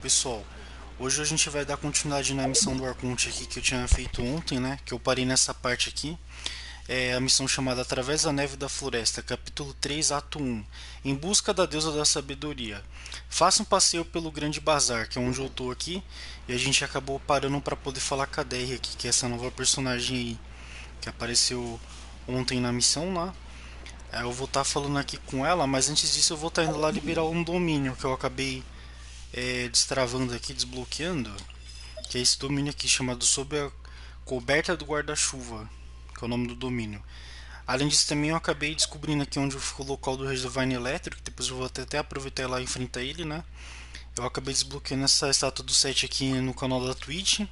Pessoal, hoje a gente vai dar continuidade na missão do Arconte aqui que eu tinha feito ontem, né? Que eu parei nessa parte aqui. É a missão chamada Através da Névoa e da Floresta, capítulo 3, Ato I. Em busca da deusa da sabedoria. Faça um passeio pelo grande bazar, que é onde eu tô aqui. E a gente acabou parando para poder falar com a DR aqui, que é essa nova personagem aí que apareceu ontem na missão lá. Eu vou estar falando aqui com ela, mas antes disso eu vou estar indo lá liberar um domínio que eu acabei destravando aqui, desbloqueando, que é esse domínio aqui chamado Sob a Coberta do Guarda-Chuva, que é o nome do domínio. Além disso, também eu acabei descobrindo aqui onde fica o local do Reservoir Elétrico, que depois eu vou até aproveitar lá e enfrentar ele, né? Eu acabei desbloqueando essa estátua do 7 aqui no canal da Twitch.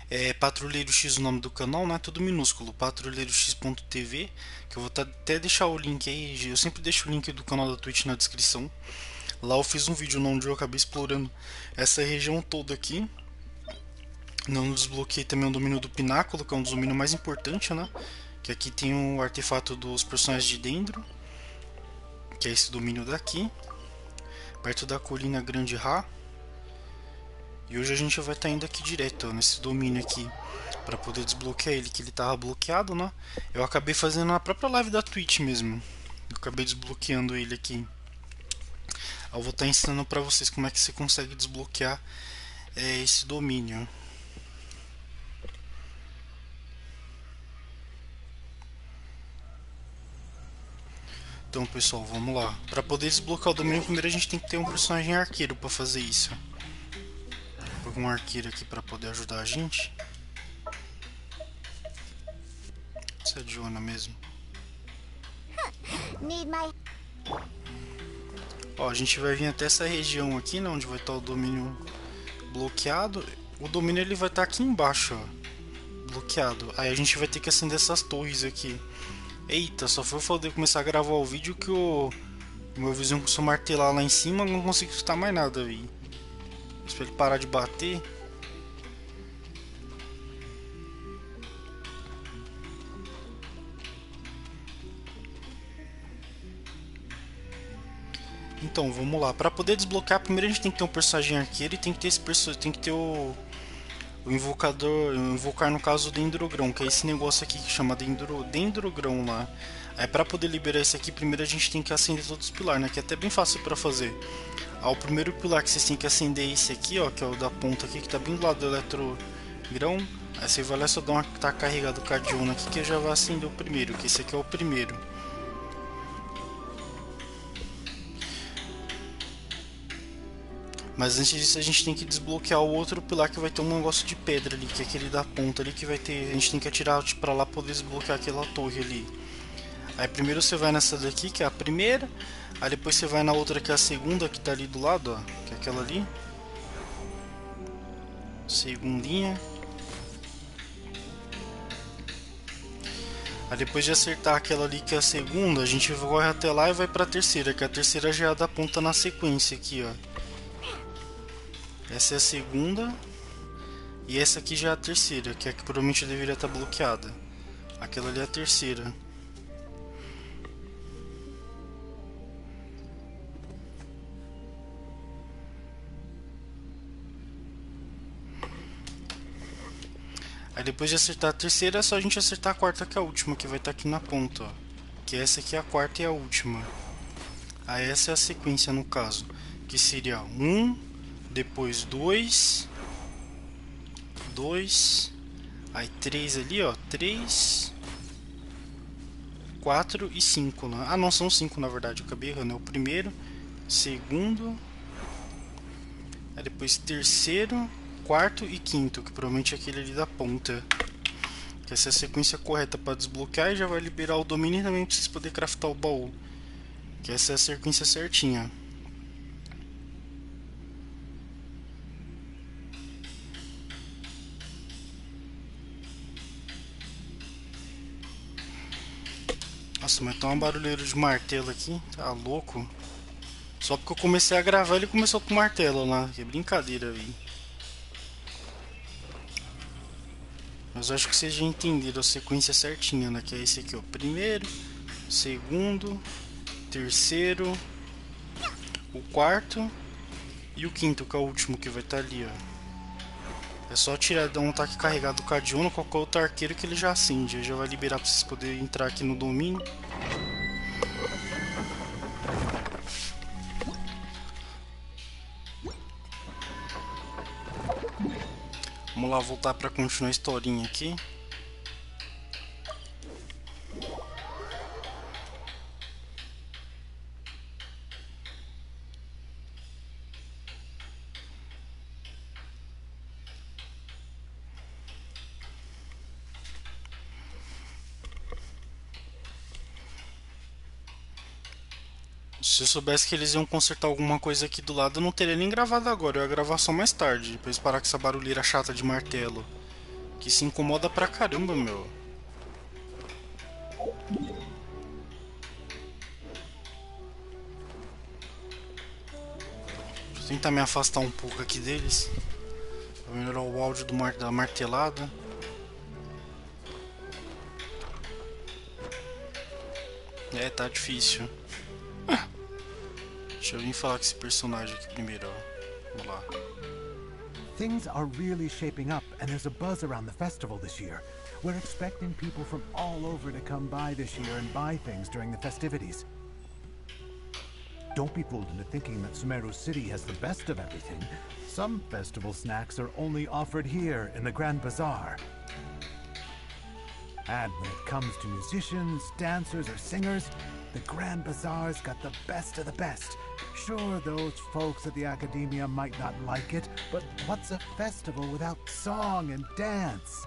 É Patrulheiro X o nome do canal, né? Tudo minúsculo, patrulheirox.tv, que eu vou até deixar o link aí, eu sempre deixo o link do canal da Twitch na descrição. Lá eu fiz um vídeo onde eu acabei explorando essa região toda aqui. Não desbloqueei também o domínio do Pináculo, que é um dos domínios mais importantes, né? Que aqui tem o artefato dos personagens de Dendro, que é esse domínio daqui, perto da colina Grande Ra. E hoje a gente vai estar indo aqui direto, ó, nesse domínio aqui, para poder desbloquear ele, que ele tava bloqueado, né? Eu acabei fazendo na própria live da Twitch mesmo. Eu acabei desbloqueando ele aqui. Eu vou estar ensinando para vocês como é que você consegue desbloquear esse domínio. Então, pessoal, vamos lá. Para poder desbloquear o domínio, primeiro a gente tem que ter um personagem arqueiro para fazer isso. Vou pegar um arqueiro aqui para poder ajudar a gente. Essa é a Diona mesmo. Ó, a gente vai vir até essa região aqui, né, onde vai estar o domínio bloqueado. O domínio ele vai estar aqui embaixo, ó, bloqueado. Aí a gente vai ter que acender essas torres aqui. Eita, só foi eu poder começar a gravar o vídeo que o meu vizinho começou a martelar lá em cima, não consigo escutar mais nada, velho. Espero ele parar de bater. Então, vamos lá. Para poder desbloquear, primeiro a gente tem que ter um personagem arqueiro e tem que ter tem que ter o invocador, invocar no caso o Dendrogrão, que é esse negócio aqui que chama Dendrogrão lá. Aí para poder liberar esse aqui, primeiro a gente tem que acender todos os pilares, né? Que é até bem fácil para fazer. O primeiro pilar que vocês têm que acender é esse aqui, ó, que é o da ponta aqui, que tá bem do lado do Eletrogrão. Aí você vai lá e só dá uma tá carregado com a Diona aqui que já vai acender o primeiro, que esse aqui é o primeiro. Mas antes disso a gente tem que desbloquear o outro pilar que vai ter um negócio de pedra ali, que é aquele da ponta ali que vai ter. A gente tem que atirar pra lá poder desbloquear aquela torre ali. Aí primeiro você vai nessa daqui, que é a primeira. Aí depois você vai na outra que é a segunda, que tá ali do lado, ó. Que é aquela ali. Segundinha. Aí depois de acertar aquela ali que é a segunda, a gente corre até lá e vai pra terceira, que a terceira já é a da ponta na sequência aqui, ó. Essa é a segunda. E essa aqui já é a terceira, que é a que provavelmente deveria estar bloqueada. Aquela ali é a terceira. Aí depois de acertar a terceira é só a gente acertar a quarta, que é a última, que vai estar aqui na ponta, ó. Que essa aqui é a quarta e a última. Aí essa é a sequência no caso, que seria 1, depois 2, 2, aí 3 ali, ó, 3, 4 e 5, né? Ah, não, são 5 na verdade, eu acabei errando. É o primeiro, segundo, aí depois terceiro, quarto e quinto, que provavelmente é aquele ali da ponta. Que essa é a sequência correta para desbloquear e já vai liberar o domínio também para vocês poderem craftar o baú. Que essa é a sequência certinha. Nossa, mas tá um barulheiro de martelo aqui, tá louco. Só porque eu comecei a gravar ele começou com martelo lá, que brincadeira, velho. Mas eu acho que vocês já entenderam a sequência certinha, né? Que é esse aqui, ó. Primeiro, segundo, terceiro, o quarto E o quinto, que é o último, que vai estar ali, ó. É só tirar, dar um ataque carregado do Cadion no qualquer outro arqueiro que ele já acende. Aí já vai liberar pra vocês poderem entrar aqui no domínio. Vamos lá voltar pra continuar a historinha aqui. Se eu soubesse que eles iam consertar alguma coisa aqui do lado, eu não teria nem gravado agora. Eu ia gravar só mais tarde, depois parar com essa barulheira chata de martelo. Que se incomoda pra caramba, meu. Deixa eu tentar me afastar um pouco aqui deles. Pra melhorar o áudio da martelada. É, tá difícil. Deixa eu vir falar com esse personagem aqui primeiro, ó. Vamos lá. Things are really shaping up, and there's a buzz around the festival this year. We're expecting people from all over to come by this year and buy things during the festivities. Don't be fooled into thinking that Sumeru City has the best of everything. Some festival snacks are only offered here in the Grand Bazaar. And when it comes to musicians, dancers, or singers, the Grand Bazaar's got the best of the best. Sure, those folks at the Academia might not like it, but what's a festival without song and dance?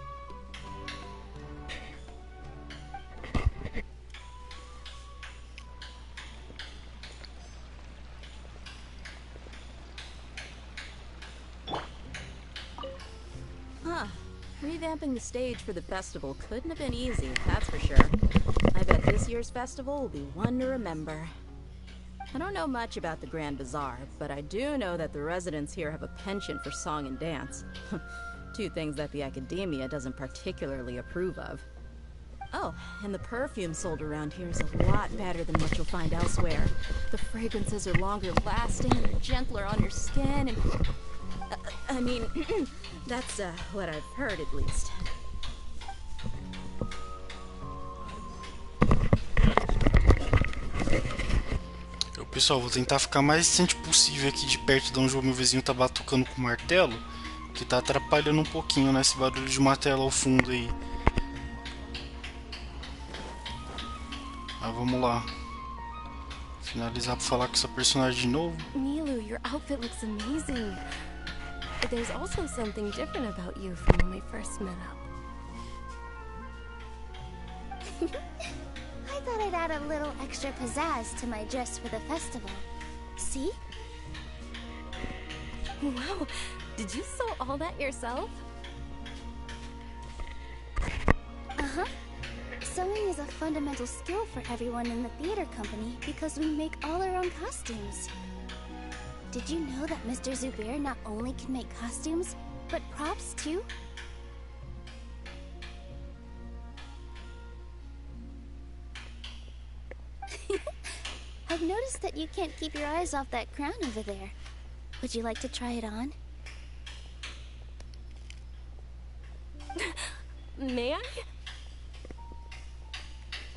Revamping the stage for the festival couldn't have been easy, that's for sure. I bet this year's festival will be one to remember. I don't know much about the Grand Bazaar, but I do know that the residents here have a penchant for song and dance. Two things that the Academia doesn't particularly approve of. Oh, and the perfume sold around here is a lot better than what you'll find elsewhere. The fragrances are longer lasting and they're gentler on your skin and... I mean, that's what I've heard at least. Pessoal, vou tentar ficar mais distante possível aqui de perto de onde o meu vizinho tá batucando com o martelo, que tá atrapalhando um pouquinho, né, esse barulho de martelo ao fundo aí. Mas vamos lá. Finalizar pra falar com essa personagem de novo. Nilu, your outfit looks amazing. But there's also something different about you from when we first met up. I thought I'd add a little extra pizzazz to my dress for the festival. See? Wow, did you sew all that yourself? Uh-huh. Sewing is a fundamental skill for everyone in the theater company because we make all our own costumes. Did you know that Mr. Zubair not only can make costumes, but props too? I've noticed that you can't keep your eyes off that crown over there. Would you like to try it on? May I?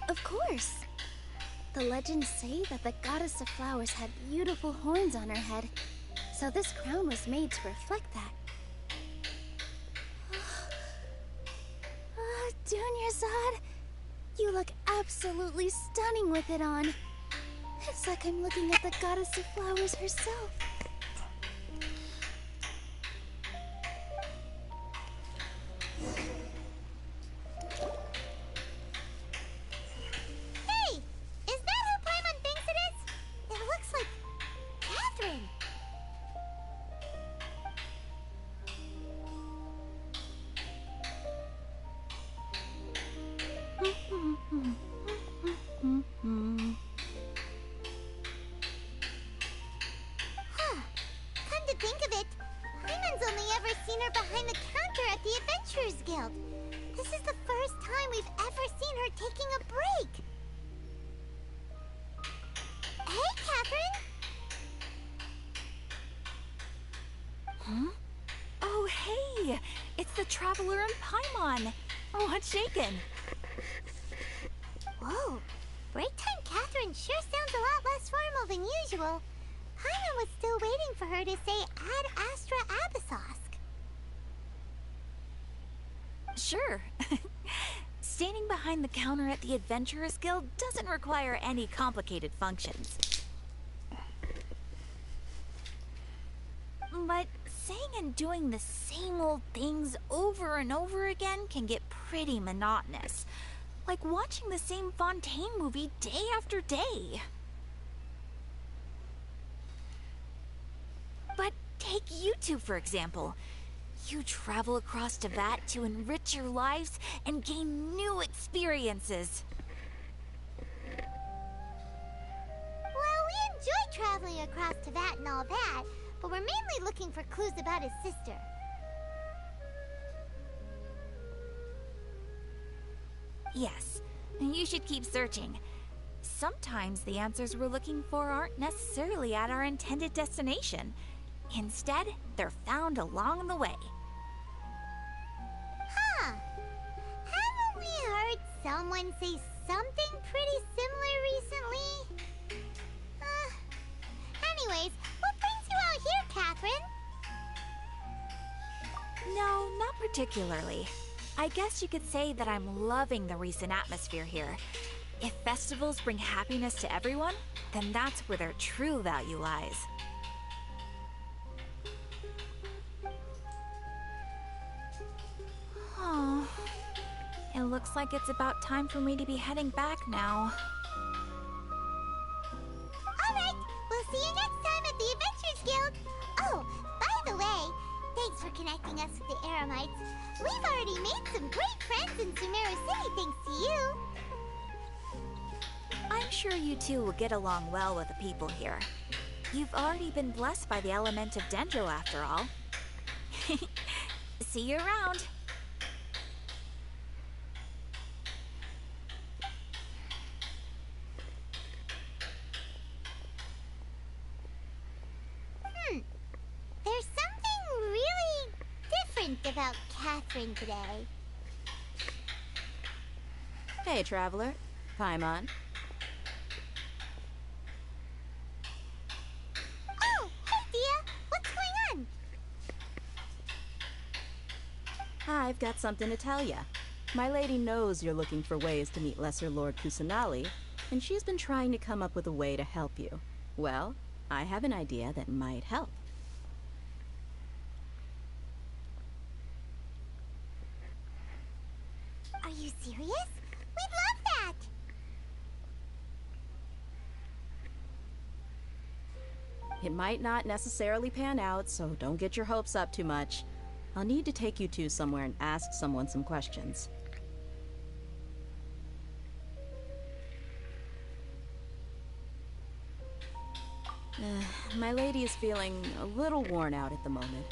Of course. The legends say that the goddess of flowers had beautiful horns on her head, so this crown was made to reflect that. Dunyarzad, you look absolutely stunning with it on. It's like I'm looking at the goddess of flowers herself. Oh, hey! It's the Traveler and Paimon! What's shaken? Whoa! Break time Catherine sure sounds a lot less formal than usual. Paimon was still waiting for her to say Ad Astra Abyssosk. Sure. Standing behind the counter at the Adventurers Guild doesn't require any complicated functions. But saying and doing the same old things over and over again can get pretty monotonous. Like watching the same Fontaine movie day after day. But take you two, for example. You travel across Teyvat to enrich your lives and gain new experiences. Well, we enjoy traveling across Teyvat and all that, but we're mainly looking for clues about his sister. Yes, you should keep searching. Sometimes the answers we're looking for aren't necessarily at our intended destination. Instead, they're found along the way. Huh. Haven't we heard someone say something pretty similar recently? Anyways, what brings you out here, Catherine? No, not particularly. I guess you could say that I'm loving the recent atmosphere here. If festivals bring happiness to everyone, then that's where their true value lies. Oh, it looks like it's about time for me to be heading back now. Alright, we'll see you next time at the Adventurers Guild. Oh, by the way, thanks for connecting us with the Eremites. We've already made some great friends in Sumeru City thanks to you. I'm sure you two will get along well with the people here. You've already been blessed by the element of Dendro after all. See you around. There's something really different about Catherine today. Hey, Traveler. Paimon. Oh, hey, Dia. What's going on? I've got something to tell ya. My lady knows you're looking for ways to meet Lesser Lord Kusanali, and she's been trying to come up with a way to help you. Well, I have an idea that might help. Are you serious? We'd love that! It might not necessarily pan out, so don't get your hopes up too much. I'll need to take you two somewhere and ask someone some questions. My lady is feeling a little worn out at the moment.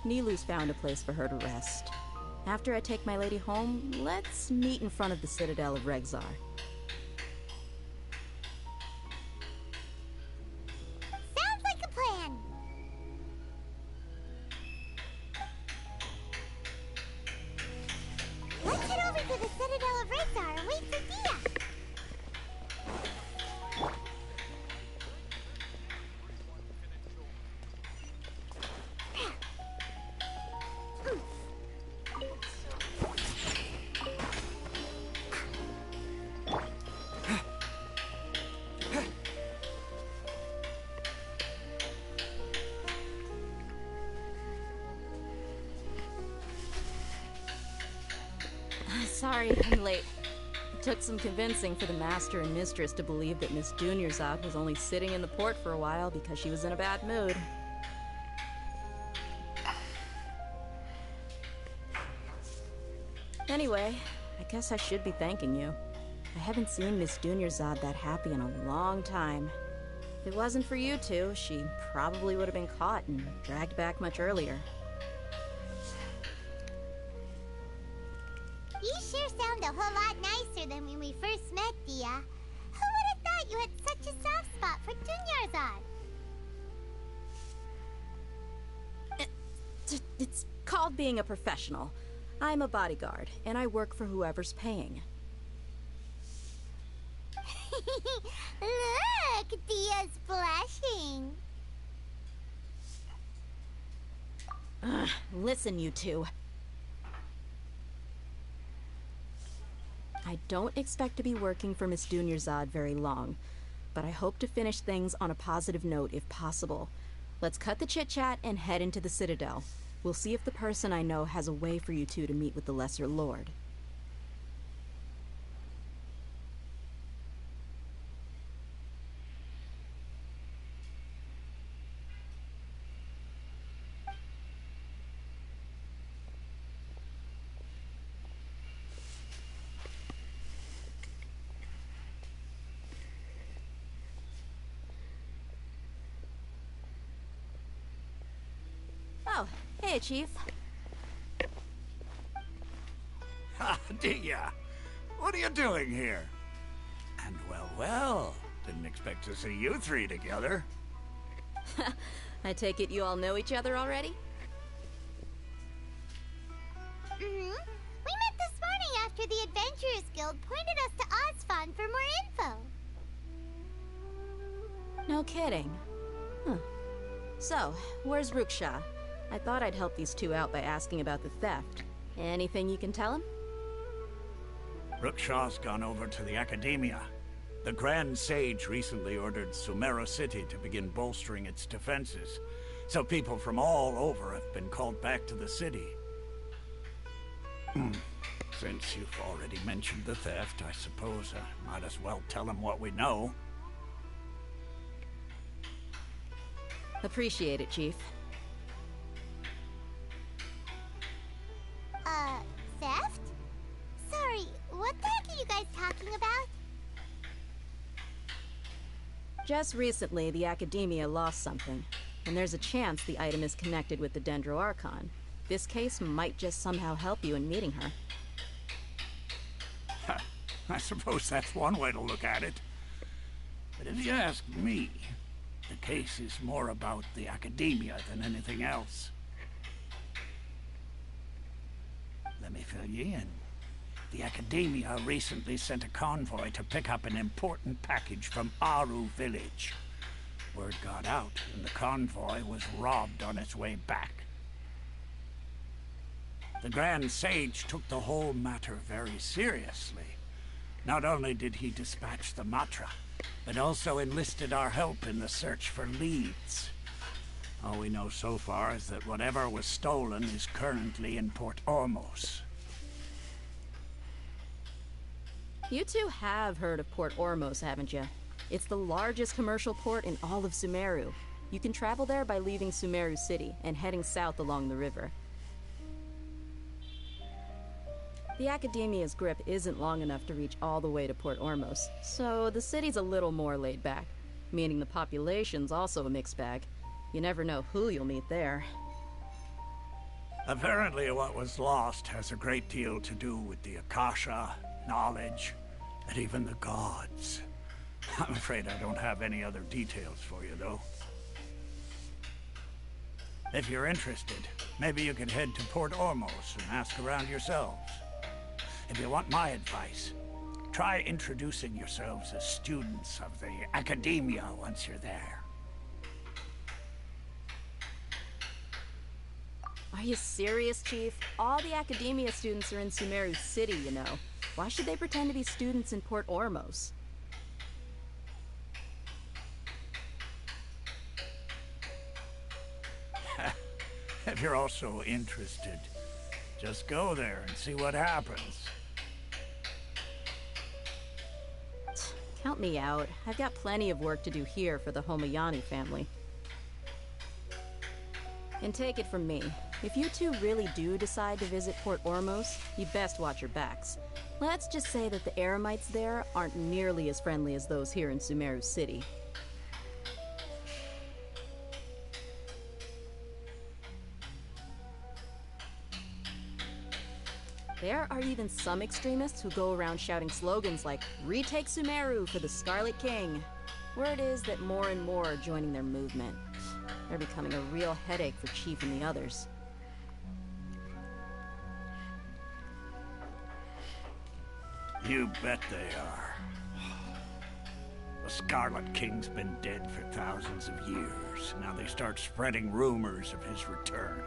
Nilu's found a place for her to rest. After I take my lady home, let's meet in front of the Citadel of Regzar. Sounds like a plan! Let's head over to the Citadel of Regzar and wait for Dia! Sorry, I'm late. It took some convincing for the Master and Mistress to believe that Miss Dunyarzad was only sitting in the port for a while because she was in a bad mood. Anyway, I guess I should be thanking you. I haven't seen Miss Dunyarzad that happy in a long time. If it wasn't for you two, she probably would have been caught and dragged back much earlier. You sure sound a whole lot nicer than when we first met, Dia. Who would have thought you had such a soft spot for Dunyarzad? It's called being a professional. I'm a bodyguard, and I work for whoever's paying. Look, Dia's blushing. Listen, you two. I don't expect to be working for Miss Dunyarzad very long, but I hope to finish things on a positive note if possible. Let's cut the chit-chat and head into the Citadel. We'll see if the person I know has a way for you two to meet with the Lesser Lord. Oh, hey, Chief. Ha, Dia! What are you doing here? And well, didn't expect to see you three together. I take it you all know each other already? We met this morning after the Adventurers Guild pointed us to Ozfon for more info. No kidding. Huh. So, where's Ruksha? I thought I'd help these two out by asking about the theft. Anything you can tell him? Ruksha's gone over to the Academia. The Grand Sage recently ordered Sumeru City to begin bolstering its defenses, so people from all over have been called back to the city. Since you've already mentioned the theft, I suppose I might as well tell him what we know. Appreciate it, Chief. Theft? Sorry, what the heck are you guys talking about? Just recently, the Academia lost something, and there's a chance the item is connected with the Dendro Archon. This case might just somehow help you in meeting her. I suppose that's one way to look at it. But if you ask me, the case is more about the Academia than anything else. Let me fill you in. The Academia recently sent a convoy to pick up an important package from Aru village. Word got out, and the convoy was robbed on its way back. The Grand Sage took the whole matter very seriously. Not only did he dispatch the Matra, but also enlisted our help in the search for leads. All we know so far is that whatever was stolen is currently in Port Ormos. You two have heard of Port Ormos, haven't you? It's the largest commercial port in all of Sumeru. You can travel there by leaving Sumeru City and heading south along the river. The Academia's grip isn't long enough to reach all the way to Port Ormos, so the city's a little more laid back, meaning the population's also a mixed bag. You never know who you'll meet there. Apparently what was lost has a great deal to do with the Akasha, knowledge, and even the gods. I'm afraid I don't have any other details for you, though. If you're interested, maybe you could head to Port Ormos and ask around yourselves. If you want my advice, try introducing yourselves as students of the Academia once you're there. Are you serious, Chief? All the Academia students are in Sumeru City, you know. Why should they pretend to be students in Port Ormos? If you're also interested, just go there and see what happens. Count me out. I've got plenty of work to do here for the Homayani family. And take it from me, if you two really do decide to visit Port Ormos, you best watch your backs. Let's just say that the Eremites there aren't nearly as friendly as those here in Sumeru City. There are even some extremists who go around shouting slogans like, "Retake Sumeru for the Scarlet King." Word is that more and more are joining their movement. They're becoming a real headache for Chief and the others. You bet they are. The Scarlet King's been dead for thousands of years. Now they start spreading rumors of his return.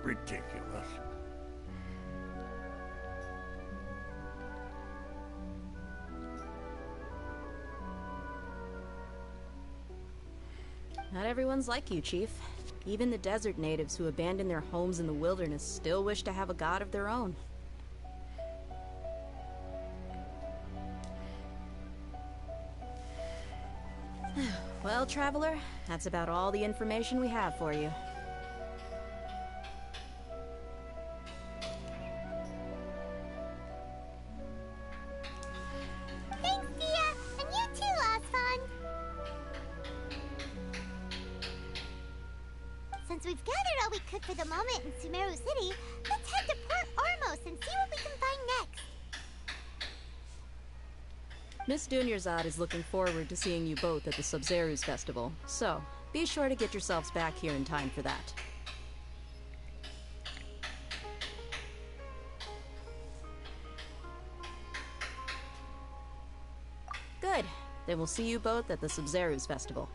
Ridiculous. Not everyone's like you, Chief. Even the desert natives who abandon their homes in the wilderness still wish to have a god of their own. Well, Traveler, that's about all the information we have for you. Thanks, Dia! And you too, Asfan! Since we've gathered all we could for the moment in Sumeru City, let's head to Port Ormos and see what we can find next. Miss Dunyarzad is looking forward to seeing you both at the Sub-Zeru's festival, so be sure to get yourselves back here in time for that. Good. Then we'll see you both at the Sub-Zeru's festival.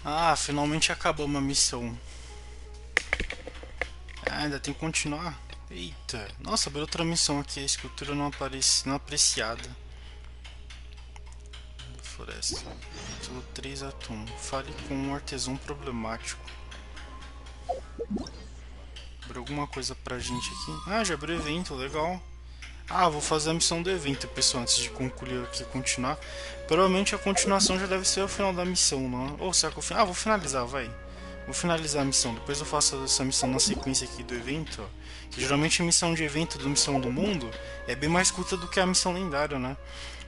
Ah, finalmente acabamos a missão. Ah, ainda tem que continuar. Eita, nossa, abriu outra missão aqui. A escultura não apreciada. Floresta. Capítulo 3, Ato I. Fale com um artesão problemático. Abriu alguma coisa pra gente aqui. Ah, já abriu evento, legal. Ah, vou fazer a missão do evento, pessoal, antes de concluir aqui e continuar. Provavelmente a continuação já deve ser o final da missão, não? Ou será que eu... Ah, vou finalizar, vai. Vou finalizar a missão. Depois eu faço essa missão na sequência aqui do evento, ó. Que geralmente a missão de evento do Missão do Mundo é bem mais curta do que a missão lendária, né?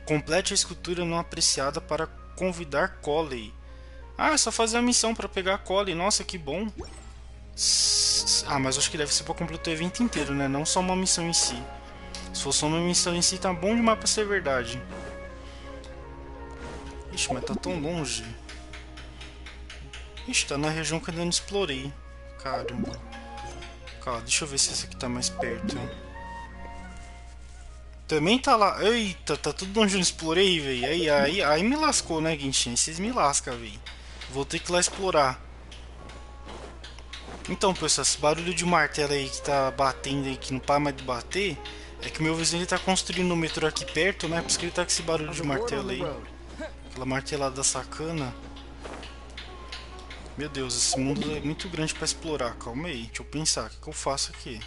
Complete a escultura não apreciada para convidar Coley. Ah, é só fazer a missão para pegar a Coley. Nossa, que bom. Ah, mas acho que deve ser para completar o evento inteiro, né? Não só uma missão em si. Se for só uma missão em si, tá bom demais pra ser verdade. Ixi, mas tá tão longe. Ixi, tá na região que eu ainda não explorei. Caramba. Calma, deixa eu ver se esse aqui tá mais perto. Também tá lá. Eita, tá tudo onde eu não explorei, velho. Aí me lascou, né, Genshin? Vocês me lascam, velho. Vou ter que ir lá explorar. Então, pessoal, esse barulho de martelo aí que tá batendo aí, que não para mais de bater, é que meu vizinho ele tá construindo o metrô aqui perto, né? Por isso que ele tá com esse barulho de martelo aí. Aquela martelada sacana. Meu Deus, esse mundo é muito grande pra explorar. Calma aí, deixa eu pensar. O que eu faço aqui?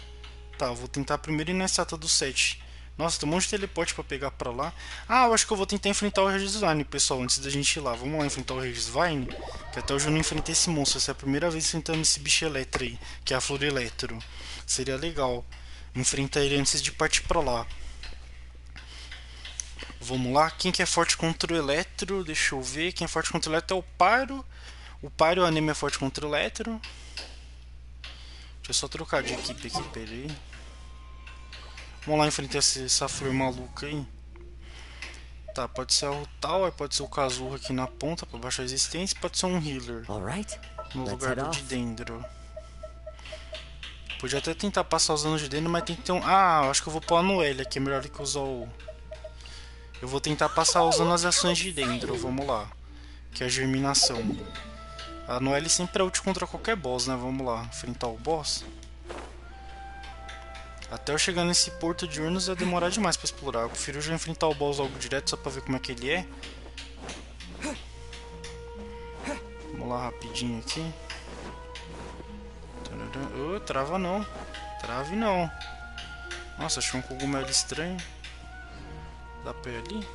Tá, eu vou tentar primeiro ir na estátua do 7. Nossa, tem um monte de teleporte pra pegar pra lá. Ah, eu acho que eu vou tentar enfrentar o Regisvine, pessoal, antes da gente ir lá. Vamos lá enfrentar o Regisvine, que até hoje eu não enfrentei esse monstro. Essa é a primeira vez enfrentando esse bicho eletro aí, que é a Flor Eletro. Seria legal enfrentar ele antes de partir pra lá. Vamos lá, quem que é forte contra o Eletro? Deixa eu ver, quem é forte contra o Eletro é o Pyro. O Pyro e o Anime é forte contra o Eletro. Deixa eu só trocar de equipe aqui, peraí. Vamos lá enfrentar essa flor maluca aí. Tá, pode ser o Tower, pode ser o Kazuha aqui na ponta pra baixar a resistência, pode ser um healer no lugar do de dentro. Podia até tentar passar os anos de dentro, mas tem que ter um... Ah, acho que eu vou pôr a Noelle aqui, é melhor do que usar o... Eu vou tentar passar usando as ações de dentro, vamos lá. Que é a germinação. A Noelle sempre é útil contra qualquer boss, né? Vamos lá, enfrentar o boss. Até eu chegar nesse porto de urnas vai demorar demais pra explorar. Eu prefiro já enfrentar o boss logo direto só pra ver como é que ele é. Vamos lá rapidinho aqui. Oh, trava não. Trave não. Nossa, achei um cogumelo estranho. Dá pra ir ali?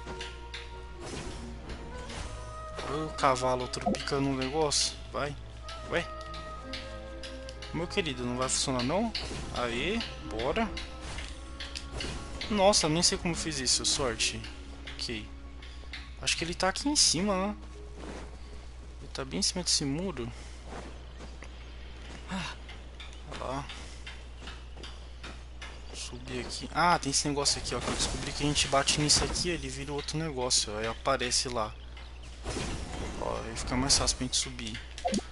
O cavalo tropicando um negócio. Vai. Ué. Meu querido, não vai funcionar não? Aê, bora. Nossa, nem sei como eu fiz isso, sorte. Ok. Acho que ele tá aqui em cima, né? Ele tá bem em cima desse muro. Olha lá. Subir aqui. Ah, tem esse negócio aqui, ó. Que eu descobri que a gente bate nisso aqui, ele vira outro negócio. Aí aparece lá. Ó, aí fica mais fácil pra gente subir.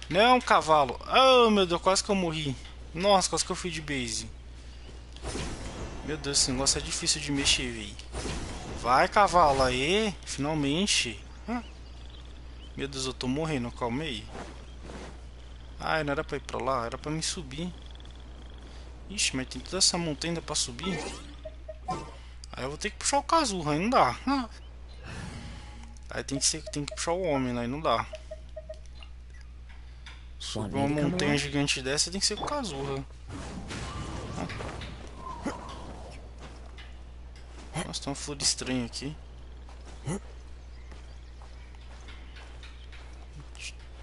Não, cavalo! Oh, meu Deus, quase que eu morri. Nossa, quase que eu fui de base. Meu Deus, esse negócio é difícil de mexer, véi. Vai, cavalo, aí, finalmente. Meu Deus, eu tô morrendo, calma aí. Ah, não era pra ir pra lá, era pra me subir. Ixi, mas tem toda essa montanha pra subir. Aí eu vou ter que puxar o casulo, aí não dá. Aí tem que puxar o homem, aí não dá. Subir uma montanha gigante dessa tem que ser com o casulo. Nossa, tem uma flor estranha aqui.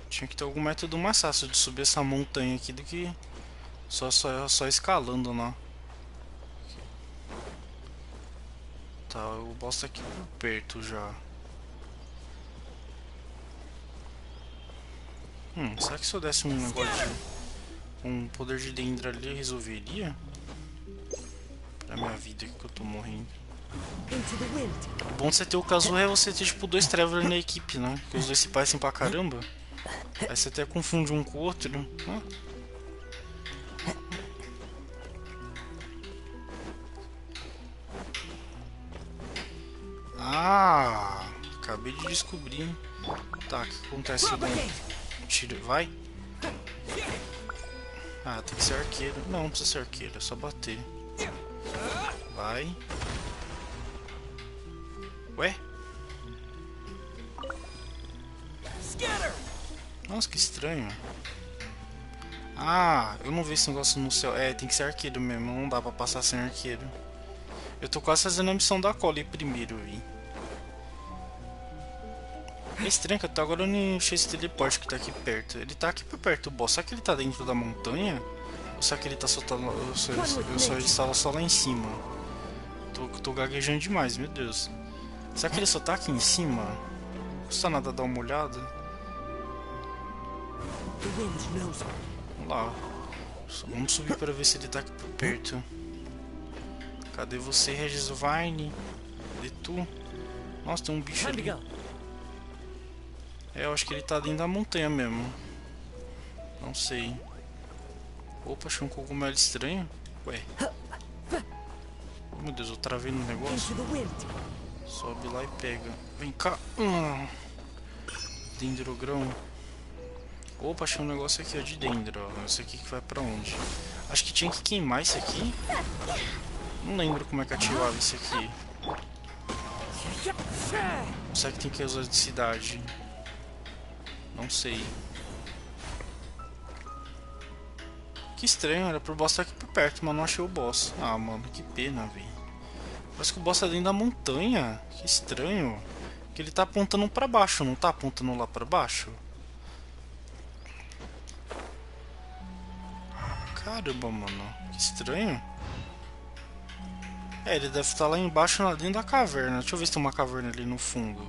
Tinha que ter algum método mais fácil de subir essa montanha aqui do que só escalando, né? Tá, o boss tá aqui por perto já. Será que se eu desse um negócio de... um poder de Dendra ali, resolveria? Pra minha vida que eu tô morrendo. O bom de você ter o Kazuha é você ter tipo 2 Traveler na equipe, né? Porque os dois se parecem pra caramba. Aí você até confunde um com o outro, né? Ah, acabei de descobrir. Tá, o que acontece? Tira, vai. Ah, tem que ser arqueiro. Não precisa ser arqueiro, é só bater. Vai. Ué? Nossa, que estranho. Ah, eu não vi esse negócio no céu. É, tem que ser arqueiro mesmo, não dá pra passar sem arqueiro. Eu tô quase fazendo a missão da cola aí primeiro, vi. É estranho que até agora eu não achei esse teleporte que tá aqui perto. Ele tá aqui por perto do boss. Será que ele tá dentro da montanha? Ou será que ele tá só... ele estava só lá em cima? Tô gaguejando demais, meu Deus. Será que ele só tá aqui em cima? Não custa nada dar uma olhada. Vamos lá. Vamos subir para ver se ele tá aqui por perto. Cadê você, Regis Vine? Cadê tu? Nossa, tem um bicho ali. É, eu acho que ele tá dentro da montanha mesmo. Não sei. Opa, achei um cogumelo estranho. Ué. Oh, meu Deus, eu travei no negócio. Sobe lá e pega. Vem cá. Dendrogrão. Opa, achei um negócio aqui, ó, de dendro. Ó. Esse aqui que vai pra onde? Acho que tinha que queimar isso aqui. Não lembro como é que ativava isso aqui. Será que tem que usar de cidade? Não sei. Que estranho, era pro boss estar aqui por perto, mas não achei o boss. Ah, mano, que pena, velho. Parece que o boss tá dentro da montanha. Que estranho. Que ele tá apontando pra baixo, não tá apontando lá pra baixo? Caramba, mano. Que estranho. É, ele deve estar lá embaixo, lá dentro da caverna. Deixa eu ver se tem uma caverna ali no fundo.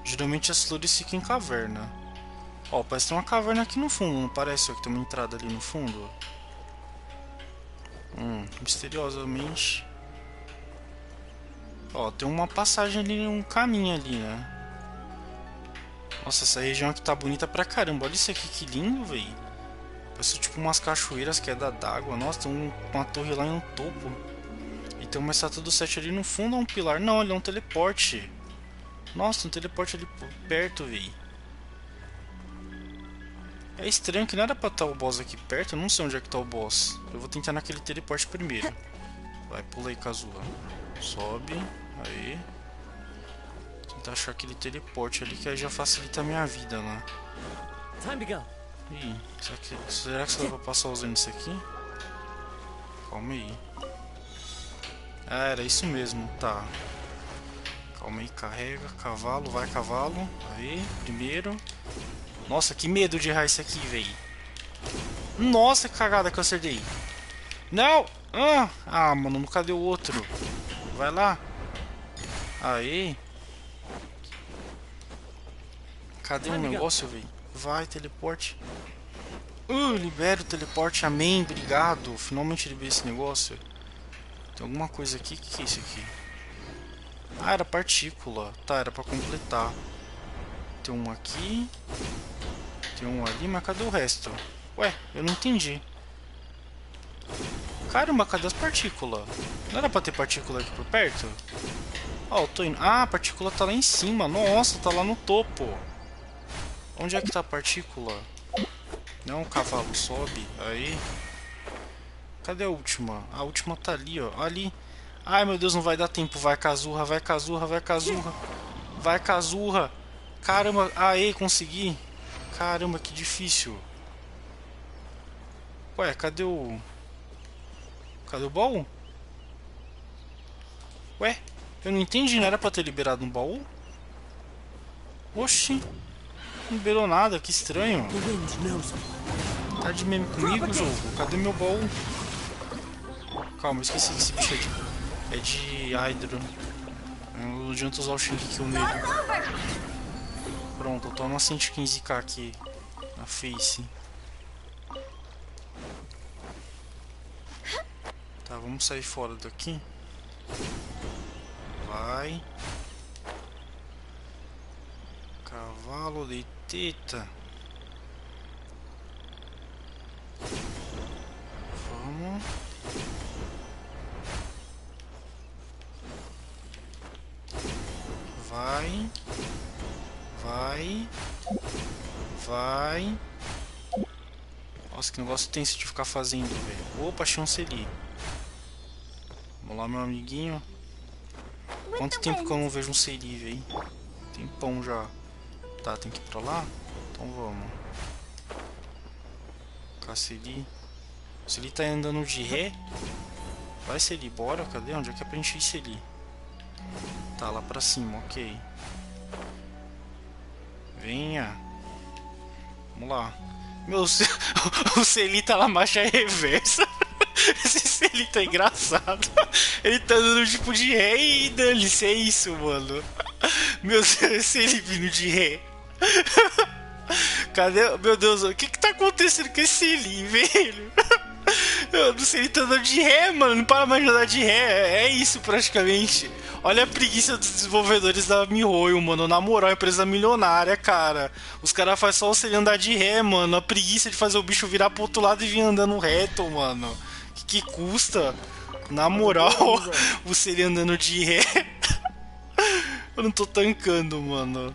Geralmente as flores ficam em caverna. Ó, parece que tem uma caverna aqui no fundo, não parece? Ó, que tem uma entrada ali no fundo. Misteriosamente. Ó, tem uma passagem ali, um caminho ali, né? Nossa, essa região aqui tá bonita pra caramba. Olha isso aqui, que lindo, velho. Parece tipo umas cachoeiras, queda d'água. Nossa, tem uma torre lá no topo. E tem uma estátua do 7 ali no fundo, um pilar. Não, ele é um teleporte. Nossa, tem um teleporte ali perto, velho. É estranho que não era pra estar o boss aqui perto. Eu não sei onde é que tá o boss. Eu vou tentar naquele teleporte primeiro. Vai, pula aí, Kazuha. Sobe. Aí. Tentar achar aquele teleporte ali, que aí já facilita a minha vida, né? Ih, será que dá pra passar usando isso aqui? Calma aí. Ah, era isso mesmo, tá. Calma aí, carrega. Cavalo, vai, cavalo. Aí, primeiro. Nossa, que medo de errar isso aqui, velho. Nossa, que cagada que eu acertei. Não! Ah, mano, cadê o outro? Vai lá. Aí. Cadê o negócio, velho? Vai, teleporte. Libera o teleporte, amém, obrigado. Finalmente liberei esse negócio. Tem alguma coisa aqui? O que é isso aqui? Ah, era partícula. Tá, era pra completar. Tem um aqui. Tem um ali, mas cadê o resto? Ué, eu não entendi. Caramba, cadê as partículas? Não era pra ter partícula aqui por perto? Ó, eu tô indo. Ah, a partícula tá lá em cima. Nossa, tá lá no topo. Onde é que tá a partícula? Não, o cavalo sobe. Aí. Cadê a última? A última tá ali, ó. Ali. Ai, meu Deus, não vai dar tempo. Vai, Cazurra, vai, Cazurra, vai, Cazurra. Vai, Cazurra. Caramba. Aê, consegui. Caramba, que difícil. Ué, cadê o... Cadê o baú? Ué, eu não entendi. Não era pra ter liberado um baú? Oxi. Não liberou nada, que estranho. Tá de meme comigo, jogo? Cadê meu baú? Calma, eu esqueci que esse bicho é de Hydro. Eu não adianta usar o Shingkill nele. Pronto, eu tô na 115k aqui. Na face. Tá, vamos sair fora daqui. Vai. Cavalo de teta. Vamos. Vai. Vai. Vai. Nossa, que negócio tenso de ficar fazendo, velho. Opa, chanceli. Vamos lá, meu amiguinho. Quanto tempo que eu não vejo um Seri, velho? Tempão já. Tá, tem que ir pra lá? Então vamos. Seri. O Seri tá andando de ré. Vai, Seri, bora. Cadê? Onde é que é pra gente ir, Seri? Tá, lá pra cima, ok. Venha. Vamos lá. Meu, o Seri tá na marcha reversa. Esse Seri tá engraçado. Ele tá dando tipo de ré e dane-se, é isso, mano. Meu Deus, esse Seri vindo de ré. Cadê? Meu Deus, o que tá acontecendo com esse Seri, velho? Eu não sei, ele tá andando de ré, mano. Não para mais de andar de ré. É isso, praticamente. Olha a preguiça dos desenvolvedores da MiHoYo, mano. Na moral, empresa milionária, cara. Os caras fazem só você andar de ré, mano. A preguiça de fazer o bicho virar pro outro lado e vir andando reto, mano. Que custa? Na moral, o Seri andando de ré. Eu não tô tancando, mano.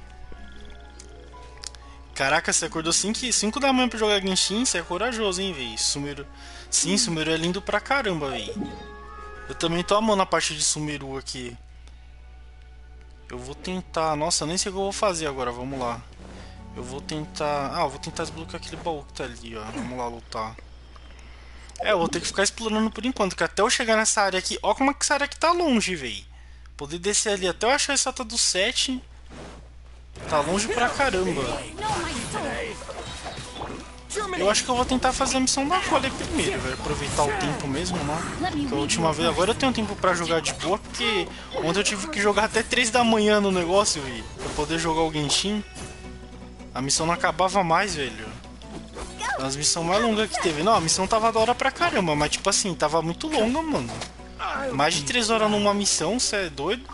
Caraca, você acordou 5 da manhã pra jogar Genshin? Você é corajoso, hein, véi? Sumeru. Sim, Sumeru é lindo pra caramba, véi. Eu também tô amando a parte de Sumeru aqui. Eu vou tentar... Nossa, nem sei o que eu vou fazer agora, vamos lá. Eu vou tentar... Ah, eu vou tentar desbloquear aquele baú que tá ali, ó. Vamos lá lutar. É, eu vou ter que ficar explorando por enquanto, que até eu chegar nessa área aqui... Ó como é que essa área aqui tá longe, véi. Poder descer ali até eu achar a estátua do 7... Tá longe pra caramba. Eu acho que eu vou tentar fazer a missão da Folha primeiro, velho. Aproveitar o tempo mesmo, né? Porque a última vez, agora eu tenho tempo pra jogar de boa, porque ontem eu tive que jogar até 3 da manhã no negócio, velho. Pra poder jogar o Genshin. A missão não acabava mais, velho. As missões mais longas que teve. Não, a missão tava da hora pra caramba, mas tipo assim, tava muito longa, mano. Mais de 3 horas numa missão, cê é doido?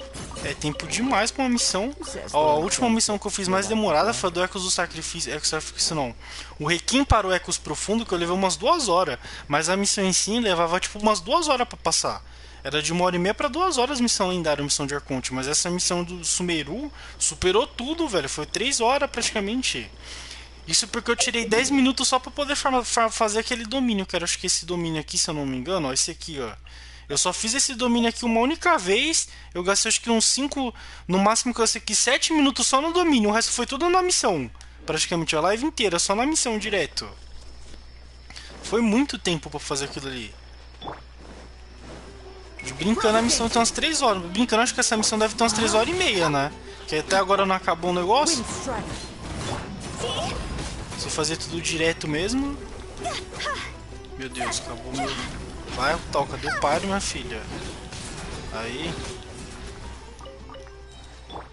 É tempo demais pra uma missão. Ó, a última missão que eu fiz mais demorada foi do Ecos do Sacrifício. Ecos do Sacrifício não. O Requiem para o Ecos Profundo, que eu levei umas 2 horas. Mas a missão em si levava tipo umas 2 horas pra passar. Era de 1h30 pra 2 horas a missão lendária, a missão de Arconte. Mas essa missão do Sumeru superou tudo, velho. Foi 3 horas praticamente. Isso porque eu tirei 10 minutos só pra poder fazer aquele domínio. Que era, acho que esse domínio aqui, se eu não me engano. Ó, esse aqui, ó. Eu só fiz esse domínio aqui uma única vez. Eu gastei acho que uns 5... No máximo que eu gastei aqui 7 minutos só no domínio. O resto foi tudo na missão. Praticamente a live inteira, só na missão direto. Foi muito tempo pra fazer aquilo ali. Brincando, a missão tem umas 3 horas. Brincando, acho que essa missão deve ter umas 3 horas e meia, né? Que até agora não acabou o negócio. Se fazer tudo direto mesmo. Meu Deus, acabou meu... Vai, toca, deu paro, minha filha. Aí.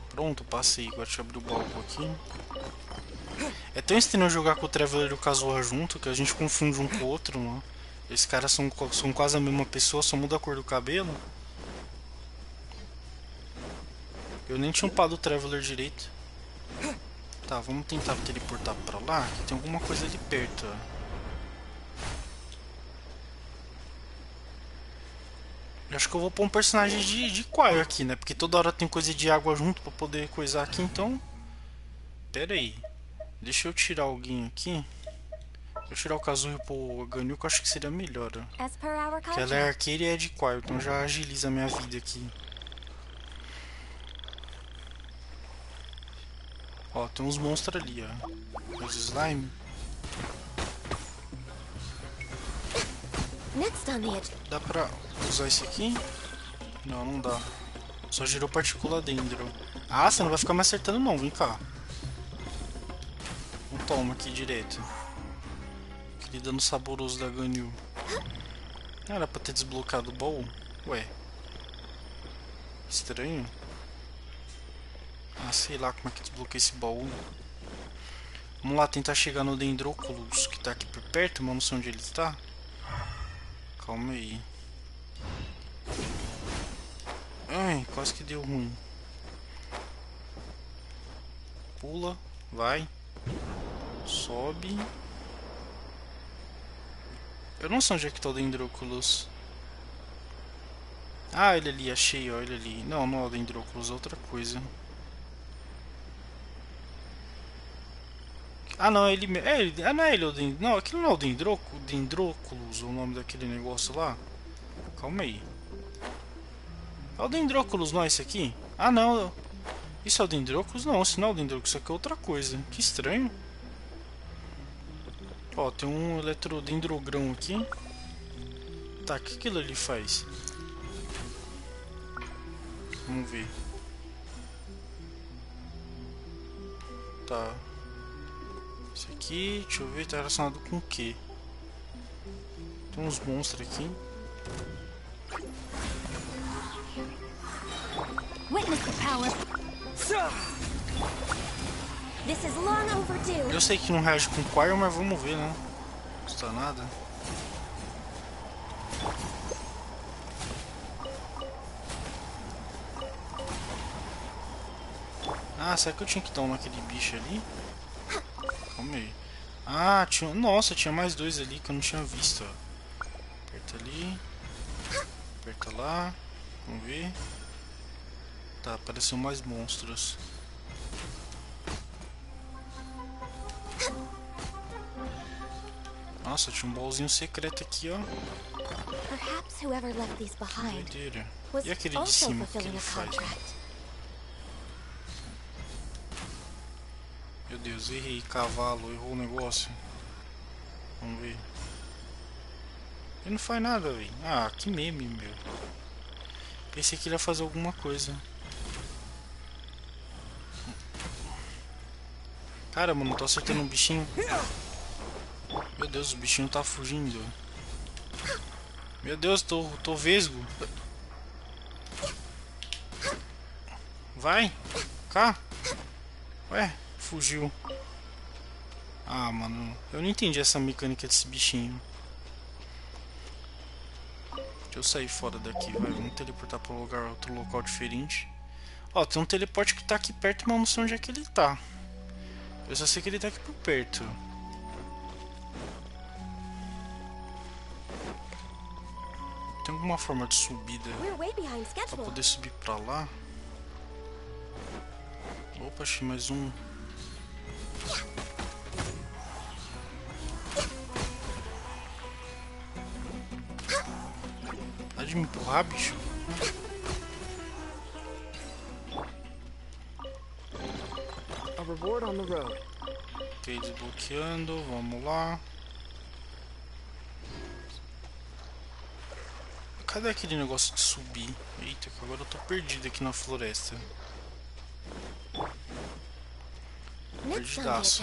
Pronto, passei. Agora deixa eu abrir o baú aqui. É tão estranho jogar com o Traveler e o Kazuha junto que a gente confunde um com o outro, mano. Esses caras são quase a mesma pessoa, só muda a cor do cabelo. Eu nem tinha upado o Traveler direito. Tá, vamos tentar teleportar pra lá. Tem alguma coisa ali perto, ó. Eu acho que eu vou pôr um personagem de Choir aqui, né? Porque toda hora tem coisa de água junto pra poder coisar aqui, então... Pera aí. Deixa eu tirar alguém aqui. Vou tirar o Kazuya pro Ganyu, que eu acho que seria melhor, ó. Porque ela é arqueira e é de Choir, então já agiliza a minha vida aqui. Ó, tem uns monstros ali, ó. Os slime. Dá pra usar esse aqui? Não, não dá. Só girou partícula dentro. Ah, você não vai ficar me acertando não, vem cá. Não toma aqui direto. Aquele dano saboroso da Ganyu. Não era pra ter desbloqueado o baú? Ué. Estranho. Ah, sei lá como é que desbloqueia esse baú. Vamos lá tentar chegar no Dendroculus, que tá aqui por perto, mas não sei onde ele está. Calma aí. Ai, quase que deu ruim. Pula, vai. Sobe. Eu não sei onde é que tá o Dendroculus. Ah, ele ali, achei, ó, ele ali. Não, não é o Dendroculus, é outra coisa. Ah, não, ele... não é ele o Dendroculus. Não, aquilo não é o Dendroculus, o nome daquele negócio lá. Calma aí. É o Dendroculus, não é esse aqui? Ah, não. Isso é o Dendroculus? Não, isso não é o Dendroculus, isso aqui é outra coisa. Que estranho. Ó, tem um eletrodendrogrão aqui. Tá, o que aquilo ali faz? Vamos ver. Tá. Esse aqui, deixa eu ver, tá relacionado com o que? Tem uns monstros aqui. Eu sei que não reage com Choir, mas vamos ver, né? Não custa nada. Ah, será que eu tinha que dar um naquele bicho ali? Calma aí. Ah, tinha... Nossa, tinha mais dois ali que eu não tinha visto, ó. Aperta ali. Aperta lá. Vamos ver. Tá, apareceu mais monstros. Nossa, tinha um baúzinho secreto aqui, ó. Doideira. E aquele de cima, o que ele faz? Meu Deus, errei, cavalo, errou o negócio. Vamos ver. Ele não faz nada, velho. Ah, que meme, meu. Pensei que ele ia fazer alguma coisa. Caramba, não tô acertando um bichinho. Meu Deus, o bichinho tá fugindo. Meu Deus, tô vesgo. Vai, cá. Ué, fugiu. Ah, mano, eu não entendi essa mecânica desse bichinho. Deixa eu sair fora daqui, vai. Vamos teleportar pra outro local diferente. Ó, tem um teleporte que tá aqui perto, mas não sei onde é que ele tá. Eu só sei que ele tá aqui por perto. Tem alguma forma de subida pra poder subir pra lá? Opa, achei mais um. Pode me empurrar, bicho? Ok, desbloqueando, vamos lá. Cadê aquele negócio de subir? Eita, que agora eu tô perdido aqui na floresta. Perdidaço.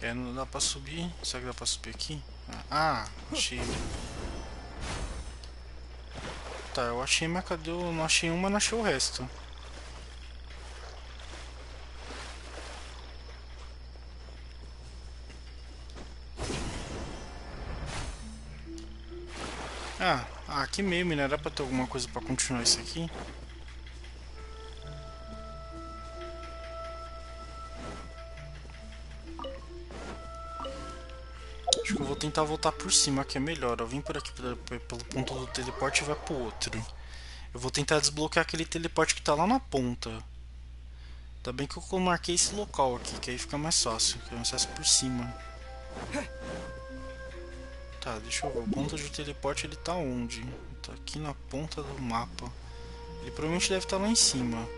É, não dá pra subir. Será que dá pra subir aqui? Ah, achei. Tá, eu achei, mas cadê? Eu não achei uma, não achei o resto. Ah, aqui mesmo, né? Era pra ter alguma coisa pra continuar isso aqui. Acho que eu vou tentar voltar por cima, que é melhor. Eu vim por aqui pelo ponto do teleporte e vai pro outro. Eu vou tentar desbloquear aquele teleporte que tá lá na ponta. Ainda bem que eu marquei esse local aqui, que aí fica mais fácil, que eu acesso por cima. Tá, deixa eu ver. O ponto de teleporte ele tá onde? Tá aqui na ponta do mapa. Ele provavelmente deve estar lá em cima.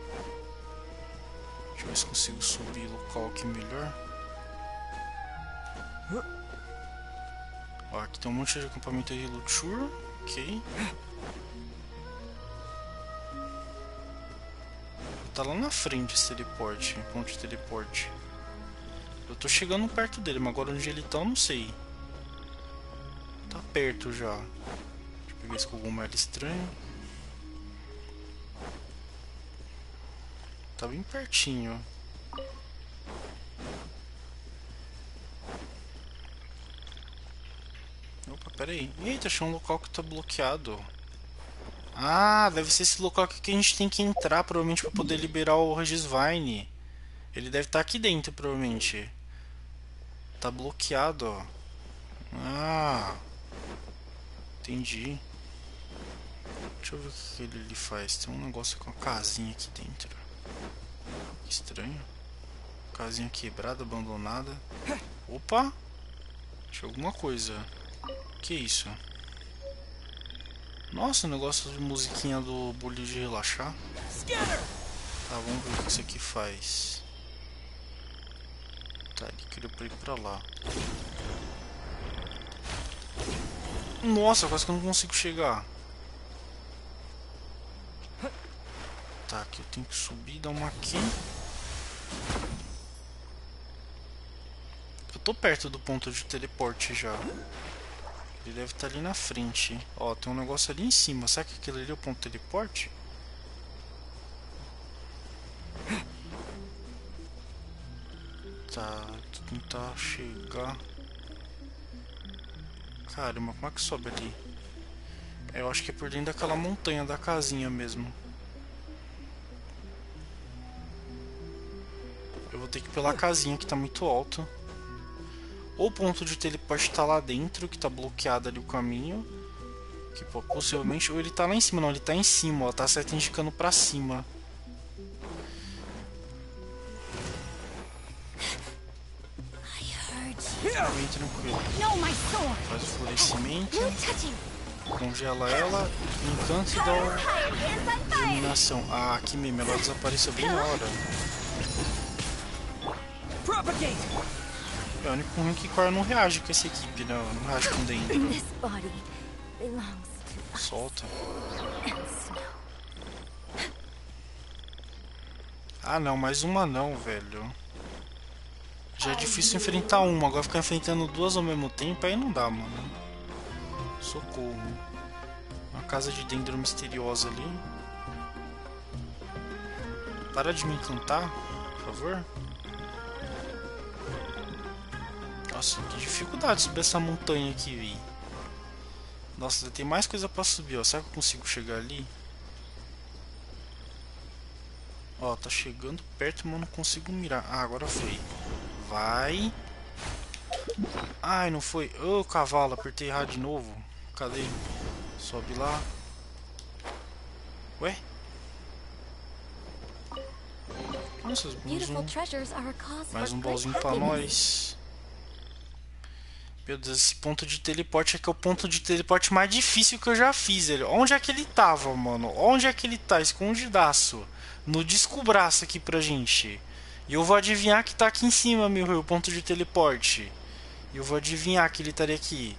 Deixa eu ver se consigo subir o local aqui melhor. Ó, aqui tem um monte de acampamento de luxúria. Ok. Tá lá na frente esse teleporte, ponto de teleporte. Eu tô chegando perto dele, mas agora onde ele tá eu não sei. Tá perto já. Deixa eu pegar esse cogumelo estranho. Tá bem pertinho. Opa, pera aí. Eita, achei um local que tá bloqueado. Ah, deve ser esse local aqui que a gente tem que entrar, provavelmente, pra poder liberar o Regisvine. Ele deve estar aqui dentro, provavelmente. Tá bloqueado, ó. Ah, entendi. Deixa eu ver o que ele faz. Tem um negócio com a casinha aqui dentro. Que estranho. Casinha quebrada, abandonada. Opa! Achei alguma coisa. Que isso? Nossa, o negócio de musiquinha do bolinho de relaxar. Tá, vamos ver o que isso aqui faz. Tá, ele queria ir pra lá. Nossa, quase que eu não consigo chegar. Tá, aqui eu tenho que subir, dar uma aqui. Eu tô perto do ponto de teleporte já. Ele deve estar ali na frente. Ó, tem um negócio ali em cima. Será que aquele ali é o ponto de teleporte? Tá, vou tentar chegar. Caramba, como é que sobe ali? Eu acho que é por dentro daquela montanha da casinha mesmo. Eu vou ter que ir pela casinha que tá muito alto. Ou o ponto de teleporte tá lá dentro, que tá bloqueado ali o caminho. Que pô, possivelmente. Ou ele tá lá em cima, não, ele tá em cima, ó. Tá certo indicando pra cima. Tá bem tranquilo. Faz o florescimento. Congela ela. Encanto e dá iluminação. Ah, aqui mesmo, ela desapareceu bem na hora. É o único ruim que Cora não reage com essa equipe, né? Não reage com dentro. Solta. Ah não, mais uma não, velho. Já é difícil enfrentar uma, agora ficar enfrentando duas ao mesmo tempo, aí não dá, mano. Socorro. Uma casa de dendro misteriosa ali. Para de me encantar, por favor. Nossa, que dificuldade subir essa montanha aqui, vi. Nossa, tem mais coisa pra subir, ó. Será que eu consigo chegar ali? Ó, tá chegando perto, mas eu não consigo mirar. Ah, agora foi. Vai. Ai, não foi. Ô, cavalo, apertei errado de novo. Cadê? Sobe lá. Ué? Nossa, mais um baúzinho pra nós. Meu Deus, esse ponto de teleporte é que é o ponto de teleporte mais difícil que eu já fiz. Ele. Onde é que ele tava, mano? Onde é que ele tá? Escondidaço. No descobraço aqui pra gente. E eu vou adivinhar que tá aqui em cima, meu, o ponto de teleporte. E eu vou adivinhar que ele estaria aqui.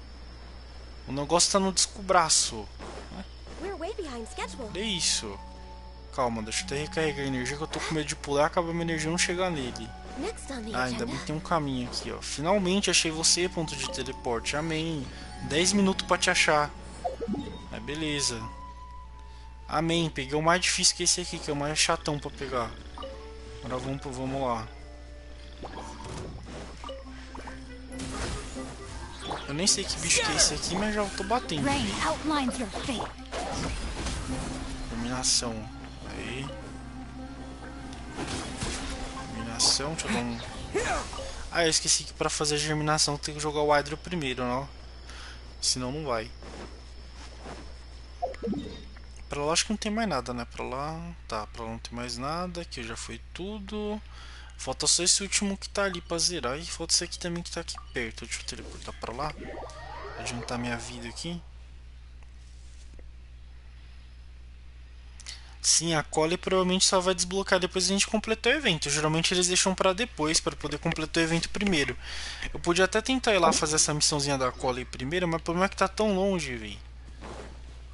O negócio tá no descobraço. É isso. Calma, deixa eu até recarregar a energia que eu tô com medo de pular e acabar minha energia não chegar nele. Ah, ainda bem que tem um caminho aqui, ó. Finalmente achei você, ponto de teleporte. Amém. 10 minutos pra te achar. Beleza. Amém, peguei o mais difícil que esse aqui, que é o mais chatão pra pegar. Agora vamos lá. Eu nem sei que bicho que é esse aqui, mas já tô batendo. Germinação. Aí. Germinação, deixa eu dar um... Ah, eu esqueci que pra fazer a germinação tem que jogar o Hydro primeiro, não? Senão não vai. Pra lá acho que não tem mais nada, né? Pra lá... Tá, pra lá não tem mais nada. Aqui já foi tudo. Falta só esse último que tá ali pra zerar. E falta esse aqui também que tá aqui perto. Deixa eu teleportar pra lá. Adiantar minha vida aqui. Sim, a Cole provavelmente só vai desbloquear depois que a gente completar o evento. Geralmente eles deixam pra depois, pra poder completar o evento primeiro. Eu podia até tentar ir lá fazer essa missãozinha da Cole primeiro, mas o problema é que tá tão longe, velho.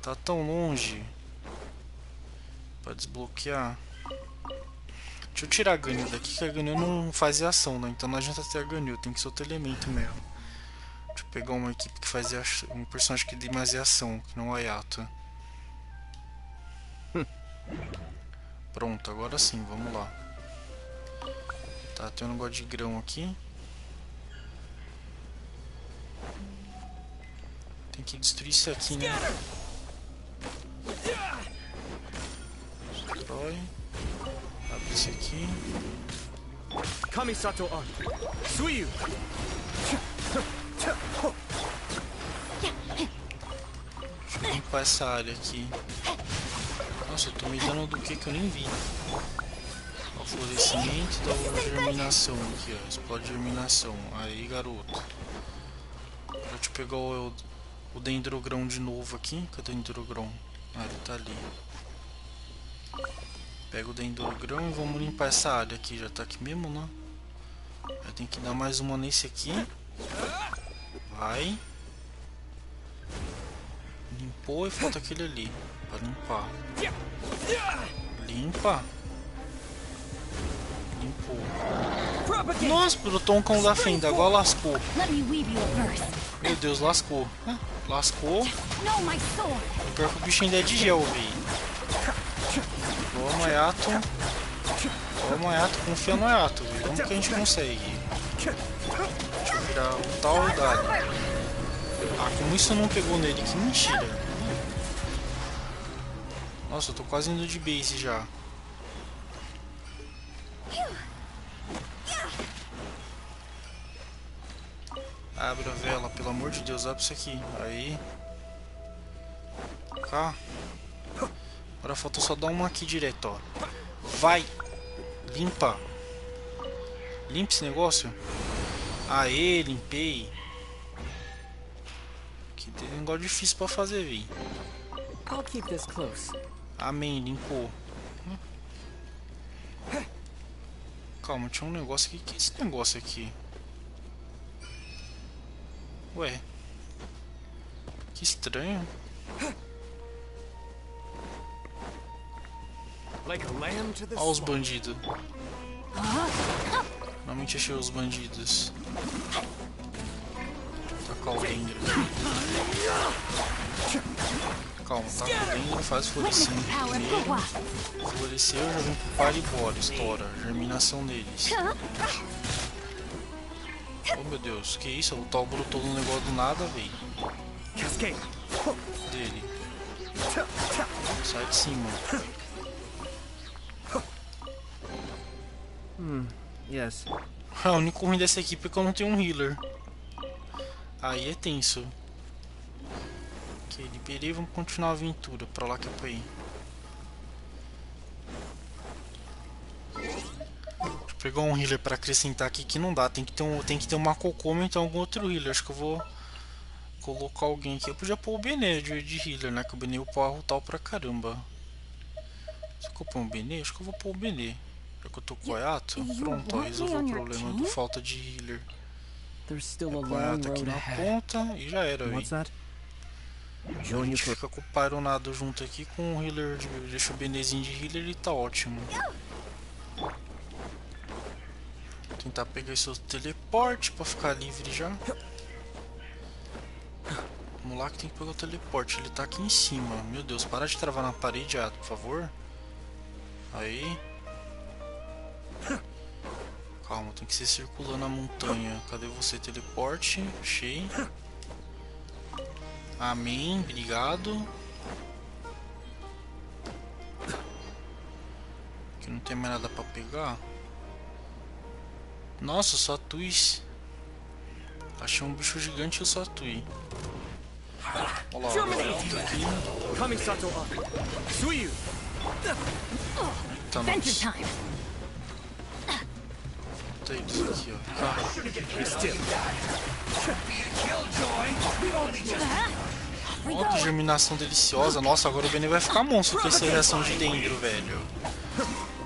Tá tão longe. Pra desbloquear. Deixa eu tirar a Ganyu daqui, que a Ganyu não faz ação, né? Então não adianta ter a Ganyu, tem que ser outro elemento mesmo. Deixa eu pegar uma equipe que faz um personagem que dê mais ação, que não é Ato. Pronto, agora sim, vamos lá. Tá, tem um negócio de grão aqui. Tem que destruir isso aqui, né? Destrói. Abre esse aqui. Kamisato on. Suiu. Deixa eu limpar essa área aqui. Nossa, eu tô me dando do que eu nem vi. O florescimento da germinação aqui, ó. Explode germinação. Aí, garoto. Deixa eu pegar o dendrogrão de novo aqui. Cadê o dendrogrão? Ah, ele tá ali. Pega o dendrogrão e vamos limpar essa área aqui. Já tá aqui mesmo, né? Eu tenho que dar mais uma nesse aqui. Vai. Limpou e falta aquele ali. Pra limpar. Limpa. Limpou. Nossa, brotou um cão da fenda. Agora lascou. Meu Deus, lascou. Lascou. O pior que o bicho ainda é de gel, velho. Vamos, Ayato. Vamos, Ayato. Confia no Ayato, velho. Vamos que a gente consegue. Deixa eu virar o tal dado. Ah, como isso não pegou nele? Que mentira. Nossa, eu tô quase indo de base já. Abre a vela, pelo amor de Deus, abre isso aqui. Aí. Cá. Agora falta só dar uma aqui direto, ó. Vai! Limpa! Limpa esse negócio. Aê, limpei. Que tem um negócio difícil pra fazer, véi. Amém, limpou. Calma, tinha um negócio aqui. O que é esse negócio aqui? Ué. Que estranho. Olha os bandidos. Finalmente achei os bandidos. Tacar o dendro. Calma, taca o dendro, faz florescendo primeiro. Floresceu, já vem pro par e bora. Estoura. Germinação neles. Oh meu Deus, que isso? O tal brotou no negócio do nada, velho. Dele. Sai de cima. Yes. O único ruim dessa equipe é que eu não tenho um healer. Aí é tenso. Ok, liberei, vamos continuar a aventura. Pra lá que é pra ir. Deixa eu pegar um healer pra acrescentar aqui que não dá. Tem que ter uma Kokoma, então algum outro healer. Acho que eu vou colocar alguém aqui. Eu podia pôr o Benê de healer, né? Que o Benê eu pôr arrotal pra caramba. Se eu pôr um Benê, acho que eu vou pôr o Benê. Já que eu tô com o Ayato, pronto, ó, resolveu o problema do falta de healer. Com o Ayato aqui na ponta e já era, véi. A gente fica com o Pyronado junto aqui com o healer, deixa o Benezinho de healer e tá ótimo. Vou tentar pegar esse outro teleporte pra ficar livre já. Vamos Vamos lá que tem que pegar o teleporte. Ele tá aqui em cima. Meu Deus, para de travar na parede, Ato, por favor. Aí. Calma, tem que ser circulando a montanha. Cadê você? Teleporte. Achei. Amém, obrigado. Aqui não tem mais nada pra pegar. Nossa, só tuis. Achei um bicho gigante e eu só tui. Olha lá, aqui. Coming, Sato. Suyu. Tá, nossa. Tem isso aqui, ó. Tá. Ó, que germinação deliciosa. Nossa, agora o Benny vai ficar monstro com essa reação de dentro, velho.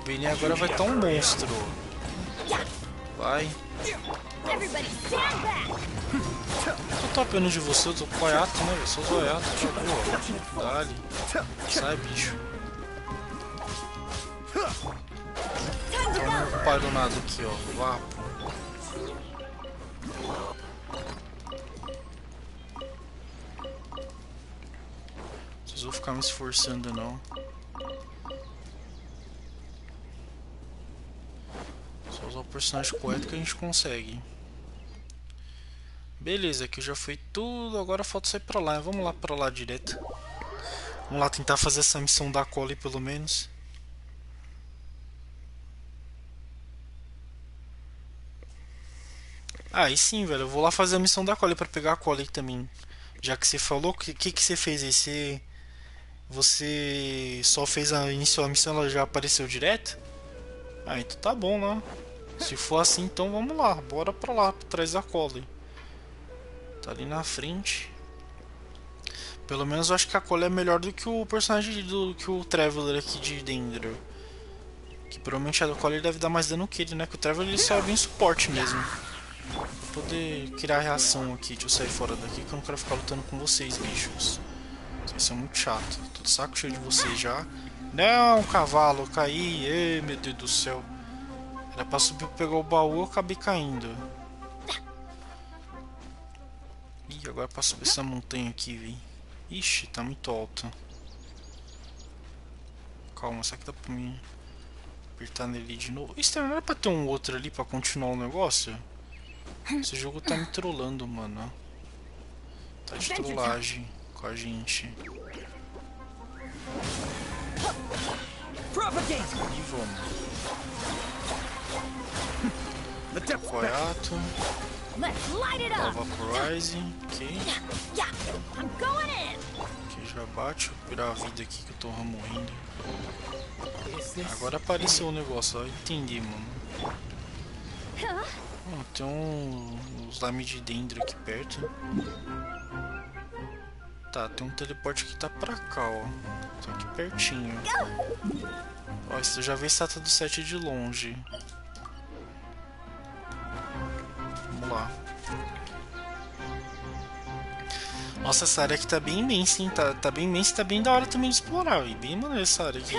O Benny agora vai estar um monstro. Vai. Eu tô apenas de você, eu tô com o Ayato, né? Eu sou o Ayato, tipo, ó. Dá-lhe. Sai, bicho. Então não parou nada aqui, ó. Vapo. Não preciso ficar me esforçando, não. Só usar o personagem correto que a gente consegue. Beleza, aqui já foi tudo. Agora falta sair pra lá. Vamos lá pra lá direto. Vamos lá tentar fazer essa missão da cola pelo menos. Aí sim, velho. Eu vou lá fazer a missão da cola pra pegar a cola também. Já que você falou, o que você fez aí? Você só fez iniciou a missão, ela já apareceu direto? Ah, então tá bom, né? Se for assim, então vamos lá. Bora pra lá, pra trás da cola. Tá ali na frente. Pelo menos eu acho que a cola é melhor do que o personagem do que o Traveler aqui de dentro. Que provavelmente a cola deve dar mais dano que ele, né? Que o Traveler ele só vem suporte mesmo. Pra poder criar reação aqui. Deixa eu sair fora daqui que eu não quero ficar lutando com vocês, bichos. Vocês são muito chato. Tô de saco cheio de vocês já. Não, cavalo, eu caí. Ei, meu Deus do céu. Era pra subir pra pegar o baú, eu acabei caindo. Ih, agora é pra subir essa montanha aqui, velho. Ixi, tá muito alta. Calma, será que dá pra mim apertar nele de novo? Isso não era pra ter um outro ali pra continuar o negócio? Esse jogo tá me trollando, mano. Tá de trollagem com a gente. E vamos. Apoiato. Vaporize. Ok. Ok, já bate. Vou virar a vida aqui que eu tô morrendo. Agora apareceu o negócio, ó. Entendi, mano. Tem uns lame de dendro aqui perto. Tá, tem um teleporte que tá pra cá, ó. Tô aqui pertinho. Ó, você já vê a estátua do 7 de longe. Vamos lá. Nossa, essa área aqui tá bem imensa, hein? Tá bem imensa e tá bem da hora também de explorar, véio. Bem maneiro essa área aqui.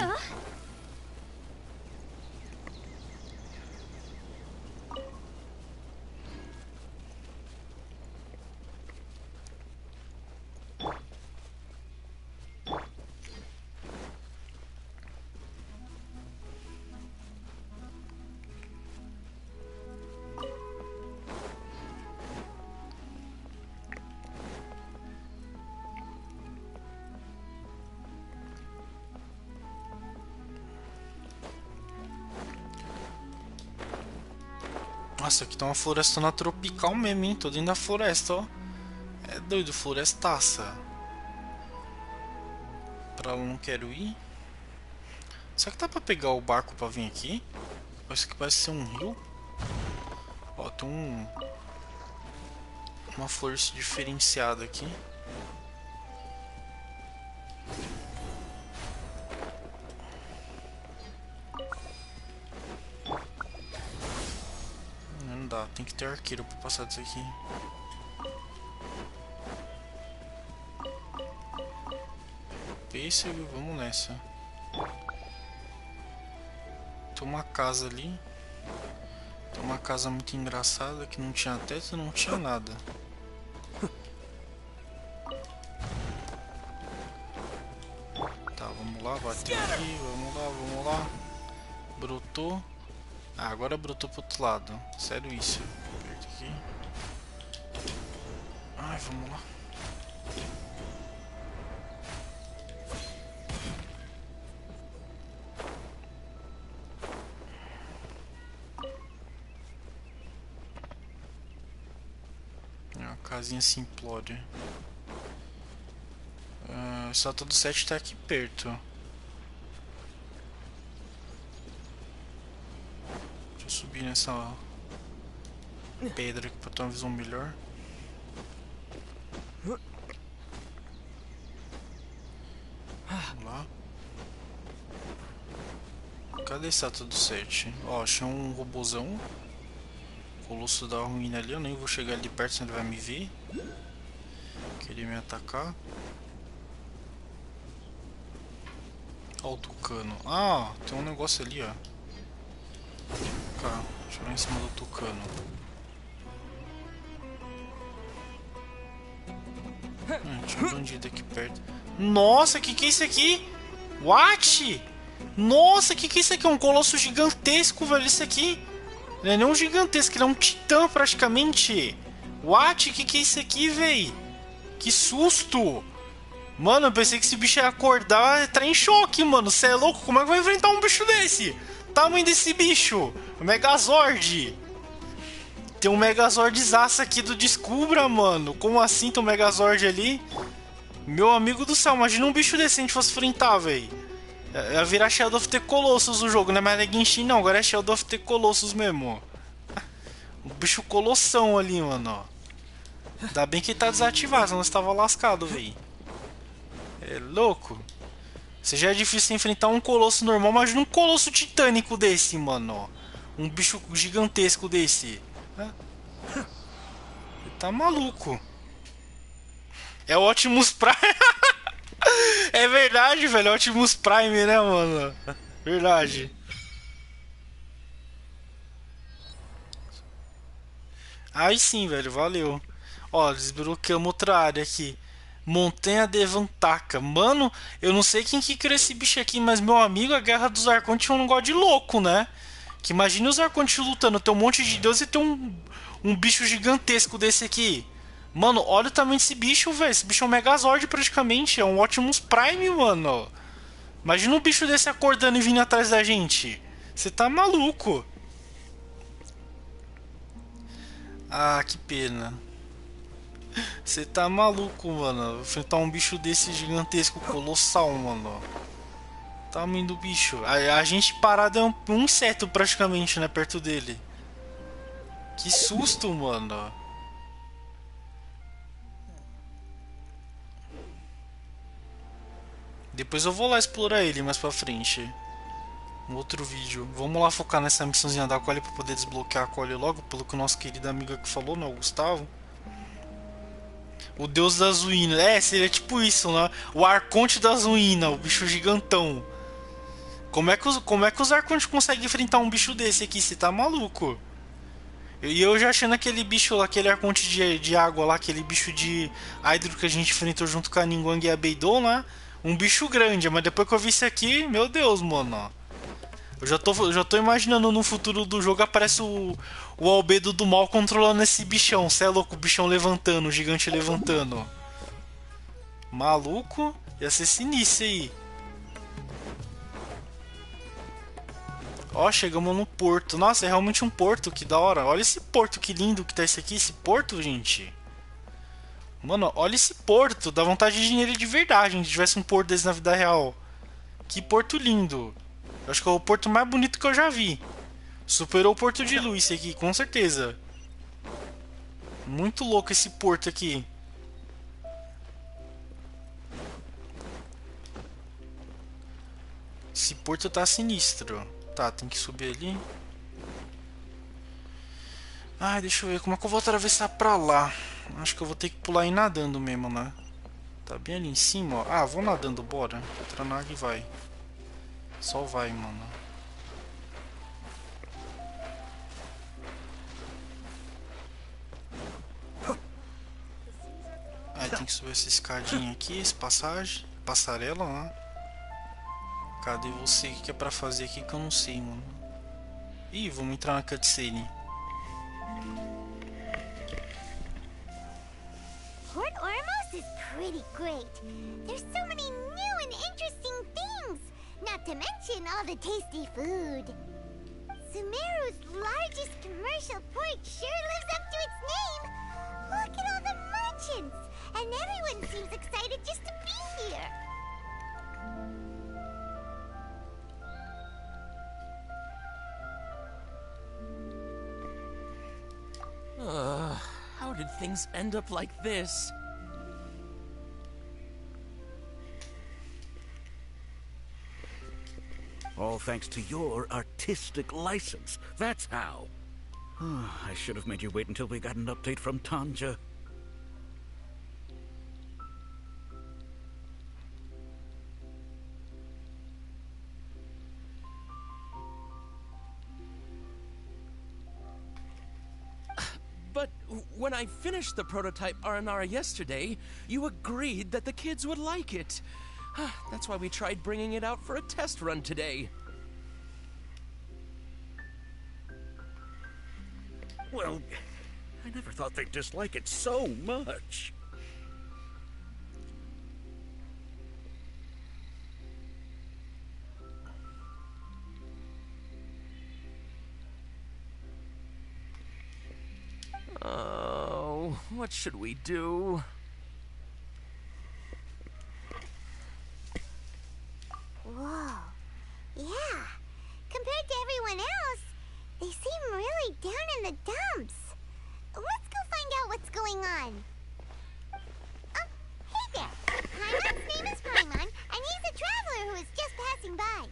Nossa, aqui tá uma florestona tropical mesmo, hein? Tô dentro da floresta, ó. É doido, florestaça. Pra lá não quero ir. Será que dá pra pegar o barco pra vir aqui? Parece que parece ser um rio. Ó, tem uma flor diferenciada aqui. Não dá, tem que ter arqueiro pra passar disso aqui. Pêssego, vamos nessa. Tem uma casa ali. Tem uma casa muito engraçada que não tinha teto, não tinha nada. Aqui, vamos lá. Brotou. Ah, agora brotou pro outro lado. Sério isso. Aperta aqui. Ai, vamos lá. É uma casinha simplória. O Estátua do 7 tá aqui perto. Deixa eu subir nessa pedra aqui pra ter uma visão melhor. Vamos lá. Cadê a Estátua do 7? Ó, achei um robozão. Colosso da ruína ali. Eu nem vou chegar ali perto, senão ele vai me ver. Queria me atacar. Ó o tucano. Ah, tem um negócio ali, ó. Cá, deixa eu ir lá em cima do tucano. Tinha um bandido aqui perto. Nossa, que é isso aqui? What? Nossa, que é isso aqui? É um colosso gigantesco, velho, isso aqui. Não é nem um gigantesco, ele é um titã praticamente. What? Que é isso aqui, velho? Que susto! Mano, eu pensei que esse bicho ia acordar e entrar em choque, mano. Você é louco? Como é que vai enfrentar um bicho desse? Tamanho desse bicho. O Megazord. Tem um Megazordzaço aqui do Descubra, mano. Como assim tem um Megazord ali? Meu amigo do céu, imagina um bicho desse se a gente fosse enfrentar, velho. Ia virar Shadow of the Colossus o jogo, não é mais Genshin não. Agora é Shadow of the Colossus mesmo. Um bicho colossão ali, mano. Ainda bem que ele tá desativado, senão você tava lascado, velho. É louco. Se já é difícil enfrentar um colosso normal, imagina um colosso titânico desse, mano. Um bicho gigantesco desse. Ele tá maluco. É o Optimus Prime. É verdade, velho. É o Optimus Prime, né, mano? Verdade. Aí sim, velho. Valeu. Ó, desbloqueamos outra área aqui. Montanha de Vantaca. Mano, eu não sei quem que criou esse bicho aqui, mas meu amigo, a Guerra dos Arcontes tinha um negócio de louco, né? Que imagina os Arcontes lutando, tem um monte de deus e tem um bicho gigantesco desse aqui. Mano, olha o tamanho desse bicho, velho. Esse bicho é um Megazord praticamente, é um Optimus Prime, mano. Imagina um bicho desse acordando e vindo atrás da gente. Você tá maluco. Ah, que pena. Você tá maluco, mano. Enfrentar um bicho desse gigantesco, colossal, mano. Tamanho do bicho. A gente parado é um inseto praticamente, né? Perto dele. Que susto, mano. Depois eu vou lá explorar ele mais pra frente. Um outro vídeo. Vamos lá focar nessa missãozinha da Cole pra poder desbloquear a Cole logo. Pelo que o nosso querido amigo aqui falou, né? O Gustavo. O deus das ruínas. É, seria tipo isso, né? O Arconte das ruínas, o bicho gigantão. Como é que os Arcontes conseguem enfrentar um bicho desse aqui? Você tá maluco? E eu já achando aquele bicho lá, aquele Arconte de água lá, aquele bicho de Hydro que a gente enfrentou junto com a Ningguang e a Beidou, né? Um bicho grande, mas depois que eu vi isso aqui, meu Deus, mano. Eu já tô imaginando no futuro do jogo aparece o Albedo do mal controlando esse bichão. Cê é louco, o bichão levantando, o gigante levantando. Maluco? Ia ser sinistro aí. Ó, chegamos no porto. Nossa, é realmente um porto, que da hora. Olha esse porto, que lindo que tá esse aqui. Esse porto, gente. Mano, olha esse porto. Dá vontade de ir nele de verdade, se tivesse um porto desse na vida real. Que porto lindo. Eu acho que é o porto mais bonito que eu já vi. Superou o Porto de Luz esse aqui, com certeza. Muito louco esse porto aqui. Esse porto tá sinistro. Tá, tem que subir ali. Ai, deixa eu ver como é que eu vou atravessar pra lá. Acho que eu vou ter que pular e ir nadando mesmo, né? Tá bem ali em cima, ó. Ah, vou nadando, bora. Entra na água e vai. Só vai, mano. Aí tem que subir essa escadinha aqui, essa passagem, passarela, né? Cadê você? O que é pra fazer aqui que eu não sei, mano? Ih, vamos entrar na cutscene. Port Ormos is pretty great. There's so many new and interesting things, not to mention all the tasty food. Sumeru's largest commercial port sure lives up to its name. Look at all the merchants, and everyone seems excited just to be here. How did things end up like this? All thanks to your artistic license. That's how. I should have made you wait until we got an update from Tanja. But when I finished the prototype Aranara yesterday, you agreed that the kids would like it. That's why we tried bringing it out for a test run today. Well, I never thought they'd dislike it so much. Oh, what should we do? Whoa. Yeah. Compared to everyone else, they seem really down in the dumps. Let's go find out what's going on. Hey there. Paimon's name is Paimon, and he's a traveler who is just passing by.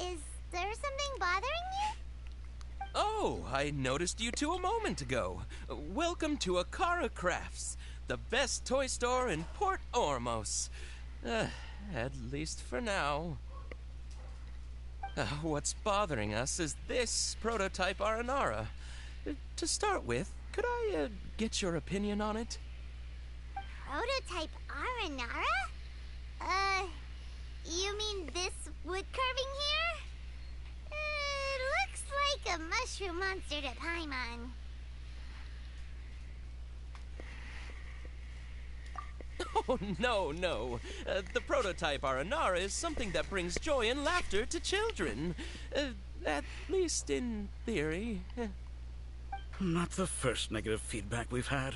Is there something bothering you? Oh, I noticed you two a moment ago. Welcome to Akara Crafts, the best toy store in Port Ormos. At least for now. What's bothering us is this prototype Aranara. To start with, could I get your opinion on it? Prototype Aranara? You mean this wood carving here? Looks like a mushroom monster to Paimon. Oh, no. The prototype Aranara is something that brings joy and laughter to children. At least in theory. Not the first negative feedback we've had.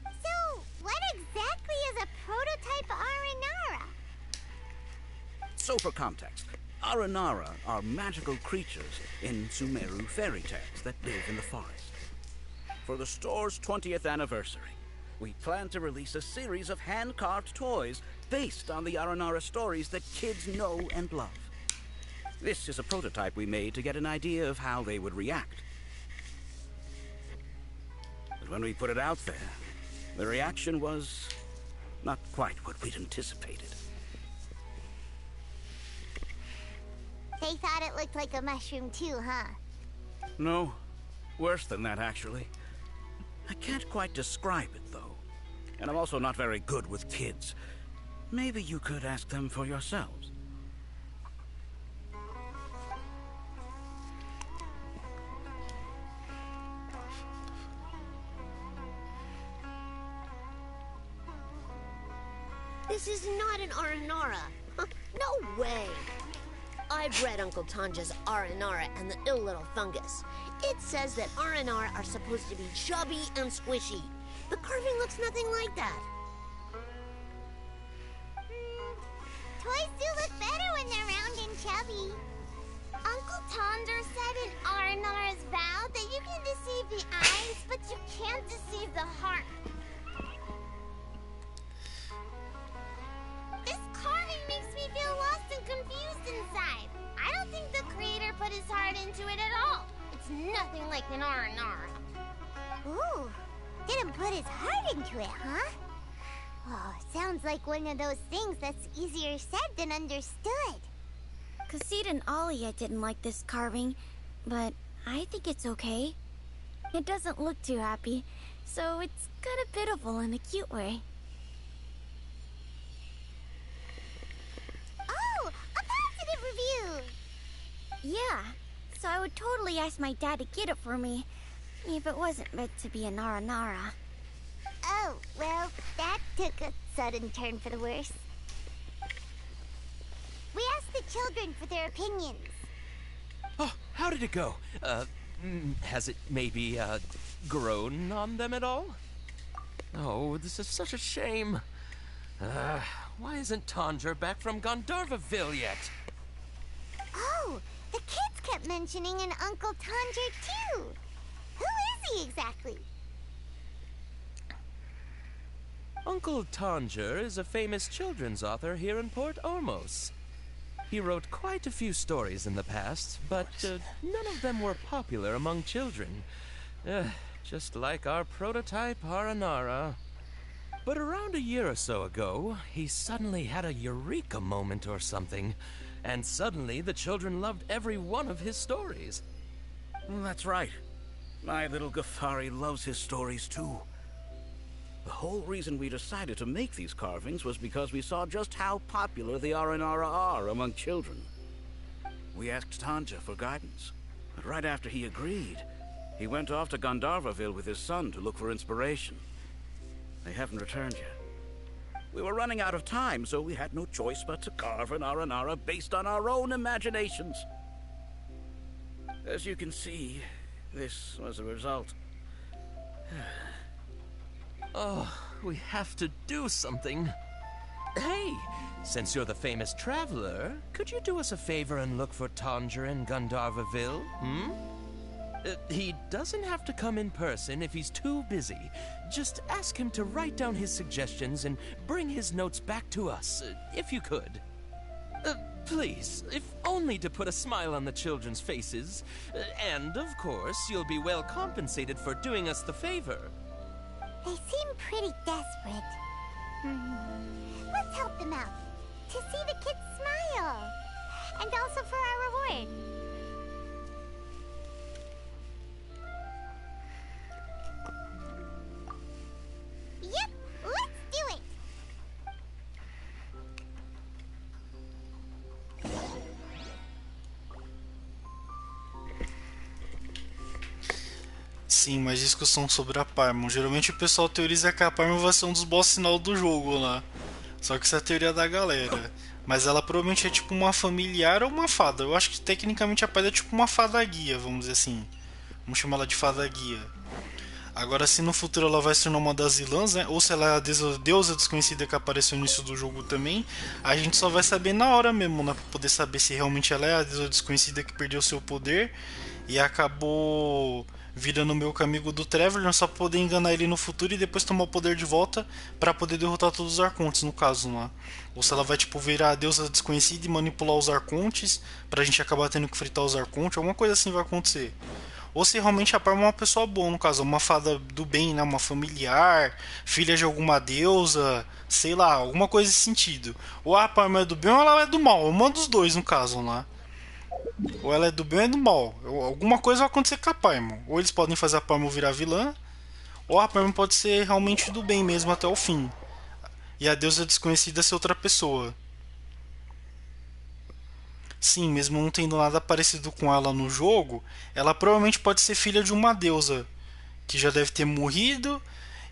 So, what exactly is a prototype Aranara? So for context, Aranara are magical creatures in Sumeru fairy tales that live in the forest. For the store's 20th anniversary, we plan to release a series of hand-carved toys based on the Aranara stories that kids know and love. This is a prototype we made to get an idea of how they would react. But when we put it out there, the reaction was not quite what we'd anticipated. They thought it looked like a mushroom too, huh? No, worse than that, actually. I can't quite describe it, though. And I'm also not very good with kids. Maybe you could ask them for yourselves. This is not an Aranara. No way. I've read Uncle Tanja's Aranara and the Ill Little Fungus. It says that Aranara are supposed to be chubby and squishy. The carving looks nothing like that. Toys do look better when they're round and chubby. Uncle Tonder said in Aranara's vow that you can deceive the eyes, but you can't deceive the heart. This carving makes me feel lost and confused inside. I don't think the creator put his heart into it at all. It's nothing like an Aranara. Ooh, didn't put his heart into it, huh? Oh, sounds like one of those things that's easier said than understood. Kassid and Alia didn't like this carving, but I think it's okay. It doesn't look too happy, so it's kind of pitiful in a cute way. Yeah, so I would totally ask my dad to get it for me, if it wasn't meant to be an Aranara. Oh, well, that took a sudden turn for the worse. We asked the children for their opinions. Oh, how did it go? Has it maybe, grown on them at all? Oh, this is such a shame. Why isn't Tanja back from Gandharvaville yet? Oh, the kids kept mentioning an Uncle Tanja, too. Who is he exactly? Uncle Tanja is a famous children's author here in Port Ormos. He wrote quite a few stories in the past, but none of them were popular among children. Just like our prototype Aranara. But around a year or so ago, he suddenly had a eureka moment or something, and suddenly the children loved every one of his stories. That's right. My little Ghaffari loves his stories too. The whole reason we decided to make these carvings was because we saw just how popular the Aranara are among children. We asked Tanja for guidance, but right after he agreed, he went off to Gandharvaville with his son to look for inspiration. They haven't returned yet. We were running out of time, so we had no choice but to carve an Aranara based on our own imaginations. As you can see, this was the result. Oh, we have to do something. Hey, since you're the famous traveler, could you do us a favor and look for Tanja in Gandharvaville, he doesn't have to come in person if he's too busy. Just ask him to write down his suggestions and bring his notes back to us, if you could. Please, if only to put a smile on the children's faces. And, of course, you'll be well compensated for doing us the favor. They seem pretty desperate. Let's help them out. To see the kids smile. And also for our reward. Yep, let's do it! Sim, mais discussão sobre a Paimon. Geralmente o pessoal teoriza que a Paimon vai ser um dos boss final do jogo lá. Só que isso é a teoria da galera. Mas ela provavelmente é tipo uma familiar ou uma fada. Eu acho que tecnicamente a Paimon é tipo uma fada guia, vamos dizer assim. Vamos chamar ela de fada guia. Agora, se no futuro ela vai se tornar uma das vilãs, né? Ou se ela é a deusa desconhecida que apareceu no início do jogo também, a gente só vai saber na hora mesmo, né? Pra poder saber se realmente ela é a deusa desconhecida que perdeu seu poder e acabou virando meio que amigo do Traveler, só pra poder enganar ele no futuro e depois tomar o poder de volta pra poder derrotar todos os Arcontes, no caso, né? Ou se ela vai tipo virar a deusa desconhecida e manipular os Arcontes pra gente acabar tendo que fritar os Arcontes, alguma coisa assim vai acontecer. Ou se realmente a Paimon é uma pessoa boa, no caso, uma fada do bem, né? Uma familiar, filha de alguma deusa, sei lá, alguma coisa nesse sentido. Ou a Paimon é do bem ou ela é do mal, uma dos dois no caso, né? Ou ela é do bem ou é do mal. Alguma coisa vai acontecer com a Paimon. Ou eles podem fazer a Paimon virar vilã, ou a Paimon pode ser realmente do bem mesmo até o fim. E a deusa desconhecida ser outra pessoa. Sim, mesmo não tendo nada parecido com ela no jogo, ela provavelmente pode ser filha de uma deusa que já deve ter morrido,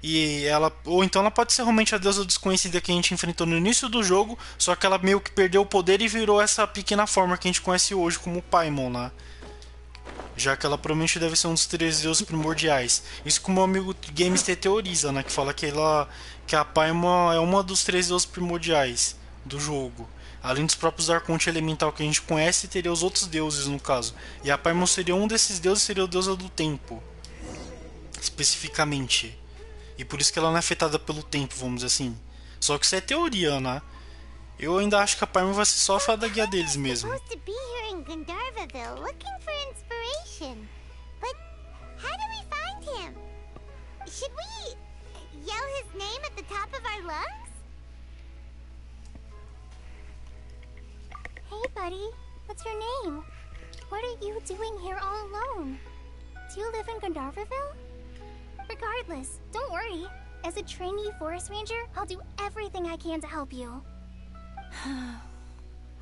e ela, ou então ela pode ser realmente a deusa desconhecida que a gente enfrentou no início do jogo, só que ela meio que perdeu o poder e virou essa pequena forma que a gente conhece hoje como Paimon, né? Já que ela provavelmente deve ser um dos 3 deuses primordiais. Isso que o meu amigo Games teoriza, né? Que fala que a Paimon é uma dos 3 deuses primordiais do jogo. Além dos próprios Arconte elemental que a gente conhece, teria os outros deuses no caso. E a Paimon seria um desses deuses, seria a deusa do tempo. Especificamente. E por isso que ela não é afetada pelo tempo, vamos dizer assim. Só que isso é teoria, né? Eu ainda acho que a Paimon vai ser só a fada guia deles mesmo. Hey, buddy. What's your name? What are you doing here all alone? Do you live in Gandharvaville? Regardless, don't worry. As a trainee forest ranger, I'll do everything I can to help you.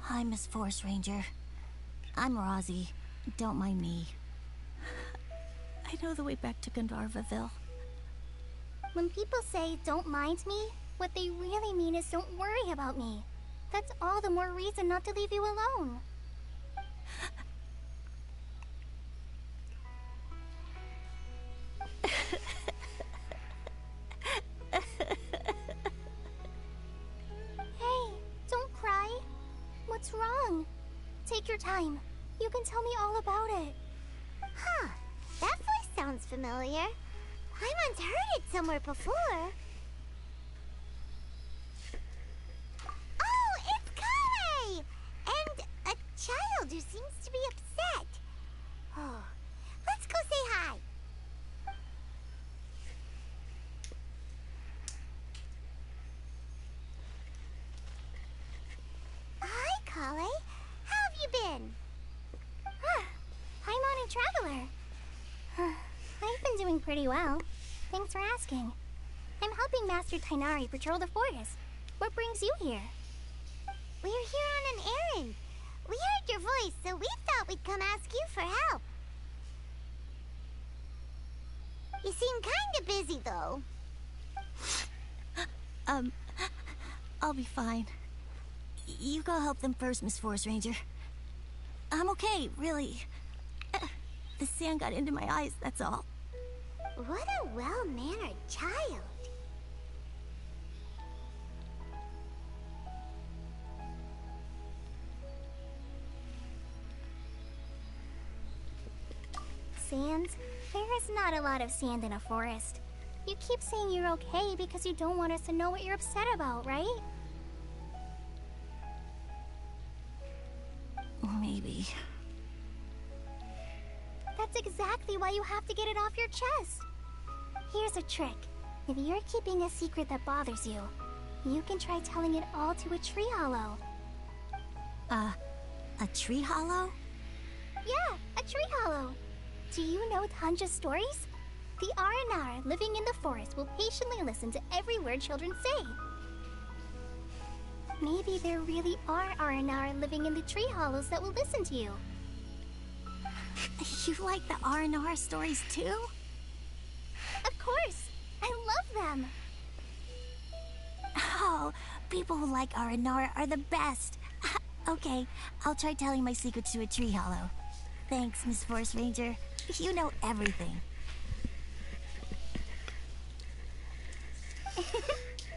Hi, Miss Forest Ranger. I'm Rozzy. Don't mind me. I know the way back to Gandharvaville. When people say, don't mind me, what they really mean is don't worry about me. That's all the more reason not to leave you alone. Hey, don't cry. What's wrong? Take your time. You can tell me all about it. Huh. That voice sounds familiar. I once heard it somewhere before. Oh, it's Kale! And a child who seems to be upset. Oh, let's go say hi. Hi, Kale. How have you been? Hi, Monty Traveler. I've been doing pretty well. Thanks for asking. I'm helping Master Tainari patrol the forest. What brings you here? We're here on an errand. We heard your voice, so we thought we'd come ask you for help. You seem kinda busy, though. I'll be fine. You go help them first, Miss Forest Ranger. I'm okay, really. The sand got into my eyes, that's all. What a well-mannered child. Sand? There is not a lot of sand in a forest. You keep saying you're okay because you don't want us to know what you're upset about, right? Maybe. That's exactly why you have to get it off your chest. Here's a trick. If you're keeping a secret that bothers you, you can try telling it all to a tree hollow. A tree hollow? Yeah, a tree hollow. Do you know Tanja's stories? The Aranara living in the forest will patiently listen to every word children say. Maybe there really are Aranara living in the tree hollows that will listen to you. You like the R&R stories too? Of course! I love them! Oh, people who like R&R are the best! Okay, I'll try telling my secrets to a tree hollow. Thanks, Miss Forest Ranger. You know everything.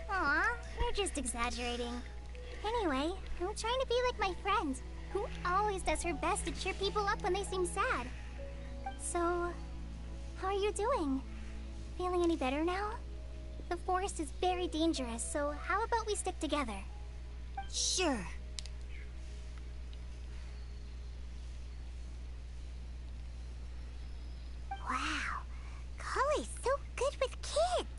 Aw, you're just exaggerating. Anyway, I'm trying to be like my friend, who always does her best to cheer people up when they seem sad. So, how are you doing? Feeling any better now? The forest is very dangerous, so how about we stick together? Sure. Wow, Kale's so good with kids.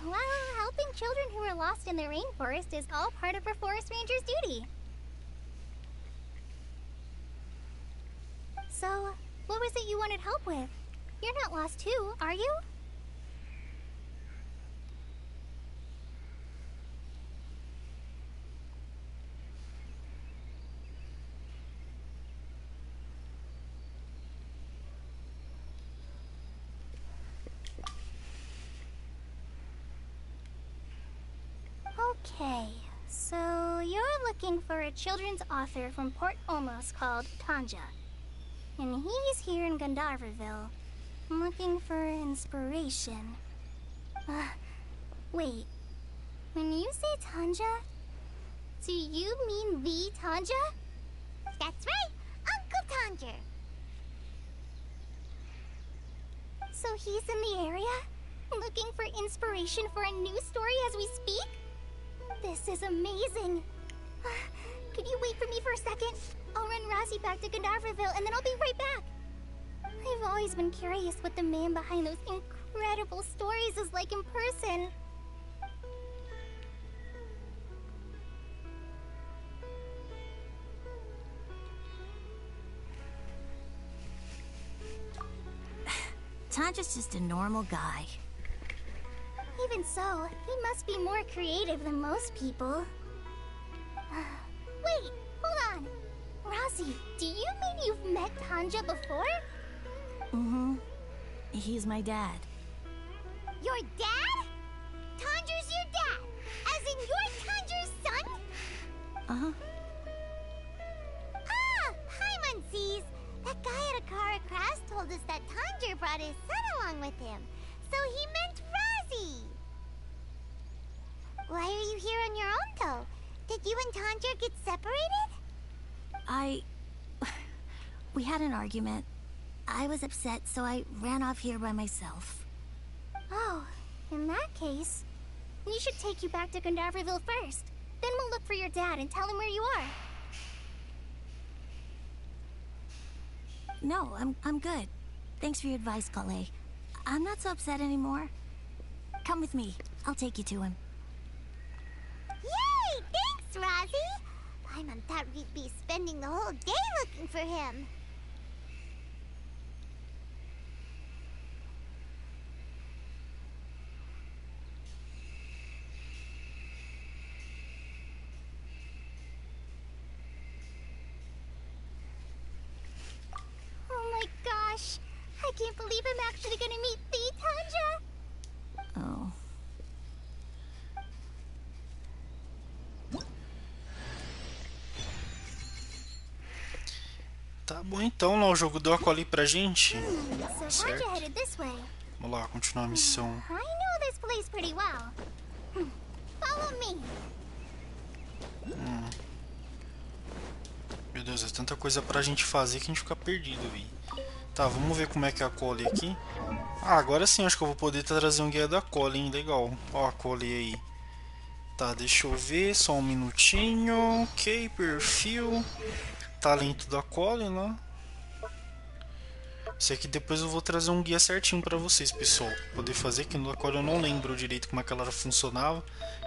Well, helping children who are lost in the rainforest is all part of a forest ranger's duty. So, what was it you wanted help with? You're not lost too, are you? Okay, so you're looking for a children's author from Port Olmos called Tanja. And he's here in Gandharvaville, looking for inspiration. Wait. When you say Tanja, do you mean the Tanja? That's right, Uncle Tanja. So he's in the area, looking for inspiration for a new story as we speak? This is amazing. Could you wait for me for a second? I'll run Rozzy back to Gandharvaville and then I'll be right back. I've always been curious what the man behind those incredible stories is like in person. Tandra's just a normal guy. Even so, he must be more creative than most people. Wait, hold on. Rossi, do you mean you've met Tanja before? Mm-hmm. He's my dad. Your dad? Tanja's your dad? As in you're Tanja's son? Uh-huh. Ah! Hi, Muncies! That guy at Akara Crafts told us that Tanja brought his son along with him. So he meant Rossi! Why are you here on your own, though? Did you and Tanja get separated? We had an argument. I was upset, so I ran off here by myself. Oh, in that case, we should take you back to Gandaverville first. Then we'll look for your dad and tell him where you are. No, I'm good. Thanks for your advice, Kale. I'm not so upset anymore. Come with me. I'll take you to him. Yay! Thanks, Rossi! Paimon thought we'd be spending the whole day looking for him. Oh my gosh! I can't believe I'm actually gonna meet the Tanja! Oh. Tá bom então, lá o jogo deu a cola aí pra gente. So Tanja headed this way. Vamos lá, continuar a missão. I know this place pretty well. Follow me. Meu Deus, é tanta coisa pra gente fazer que a gente fica perdido, vi. Tá, vamos ver como é que é a Cole aqui. Ah, agora sim, acho que eu vou poder trazer um guia da Cole, hein? Legal. Ó a Cole aí. Tá, deixa eu ver, só um minutinho. Ok, perfil. Talento da Cole, né? Isso aqui depois eu vou trazer um guia certinho pra vocês, pessoal. Pra poder fazer, que no da Cole eu não lembro direito como é que ela funcionava.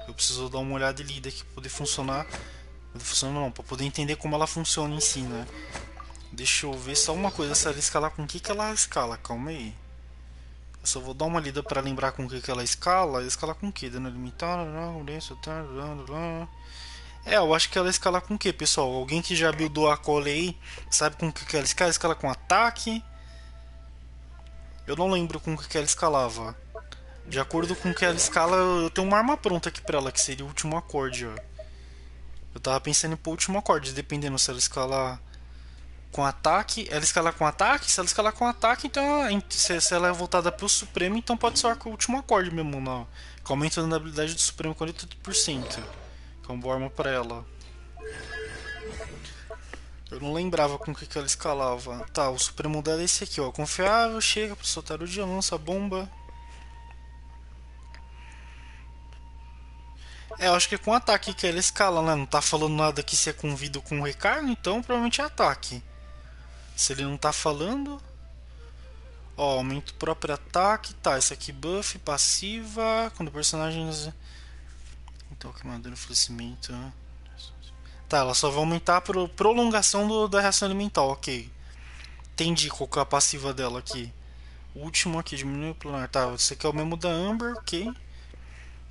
Eu preciso dar uma olhada e lida aqui pra poder funcionar. Não, pra poder entender como ela funciona em si, né? Deixa eu ver só uma coisa, se ela escalar com o que ela escala, calma aí. Eu só vou dar uma lida pra lembrar com o que ela escala. Ela escala com o que? Dano limitado, eu acho que ela escala com o que, pessoal? Alguém que já buildou a Cole aí, sabe com o que ela escala? Ela escala com ataque. Eu não lembro com o que ela escalava. De acordo com o que ela escala, eu tenho uma arma pronta aqui pra ela, que seria o último acorde, ó. Eu tava pensando em pôr o último acorde, dependendo se ela escalar com ataque. Ela escala com ataque? Se ela escalar com ataque, então se ela é voltada pro Supremo, então pode ser o último acorde mesmo, não. Que aumenta a habilidade do Supremo 40%. Que é uma boa arma pra ela. Eu não lembrava com o que ela escalava. Tá, o Supremo dela é esse aqui, ó. Confiável, chega pra soltar o dia, lança a bomba. Eu acho que é com ataque que ela escala, né? Não tá falando nada aqui se é com vida ou com recarga, então provavelmente é ataque. Se ele não tá falando... Ó, aumento o próprio ataque. Tá, esse aqui buff, passiva. Quando o personagem... Então, queimadura, enfraquecimento. Tá, ela só vai aumentar a prolongação da reação elemental, ok. Entendi qual que é a passiva dela aqui. O último aqui, diminui o planar. Tá, esse aqui é o mesmo da Amber, ok.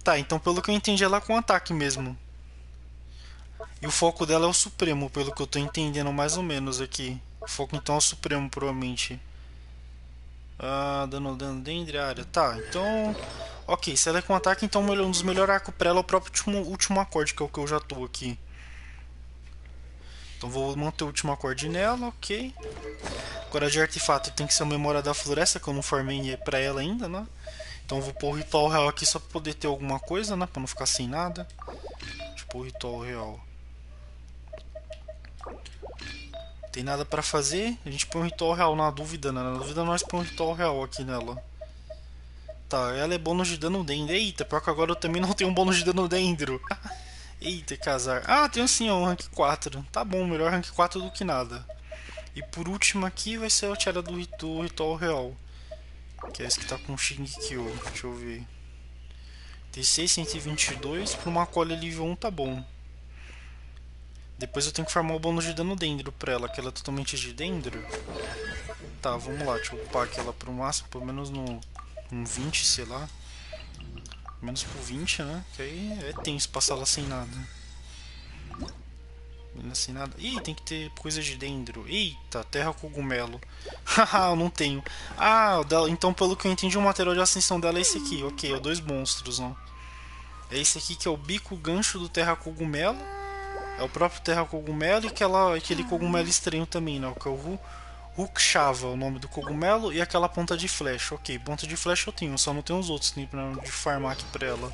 Tá, então pelo que eu entendi ela é com ataque mesmo. E o foco dela é o Supremo, pelo que eu tô entendendo mais ou menos aqui. O foco então é o Supremo, provavelmente. Dano dentro da área. Tá, então... Ok, se ela é com ataque, então um dos melhores arcos pra ela é o próprio último acorde, que é o que eu já tô aqui. Então vou manter o último acorde nela, ok. Agora de artefato tem que ser a memória da floresta, que eu não formei pra ela ainda, né? Então vou pôr o ritual real aqui só pra poder ter alguma coisa, né? Pra não ficar sem nada. Deixa eu pôr o ritual real. Tem nada pra fazer, a gente põe um ritual real na dúvida, né? Na dúvida nós põe um ritual real aqui nela. Tá, ela é bônus de dano dendro. Eita, pior que agora eu também não tenho um bônus de dano dendro. Eita, casar. Ah, tenho sim, ó, um rank 4. Tá bom, melhor rank 4 do que nada. E por último aqui vai ser a tiara do ritual real. Que é esse que tá com Shingekyo. Deixa eu ver. T6 122 pra uma Cole nível 1 tá bom. Depois eu tenho que farmar o bônus de dano dendro pra ela, que ela é totalmente de dendro. Tá, vamos lá, deixa eu upar aquela pro máximo, pelo menos no 20, sei lá. Pelo menos pro 20, né? Que aí é tenso passar lá sem nada. Sem nada. Ih, tem que ter coisa de dendro. Eita, terra cogumelo. Haha, eu não tenho. Ah, então pelo que eu entendi, o material de ascensão dela é esse aqui. Ok, é 2 monstros, ó. É esse aqui que é o bico gancho do terra cogumelo. É o próprio terra cogumelo e aquele cogumelo estranho também, né? Que é o Rukshava, o nome do cogumelo. E aquela ponta de flecha. Ok, ponta de flecha eu tenho, só não tenho os outros nem pra de farmar aqui pra ela.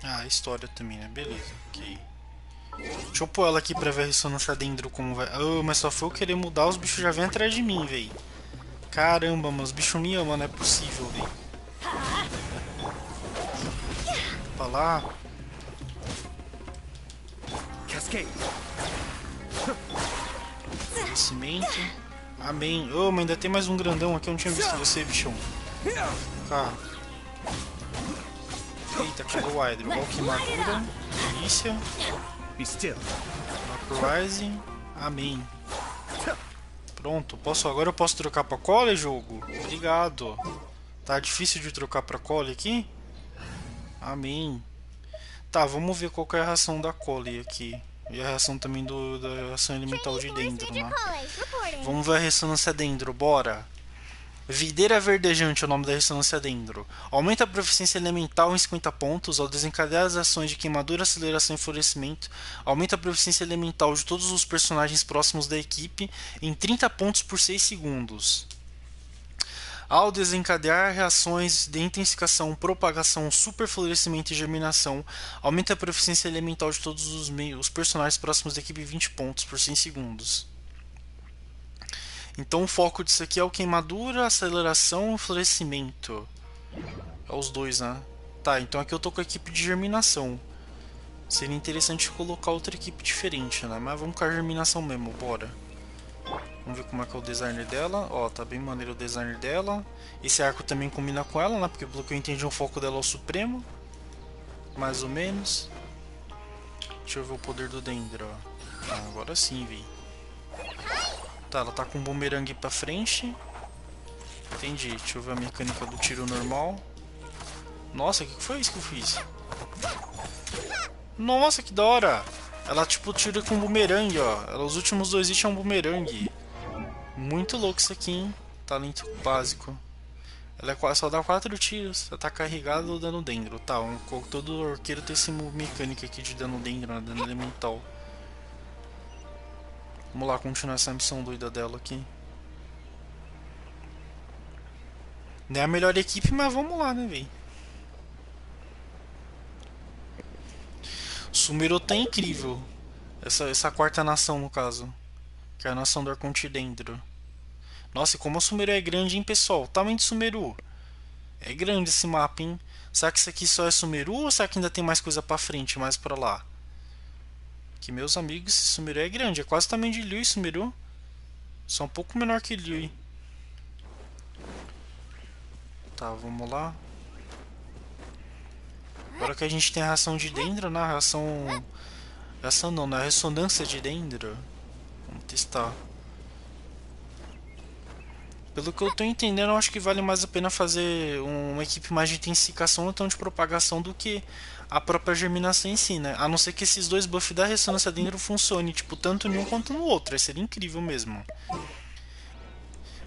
Ah, história também, né? Beleza, ok. Deixa eu pôr ela aqui pra ver a ressonância dendro como vai. Oh, mas só foi eu querer mudar, os bichos já vêm atrás de mim, véi. Caramba, mano, os bichos me amam, não é possível, véi. Pra lá. Crescimento. Amém. Oh, mas ainda tem mais um grandão aqui, eu não tinha visto você, bichão. Cá. Eita, acabou o Hydro. Ó, que madura. Delícia. Vaporizing. Amém. Pronto, agora eu posso trocar pra Cole, jogo? Obrigado. Tá difícil de trocar pra Cole aqui? Amém. Tá, vamos ver qual que é a ração da Cole aqui. E a ração também da ração elemental de dendro, né? Vamos ver a ressonância dendro, bora. Videira verdejante é o nome da ressonância dendro. Aumenta a proficiência elemental em 50 pontos ao desencadear as ações de queimadura, aceleração e florescimento. Aumenta a proficiência elemental de todos os personagens próximos da equipe em 30 pontos por 6 segundos. Ao desencadear reações de intensificação, propagação, superflorescimento e germinação, aumenta a proficiência elemental de todos os personagens próximos da equipe em 20 pontos por 100 segundos. Então o foco disso aqui é o queimadura, aceleração e florescimento. É os dois, né? Tá, então aqui eu tô com a equipe de germinação. Seria interessante colocar outra equipe diferente, né? Mas vamos com a germinação mesmo, bora. Vamos ver como é que é o design dela. Ó, tá bem maneiro o design dela. Esse arco também combina com ela, né? Porque pelo que eu entendi o foco dela é o supremo. Mais ou menos. Deixa eu ver o poder do dendro, ó. Ah, agora sim, vi. Tá, ela tá com um bumerangue pra frente. Entendi. Deixa eu ver a mecânica do tiro normal. Nossa, o que foi isso que eu fiz? Nossa, que da hora! Ela tipo tira com bumerangue, ó. Os últimos 2 itens é um bumerangue. Muito louco isso aqui, hein? Talento básico. Ela só dá 4 tiros. Ela tá carregado dano dendro. Tá, todo orqueiro tem essa mecânica aqui de dano dendro, né? Dano elemental. Vamos lá, continuar essa missão doida dela aqui. Não é a melhor equipe, mas vamos lá, né, véi? Sumeru tá incrível. Essa quarta nação, no caso. Que é a nação do Arconte dentro. Nossa, e como a Sumeru é grande, hein, pessoal? O tamanho de Sumeru. É grande esse mapa, hein? Será que isso aqui só é Sumeru ou será que ainda tem mais coisa pra frente, mais pra lá? Que meus amigos, esse Sumeru é grande, é quase o tamanho de Liu e Sumeru. Só um pouco menor que Liu. Tá, vamos lá. Agora que a gente tem a ração de dendro, né? Ração não, né? A ressonância de dendro. Vamos testar. Pelo que eu tô entendendo, eu acho que vale mais a pena fazer uma equipe mais de intensificação, então de propagação, do que a própria germinação em si, né? A não ser que esses 2 buffs da ressonância dentro funcionem, tipo, tanto em um quanto no outro. Aí seria incrível mesmo.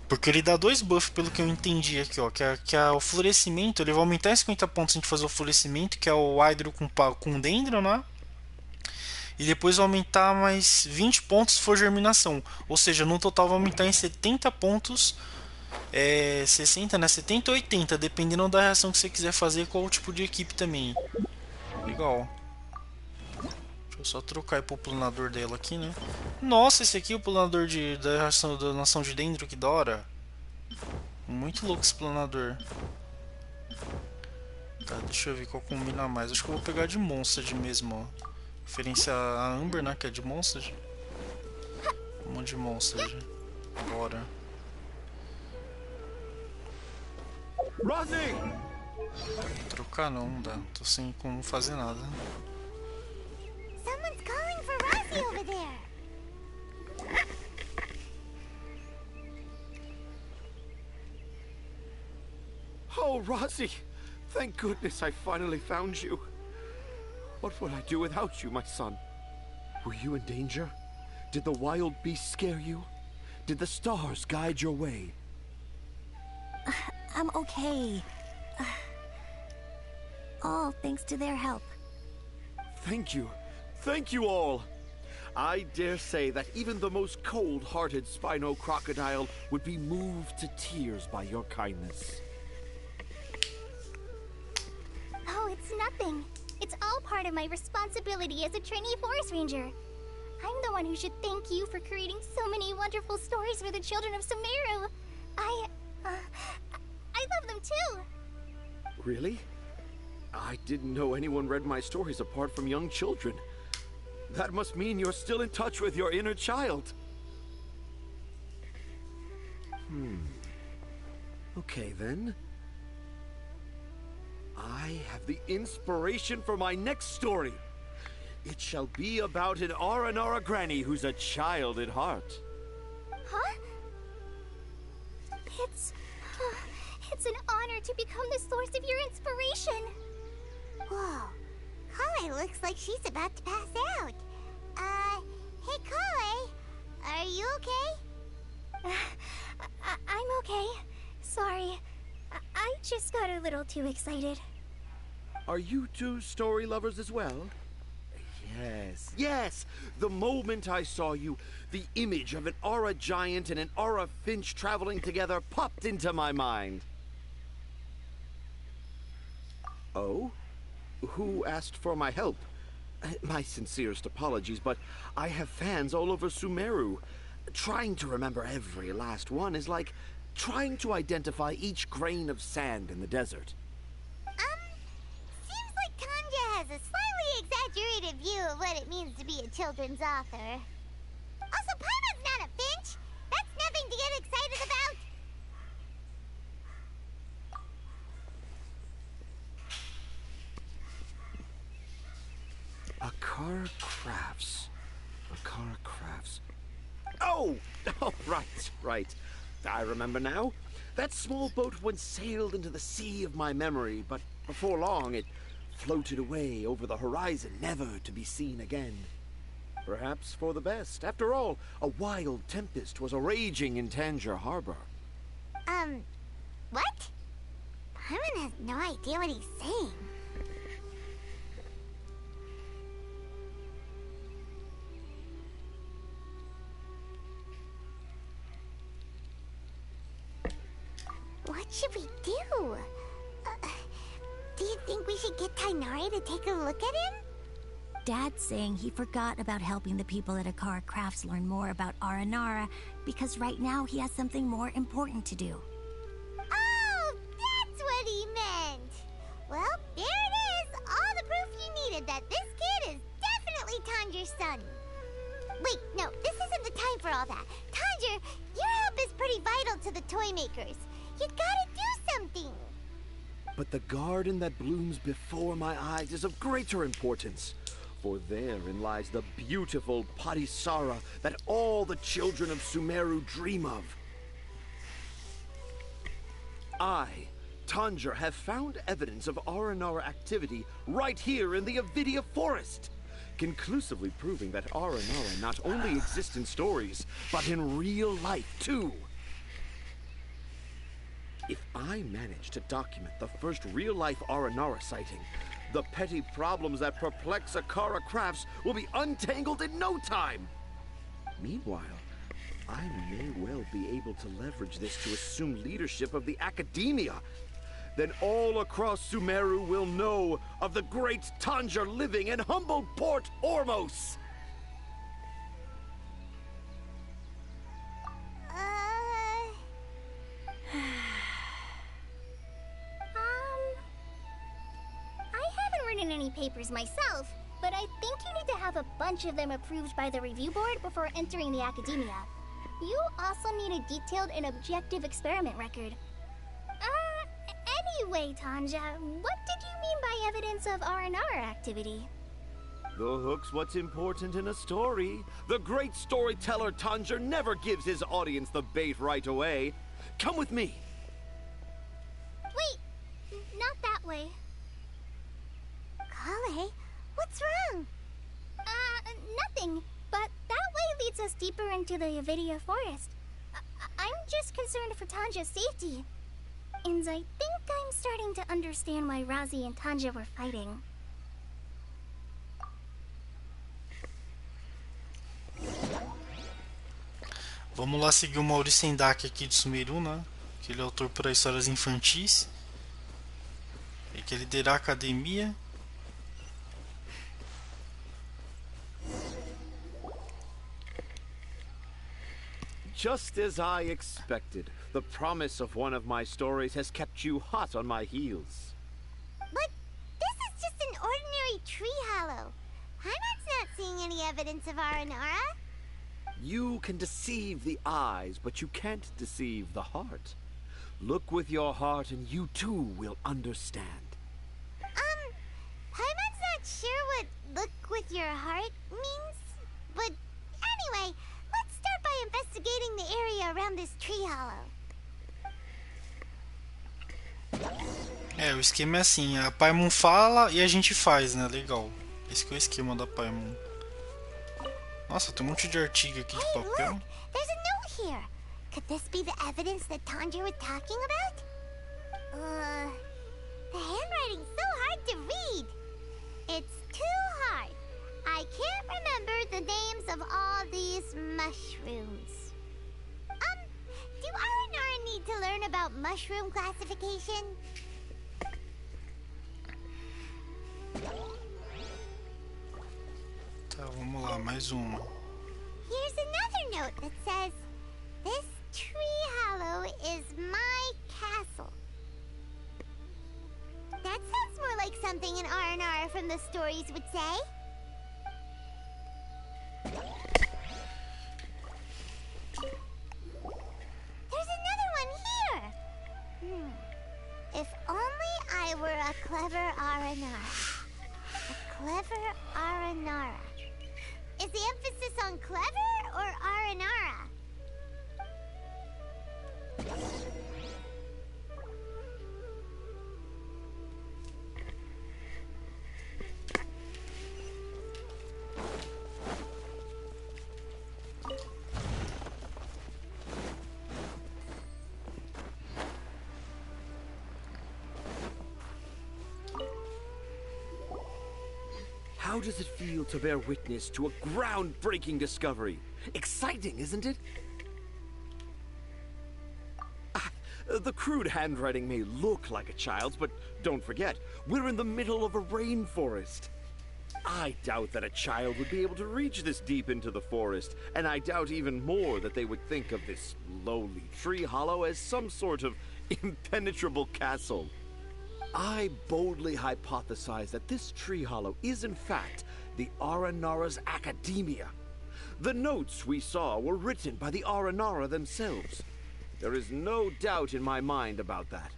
Porque ele dá 2 buffs, pelo que eu entendi aqui, ó. Que é o florescimento, ele vai aumentar em 50 pontos se a gente fazer o florescimento, que é o hydro com dendro, né? E depois vai aumentar mais 20 pontos se for germinação. Ou seja, no total vai aumentar em 70 pontos. 60, né? 70 ou 80, dependendo da reação que você quiser fazer, qual o tipo de equipe também. Legal. Deixa eu só trocar pro planador dela aqui, né? Nossa, esse aqui é o planador da nação de dentro, que da hora. Muito louco esse planador. Tá, deixa eu ver qual combina mais. Acho que eu vou pegar de Monster mesmo, ó. Referência a Amber, né? Que é de Monster. Um monte de Monster. Bora. Rosie! Trocar não dá, tô sem como fazer nada. Someone's calling for Rosie over there. Oh, Rosie! Thank goodness I finally found you. What would I do without you, my son? Were you in danger? Did the wild beasts scare you? Did the stars guide your way? I'm okay. All thanks to their help. Thank you. Thank you all. I dare say that even the most cold-hearted Spino crocodile would be moved to tears by your kindness. Oh, it's nothing. It's all part of my responsibility as a trainee forest ranger. I'm the one who should thank you for creating so many wonderful stories for the children of Sumeru. I love them too. Really? I didn't know anyone read my stories apart from young children. That must mean you're still in touch with your inner child. Okay then. I have the inspiration for my next story. It shall be about an Aranara granny who's a child at heart. Huh? It's an honor to become the source of your inspiration. Whoa. Kale looks like she's about to pass out. Hey Kale, are you okay? I'm okay. Sorry. I just got a little too excited. Are you two story lovers as well? Yes, yes! The moment I saw you, the image of an aura giant and an aura finch traveling together popped into my mind. Oh? Who asked for my help? My sincerest apologies, but I have fans all over Sumeru. Trying to remember every last one is like trying to identify each grain of sand in the desert. Seems like Tanja has a slightly exaggerated view of what it means to be a children's author. Also, Paimon's not a finch. That's nothing to get excited about. Akara Crafts. Akara Crafts. Oh! Oh, right. I remember now. That small boat once sailed into the sea of my memory, but before long it floated away over the horizon, never to be seen again. Perhaps for the best. After all, a wild tempest was a-raging in Tanger Harbor. What? Paimon has no idea what he's saying. What should we do? Do you think we should get Tainari to take a look at him? Dad's saying he forgot about helping the people at Akara Crafts learn more about Aranara because right now he has something more important to do. Oh, that's what he meant! Well, there it is! All the proof you needed that this kid is definitely Tanger's son. Wait, no, this isn't the time for all that. Tanger, your help is pretty vital to the toy makers. You gotta do something! But the garden that blooms before my eyes is of greater importance. For therein lies the beautiful Patisara that all the children of Sumeru dream of. I, Tanger, have found evidence of Aranara activity right here in the Avidia Forest, conclusively proving that Aranara not only exists in stories, but in real life too. If I manage to document the first real-life Aranara sighting, the petty problems that perplex Akara Crafts will be untangled in no time. Meanwhile, I may well be able to leverage this to assume leadership of the academia. Then all across Sumeru will know of the great Tanger living in humble Port Ormos. In any papers myself, but I think you need to have a bunch of them approved by the review board before entering the academia. You also need a detailed and objective experiment record. Anyway, Tanja, what did you mean by evidence of R&R activity? The hook's what's important in a story. The great storyteller Tanja never gives his audience the bait right away. Come with me. Wait, not that way. Kale, what's wrong? Nothing. But that way leads us deeper into the Avidia forest. I'm just concerned for Tanja's safety. And I think I'm starting to understand why Razi and Tanja were fighting. Vamos lá seguir o Maurício Sendak aqui de Sumeru, né? Que ele é autor para histórias infantis. E que liderar a academia. Just as I expected, the promise of one of my stories has kept you hot on my heels. But this is just an ordinary tree hollow. Heimat's not seeing any evidence of Aranara. You can deceive the eyes, but you can't deceive the heart. Look with your heart and you too will understand. Heimat's not sure what look with your heart means. But anyway, let's start by investigating the area around this tree hollow. É, o esquema é assim, a Paimon fala e a gente faz, né? Legal. Esse que é o esquema da Paimon. Nossa, tem um monte de artigo aqui de papel. Look, there's a note here. Could this be the evidence that Tanja was talking about? The handwriting's so hard to read. It's too hard. I can't remember the names of all these mushrooms. Do Aranara need to learn about mushroom classification? Tá, vamos lá, mais uma. Here's another note that says, "This tree hollow is my castle." That sounds more like something an R&R from the stories would say. There's another one here. If only I were a clever R&R. A clever R&R. Is the emphasis on clever or R&R? How does it feel to bear witness to a groundbreaking discovery? Exciting, isn't it? The crude handwriting may look like a child's, but don't forget, we're in the middle of a rainforest. I doubt that a child would be able to reach this deep into the forest, and I doubt even more that they would think of this lowly tree hollow as some sort of impenetrable castle. I boldly hypothesize that this tree hollow is in fact the Aranara's academia. The notes we saw were written by the Aranara themselves. There is no doubt in my mind about that.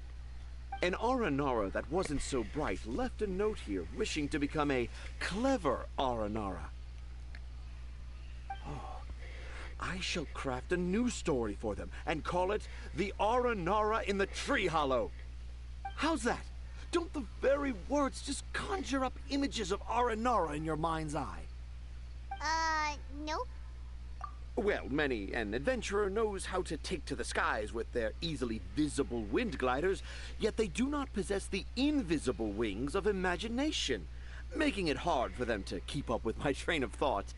An Aranara that wasn't so bright left a note here wishing to become a clever Aranara. Oh, I shall craft a new story for them and call it The Aranara in the Tree Hollow. How's that? Don't the very words just conjure up images of Aranara in your mind's eye? Nope. Well, many an adventurer knows how to take to the skies with their easily visible wind gliders, yet they do not possess the invisible wings of imagination, making it hard for them to keep up with my train of thought.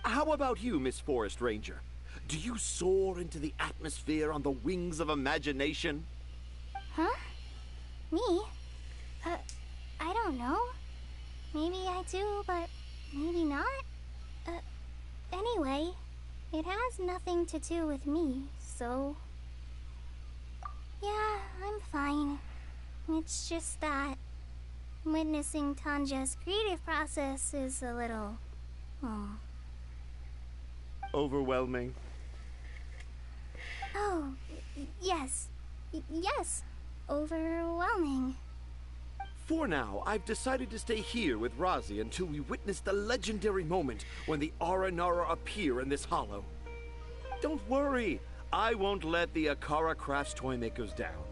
How about you, Miss Forest Ranger? Do you soar into the atmosphere on the wings of imagination? Huh? Me? I don't know. Maybe I do, but maybe not. Anyway, it has nothing to do with me, so... Yeah, I'm fine. It's just that witnessing Tanja's creative process is a little... Overwhelming. Oh, yes. Yes. overwhelming. For now, I've decided to stay here with Razi until we witness the legendary moment when the Aranara appear in this hollow. Don't worry, I won't let the Akara Crafts toy makers down.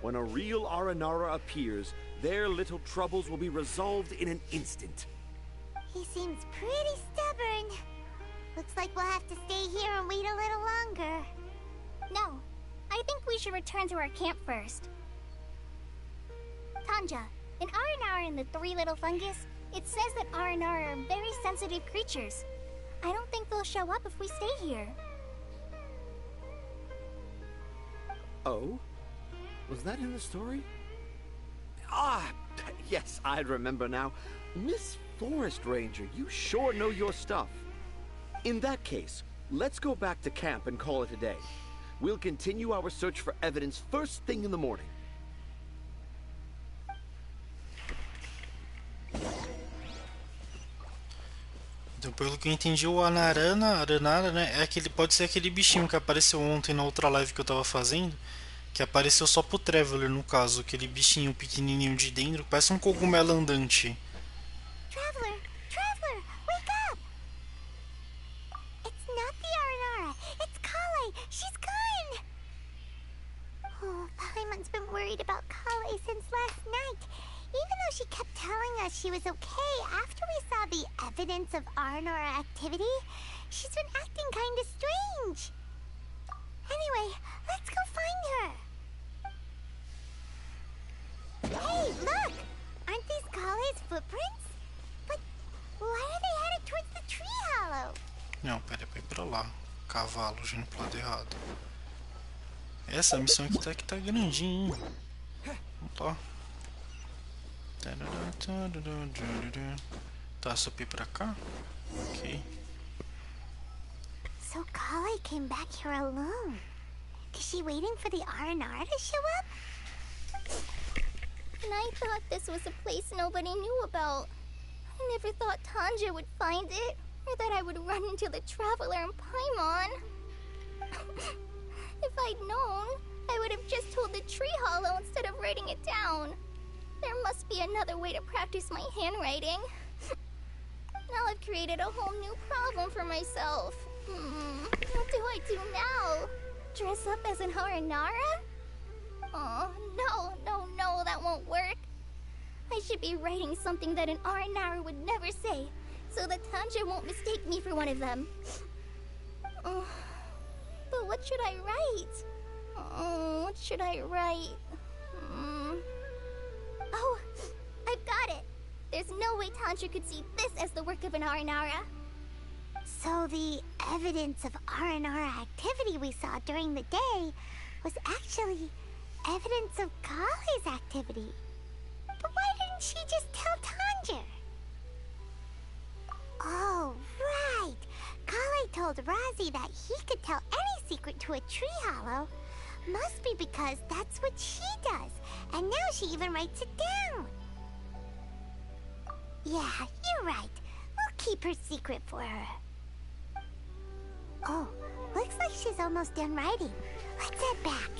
When a real Aranara appears, their little troubles will be resolved in an instant. He seems pretty stubborn. Looks like we'll have to stay here and wait a little longer. No, I think we should return to our camp first. Tanja, in Aranara and the Three Little Fungus, it says that Aranara are very sensitive creatures. I don't think they'll show up if we stay here. Oh? Was that in the story? Ah, yes, I remember now. Miss Forest Ranger, you sure know your stuff. In that case, let's go back to camp and call it a day. We'll continue our search for evidence first thing in the morning. Então, pelo que eu entendi, o Aranara, né, pode ser aquele bichinho que apareceu ontem na outra live que eu tava fazendo, que apareceu só pro Traveler, no caso, aquele bichinho pequenininho de dentro, parece um cogumelo andante. Traveler, wake up! It's not the Aranara, it's Kale. She's gone. Oh, Paimon's been worried about Kale since last night. Even though she kept telling us she was okay after we saw the evidence of Aranara activity, she's been acting kind of strange. Anyway, let's go find her. Hey, look! Aren't these Kale's footprints? But why are they headed towards the tree hollow? Não, pera, vai pra lá. Cavalo, indo pro lado errado. Essa missão aqui tá grandinha, hein? Vamos lá. Tá, subir pra cá? Ok. So Kale came back here alone. Is she waiting for the Aranara to show up? And I thought this was a place nobody knew about. I never thought Tanja would find it, or that I would run into the Traveler and Paimon. If I'd known, I would have just told the tree hollow instead of writing it down. There must be another way to practice my handwriting. Now I've created a whole new problem for myself. What do I do now? Dress up as an Aranara? Oh, no, that won't work. I should be writing something that an Aranara would never say, so that Tanja won't mistake me for one of them. But what should I write? What should I write? Oh, I've got it! There's no way Tanja could see this as the work of an Aranara. So the evidence of Aranara activity we saw during the day was actually evidence of Kale's activity. But why didn't she just tell Tanja? Oh, right! Kale told Razi that he could tell any secret to a tree hollow. Must be because that's what she does, and now she even writes it down. Yeah, you're right. We'll keep her secret for her. Oh, looks like she's almost done writing. Let's head back.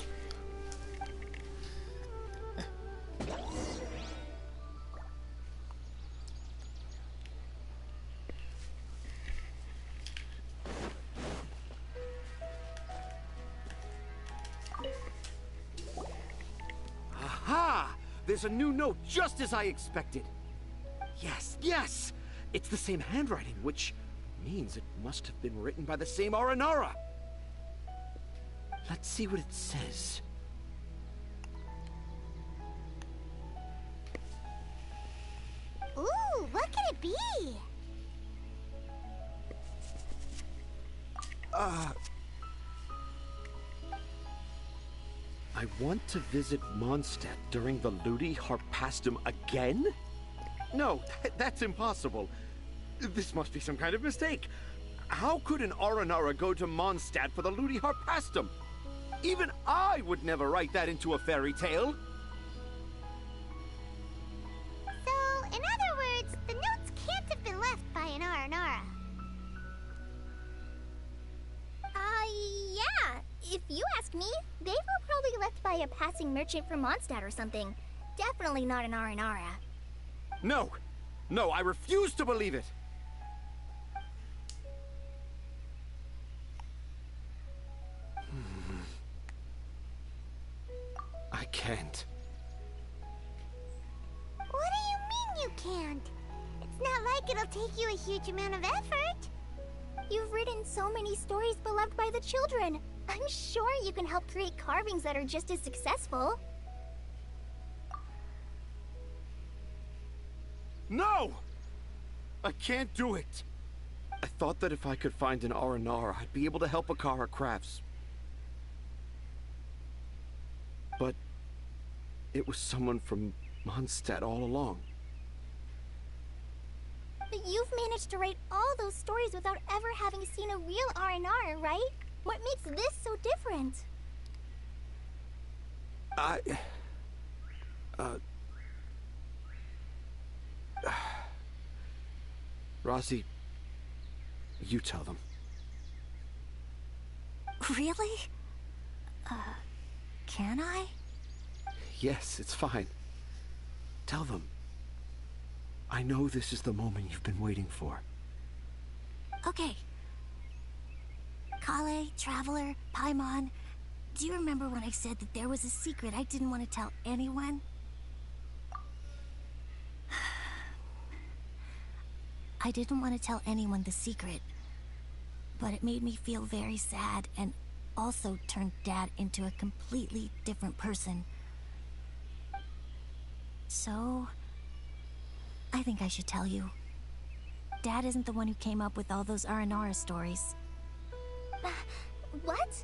Aha! There's a new note just as I expected. Yes! It's the same handwriting, which means it must have been written by the same Aranara. Let's see what it says. Ooh, what could it be? I want to visit Mondstadt during the Ludi Harpastum again? No, that's impossible. This must be some kind of mistake. How could an Aranara go to Mondstadt for the Ludi Harpastum? Even I would never write that into a fairy tale. So, in other words, the notes can't have been left by an Aranara. Yeah. If you ask me, they were probably left by by a passing merchant from Mondstadt or something. Definitely not an Aranara. No! No, I refuse to believe it! I can't. What do you mean you can't? It's not like it'll take you a huge amount of effort. You've written so many stories beloved by the children. I'm sure you can help create carvings that are just as successful. No! I can't do it! I thought that if I could find an Aranara, I'd be able to help Akara Crafts. But it was someone from Mondstadt all along. But you've managed to write all those stories without ever having seen a real Aranara, right? What makes this so different? Rosie, you tell them. Really? Can I? Yes, it's fine. Tell them. I know this is the moment you've been waiting for. Okay. Kale, Traveler, Paimon, do you remember when I said that there was a secret I didn't want to tell anyone? I didn't want to tell anyone the secret, but it made me feel very sad and also turned Dad into a completely different person. So, I think I should tell you. Dad isn't the one who came up with all those Aranara stories. What?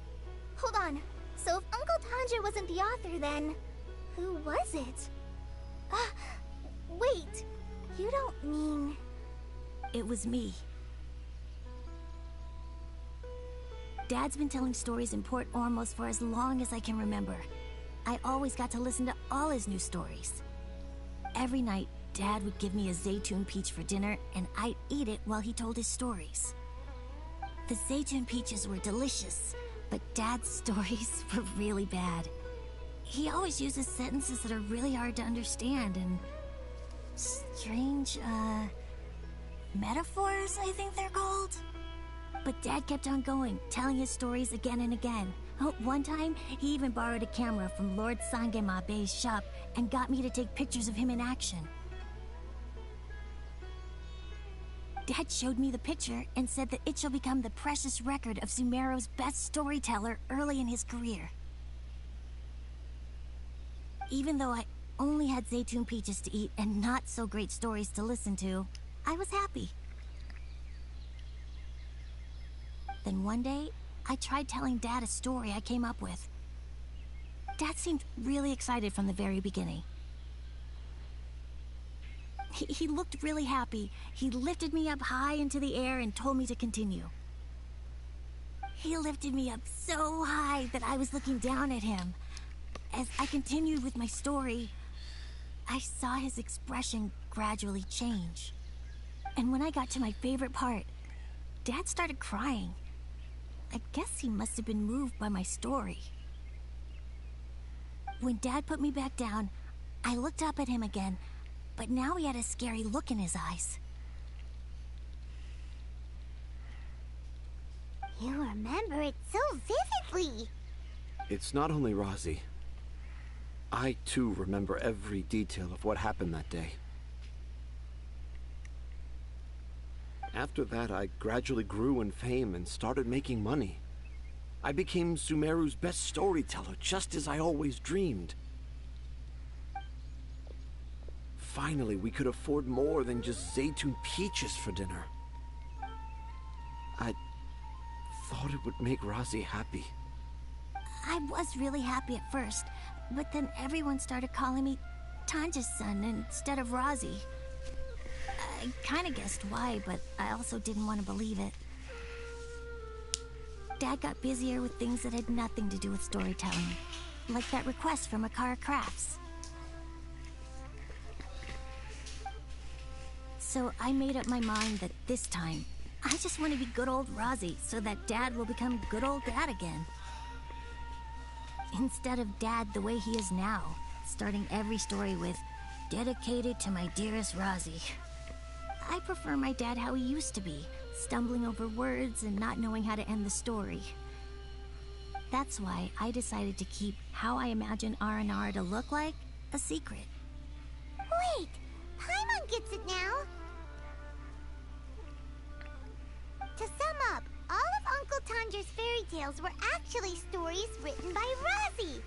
Hold on. So if Uncle Tanja wasn't the author, then who was it? Wait. You don't mean... It was me. Dad's been telling stories in Port Ormos for as long as I can remember. I always got to listen to all his new stories. Every night, Dad would give me a Zaytun peach for dinner, and I'd eat it while he told his stories. The Zaytun peaches were delicious, but Dad's stories were really bad. He always uses sentences that are really hard to understand, and strange, metaphors, I think they're called. But Dad kept on going, telling his stories again and again. Oh, one time, he even borrowed a camera from Lord Sangema Bey's shop and got me to take pictures of him in action. Dad showed me the picture and said that it shall become the precious record of Sumeru's best storyteller early in his career. Even though I only had Zaytun peaches to eat and not so great stories to listen to, I was happy. Then one day, I tried telling Dad a story I came up with. Dad seemed really excited from the very beginning. He looked really happy. He lifted me up high into the air and told me to continue. He lifted me up so high that I was looking down at him. As I continued with my story, I saw his expression gradually change. And when I got to my favorite part, Dad started crying. I guess he must have been moved by my story. When Dad put me back down, I looked up at him again, but now he had a scary look in his eyes. You remember it so vividly. It's not only Rosie. I, too, remember every detail of what happened that day. After that, I gradually grew in fame and started making money. I became Sumeru's best storyteller, just as I always dreamed. Finally, we could afford more than just Zaytun peaches for dinner. I thought it would make Rosie happy. I was really happy at first, but then everyone started calling me Tanja's son instead of Rosie. I kind of guessed why, but I also didn't want to believe it. Dad got busier with things that had nothing to do with storytelling, like that request from Akara Crafts. So I made up my mind that this time, I just want to be good old Rosie so that Dad will become good old Dad again. instead of Dad the way he is now, starting every story with, "Dedicated to my dearest Rosie." I prefer my dad how he used to be, stumbling over words and not knowing how to end the story. That's why I decided to keep how I imagine R&R to look like a secret. Wait, Paimon gets it now. To sum up, all of Uncle Tanjir's fairy tales were actually stories written by Rosie.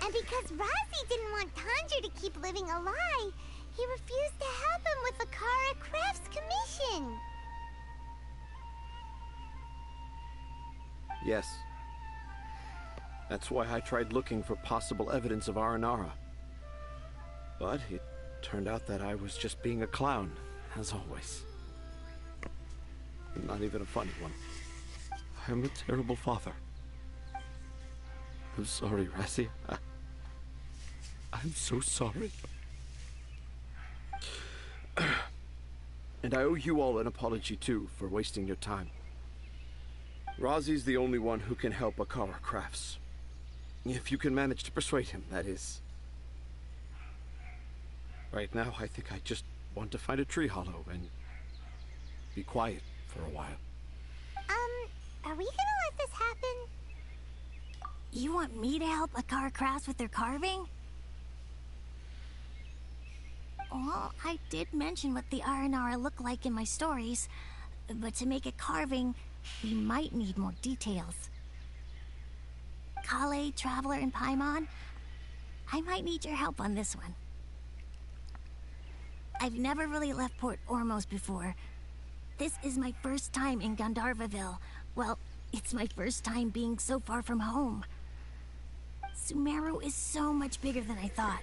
And because Rosie didn't want Tanjir to keep living a lie, he refused to help him with the Kara Crafts commission. Yes. That's why I tried looking for possible evidence of Aranara. But it turned out that I was just being a clown, as always. Not even a funny one. I'm a terrible father. I'm sorry, Razzie. I'm so sorry. And I owe you all an apology, too, for wasting your time. Razi's the only one who can help Akara Crafts. If you can manage to persuade him, that is. Right now, I think I just want to find a tree hollow and be quiet for a while. Are we gonna let this happen? You want me to help Akara Crafts with their carving? Well, I did mention what the Aranara look like in my stories, but to make a carving, we might need more details. Kale, Traveler, and Paimon, I might need your help on this one. I've never really left Port Ormos before. This is my first time in Gandharvaville. Well, it's my first time being so far from home. Sumeru is so much bigger than I thought.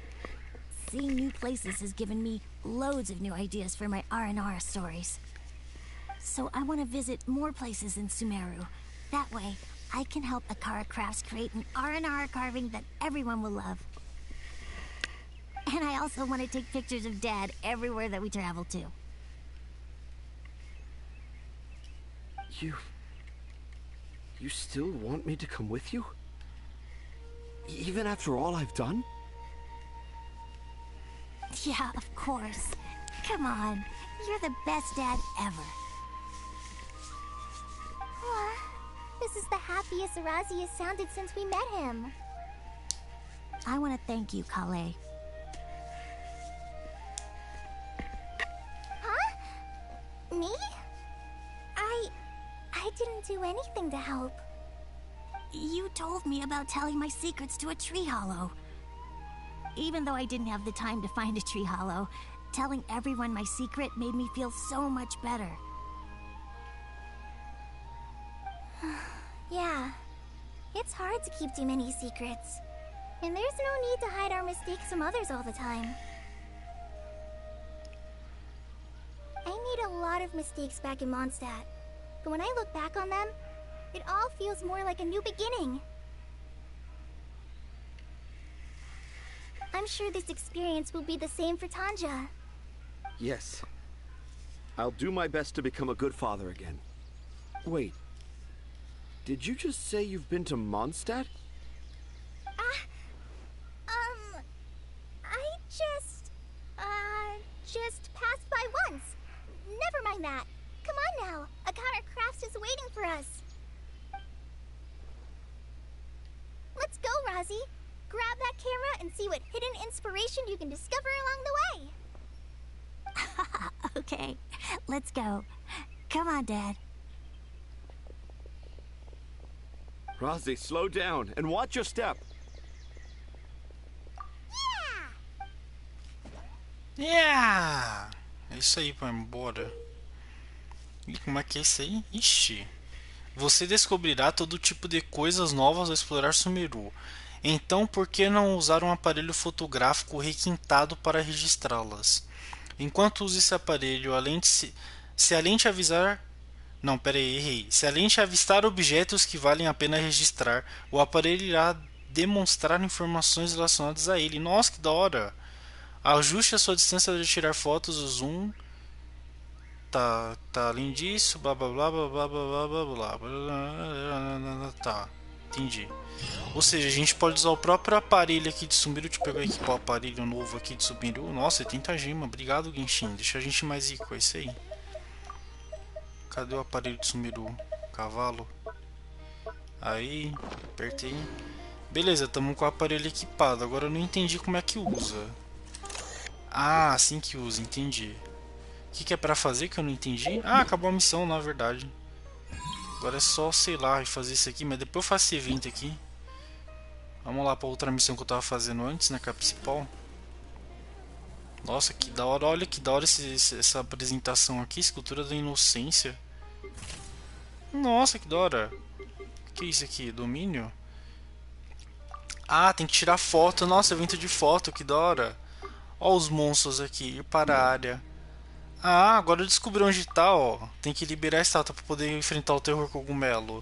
Seeing new places has given me loads of new ideas for my R&R stories. So I want to visit more places in Sumeru. That way, I can help Akara Crafts create an R&R carving that everyone will love. And I also want to take pictures of Dad everywhere that we travel to. You still want me to come with you? Even after all I've done? Yeah, of course. Come on, you're the best dad ever. Aw, this is the happiest Razi has sounded since we met him. I want to thank you, Kale. Huh? Me? I didn't do anything to help. You told me about telling my secrets to a tree hollow. Even though I didn't have the time to find a tree hollow, telling everyone my secret made me feel so much better. Yeah, it's hard to keep too many secrets. And there's no need to hide our mistakes from others all the time. I made a lot of mistakes back in Mondstadt, but when I look back on them, it all feels more like a new beginning. I'm sure this experience will be the same for Tanja. Yes. I'll do my best to become a good father again. Wait. Did you just say you've been to Mondstadt? I just passed by once. Never mind that. Come on now. Akara Crafts is waiting for us. Let's go, Razi. Grab that camera and see what hidden inspiration you can discover along the way. Okay, let's go. Come on, Dad. Razi, slow down and watch your step. Yeah! É isso aí, vai embora. E como é que é isso aí? Ixi. Você descobrirá todo tipo de coisas novas ao explorar Sumeru. Então, por que não usar um aparelho fotográfico requintado para registrá-las? Enquanto use esse aparelho, se a lente avisar... Não, peraí, errei. Se a lente avistar objetos que valem a pena registrar, o aparelho irá demonstrar informações relacionadas a ele. Nossa, que da hora! Ajuste a sua distância de tirar fotos, o zoom. Tá, além disso, blá blá blá blá blá blá blá blá blá. Tá. Entendi. Ou seja, a gente pode usar o próprio aparelho aqui de Sumeru. Deixa eu pegar aqui o aparelho novo aqui de Sumeru. Nossa, 70 gema. Obrigado, Genshin. Deixa a gente mais rico. É isso aí. Cadê o aparelho de Sumeru? Cavalo. Aí, apertei. Beleza, estamos com o aparelho equipado. Agora eu não entendi como é que usa. Ah, assim que usa, entendi. O que é pra fazer que eu não entendi? Ah, acabou a missão, na verdade. Agora é só, sei lá, fazer isso aqui. Mas depois eu faço esse evento aqui. Vamos lá pra outra missão que eu tava fazendo antes, né? Que é a principal. Nossa, que da hora. Olha que da hora essa apresentação aqui. Escultura da inocência. Nossa, que da hora. Que é isso aqui? Domínio? Ah, tem que tirar foto. Nossa, evento de foto, que da hora. Ó os monstros aqui. Ir para a área. Ah, agora eu descobri onde tá, ó. Tem que liberar a estátua pra poder enfrentar o terror cogumelo.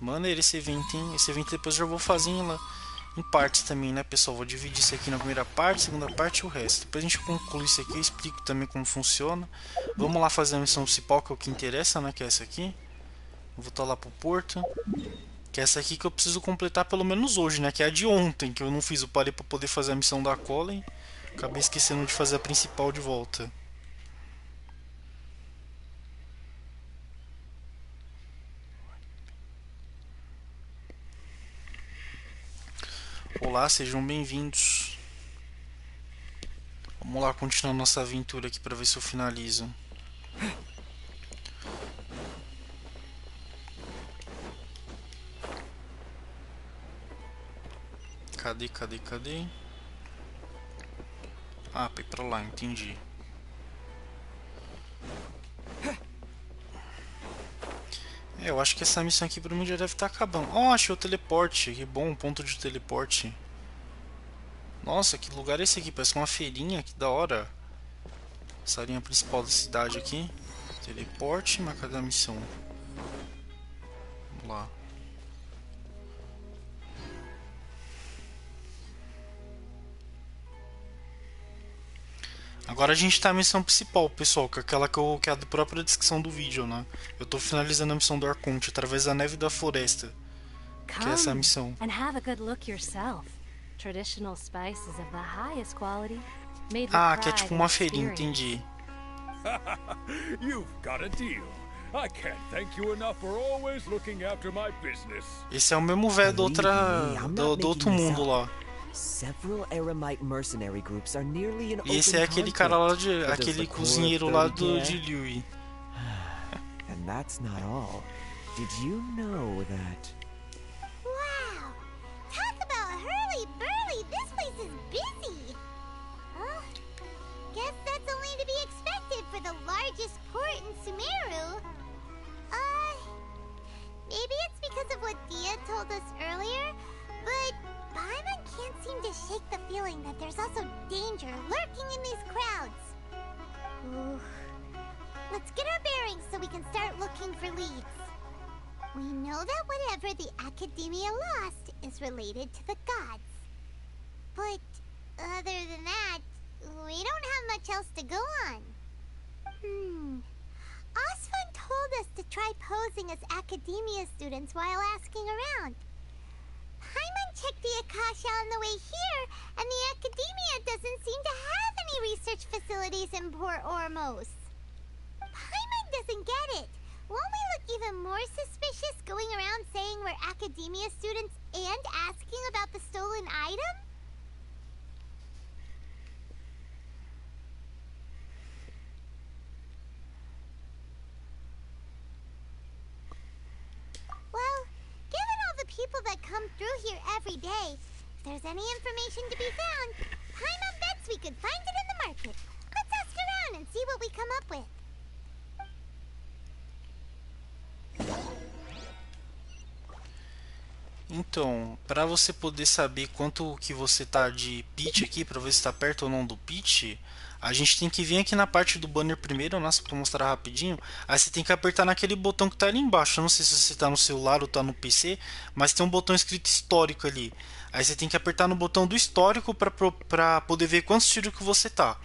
Maneiro esse evento, hein? Esse evento depois eu já vou fazer em partes também, né, pessoal? Vou dividir isso aqui na primeira parte, segunda parte e o resto. Depois a gente conclui isso aqui, eu explico também como funciona. Vamos lá fazer a missão principal, que é o que interessa, né? Que é essa aqui. Vou voltar lá pro porto. Que é essa aqui que eu preciso completar pelo menos hoje, né? Que é a de ontem, que eu não fiz. Eu parei pra poder fazer a missão da Colin. Acabei esquecendo de fazer a principal de volta. Olá, sejam bem-vindos. Vamos lá continuar nossa aventura aqui para ver se eu finalizo. Cadê? Ah, pra ir pra lá, entendi. Eu acho que essa missão aqui pra mim já deve estar acabando. Oh, achei o teleporte. Que bom, um ponto de teleporte. Nossa, que lugar é esse aqui? Parece uma feirinha, que da hora. Essa linha principal da cidade aqui. Teleporte, mas cadê a missão? Vamos lá. Agora a gente tá na missão principal, pessoal, que é aquela que é a da própria descrição do vídeo, né? Eu tô finalizando a missão do Arconte, Através da Névoa e da Floresta. Que é essa missão. Ah, que é tipo uma feirinha, entendi. Esse é o mesmo velho do outro mundo lá. E esse é aquele cara lá aquele cozinheiro lá de Liu. And that's not all. Did you know that? Wow! Talk about hurly-burly! This place is busy! Guess that's only to be expected for the largest port in Sumeru. Maybe it's because of what Dia told us earlier, but Paimon can't seem to shake the feeling that there's also danger lurking in these crowds. Ooh. Let's get our bearings so we can start looking for leads. We know that whatever the Academia lost is related to the gods. But other than that, we don't have much else to go on. Osfun told us to try posing as Academia students while asking around. Paimon checked the Akasha on the way here, and the Academia doesn't seem to have any research facilities in Port Ormos. Paimon doesn't get it. Won't we look even more suspicious going around saying we're Academia students and asking about the stolen item? Well, given all the people that come through here every day, if there's any information to be found, Paimon bets we could find it in the market. Let's ask around and see what we come up with. Então, para você poder saber quanto que você tá de pitch aqui, para ver se está perto ou não do pitch, a gente tem que vir aqui na parte do banner primeiro, nossa, para mostrar rapidinho. Aí você tem que apertar naquele botão que está ali embaixo. Eu não sei se você está no celular ou está no PC, mas tem um botão escrito histórico ali. Aí você tem que apertar no botão do histórico para poder ver quantos tiros que você tá.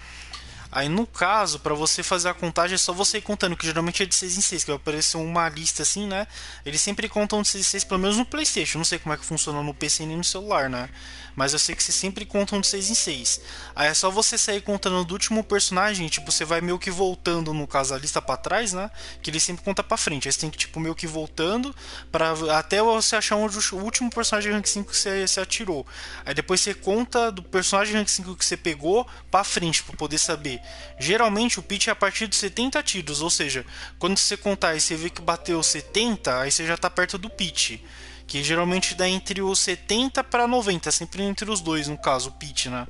Aí no caso, para você fazer a contagem é só você ir contando, que geralmente é de 6 em 6, que vai aparecer uma lista assim, né? Eles sempre contam de 6 em 6, pelo menos no PlayStation. Não sei como é que funciona no PC nem no celular, né? Mas eu sei que vocês sempre contam de 6 em 6. Aí é só você sair contando do último personagem, tipo, você vai meio que voltando, no caso, a lista pra trás, né? Que ele sempre conta pra frente. Aí você tem que, tipo, meio que voltando para até você achar onde o último personagem rank 5 que você atirou. Aí depois você conta do personagem rank 5 que você pegou pra frente, pra poder saber. Geralmente o pitch é a partir de 70 tiros, ou seja, quando você contar e você vê que bateu 70, aí você já tá perto do pitch. Que geralmente dá entre os 70 para 90, sempre entre os dois, no caso, o pitch, né?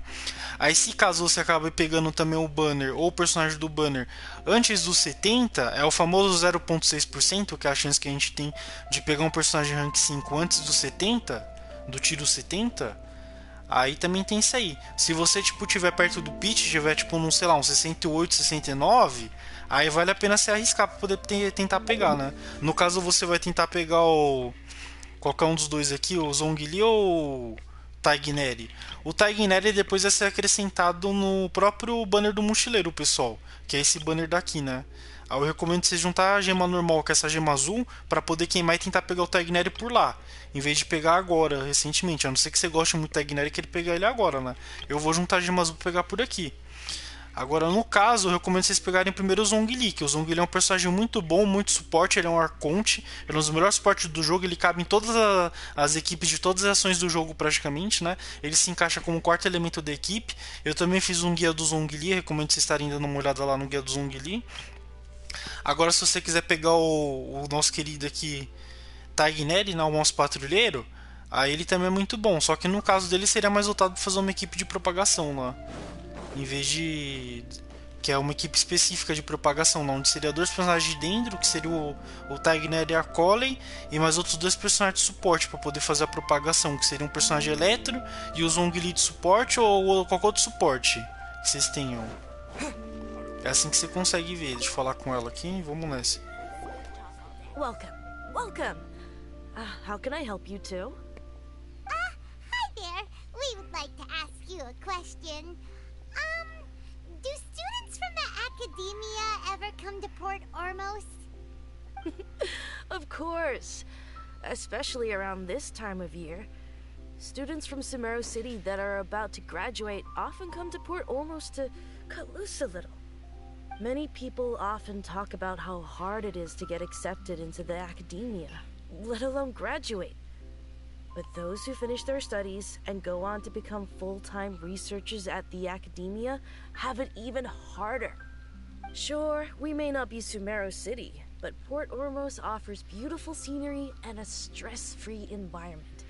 Aí se caso você acabe pegando também o banner ou o personagem do banner antes dos 70, é o famoso 0,6%, que é a chance que a gente tem de pegar um personagem rank 5 antes dos 70, do tiro 70. Aí também tem isso aí. Se você tipo tiver perto do pitch, tiver tipo num, sei lá, um 68, 69, aí vale a pena se arriscar para poder tentar pegar, né? No caso você vai tentar pegar o qualquer um dos dois aqui, o Zhongli ou o Taigneri. O Taigneri depois vai ser acrescentado no próprio banner do mochileiro, pessoal, que é esse banner daqui, né? Aí eu recomendo você juntar a gema normal com essa gema azul para poder queimar e tentar pegar o Taigneri por lá, em vez de pegar agora, recentemente. A não ser que você goste muito do Taigneri e queira pegar ele agora, né? Eu vou juntar a gema azul para pegar por aqui. Agora, no caso, eu recomendo vocês pegarem primeiro o Zhongli, que o Zhongli é um personagem muito bom, muito suporte, ele é um Arconte, ele é um dos melhores suportes do jogo, ele cabe em todas as equipes de todas as ações do jogo praticamente, né? Ele se encaixa como quarto elemento da equipe. Eu também fiz um guia do Zhongli, recomendo vocês estarem dando uma olhada lá no guia do Zhongli. Agora, se você quiser pegar o nosso querido aqui, Taigneri, né, o nosso patrulheiro, aí ele também é muito bom, só que no caso dele seria mais voltado para fazer uma equipe de propagação lá. Em vez de... que é uma equipe específica de propagação, não, onde seria dois personagens de dentro, que seria o Taigneri e a Colin, e mais outros dois personagens de suporte para poder fazer a propagação, que seria um personagem eletro e o Zhongli de suporte ou qualquer outro suporte que vocês tenham. É assim que você consegue ver. Deixa eu falar com ela aqui, vamos nessa. Welcome, welcome. How can I help you too? Hi there. We would like to ask you a question. Do students from the academia ever come to Port Ormos? Of course. Especially around this time of year. Students from Sumeru City that are about to graduate often come to Port Ormos to cut loose a little. Many people often talk about how hard it is to get accepted into the academia, let alone graduate. But those who finish their studies and go on to become full-time researchers at the academia have it even harder. Sure, we may not be Sumeru City, but Port Ormos offers beautiful scenery and a stress-free environment.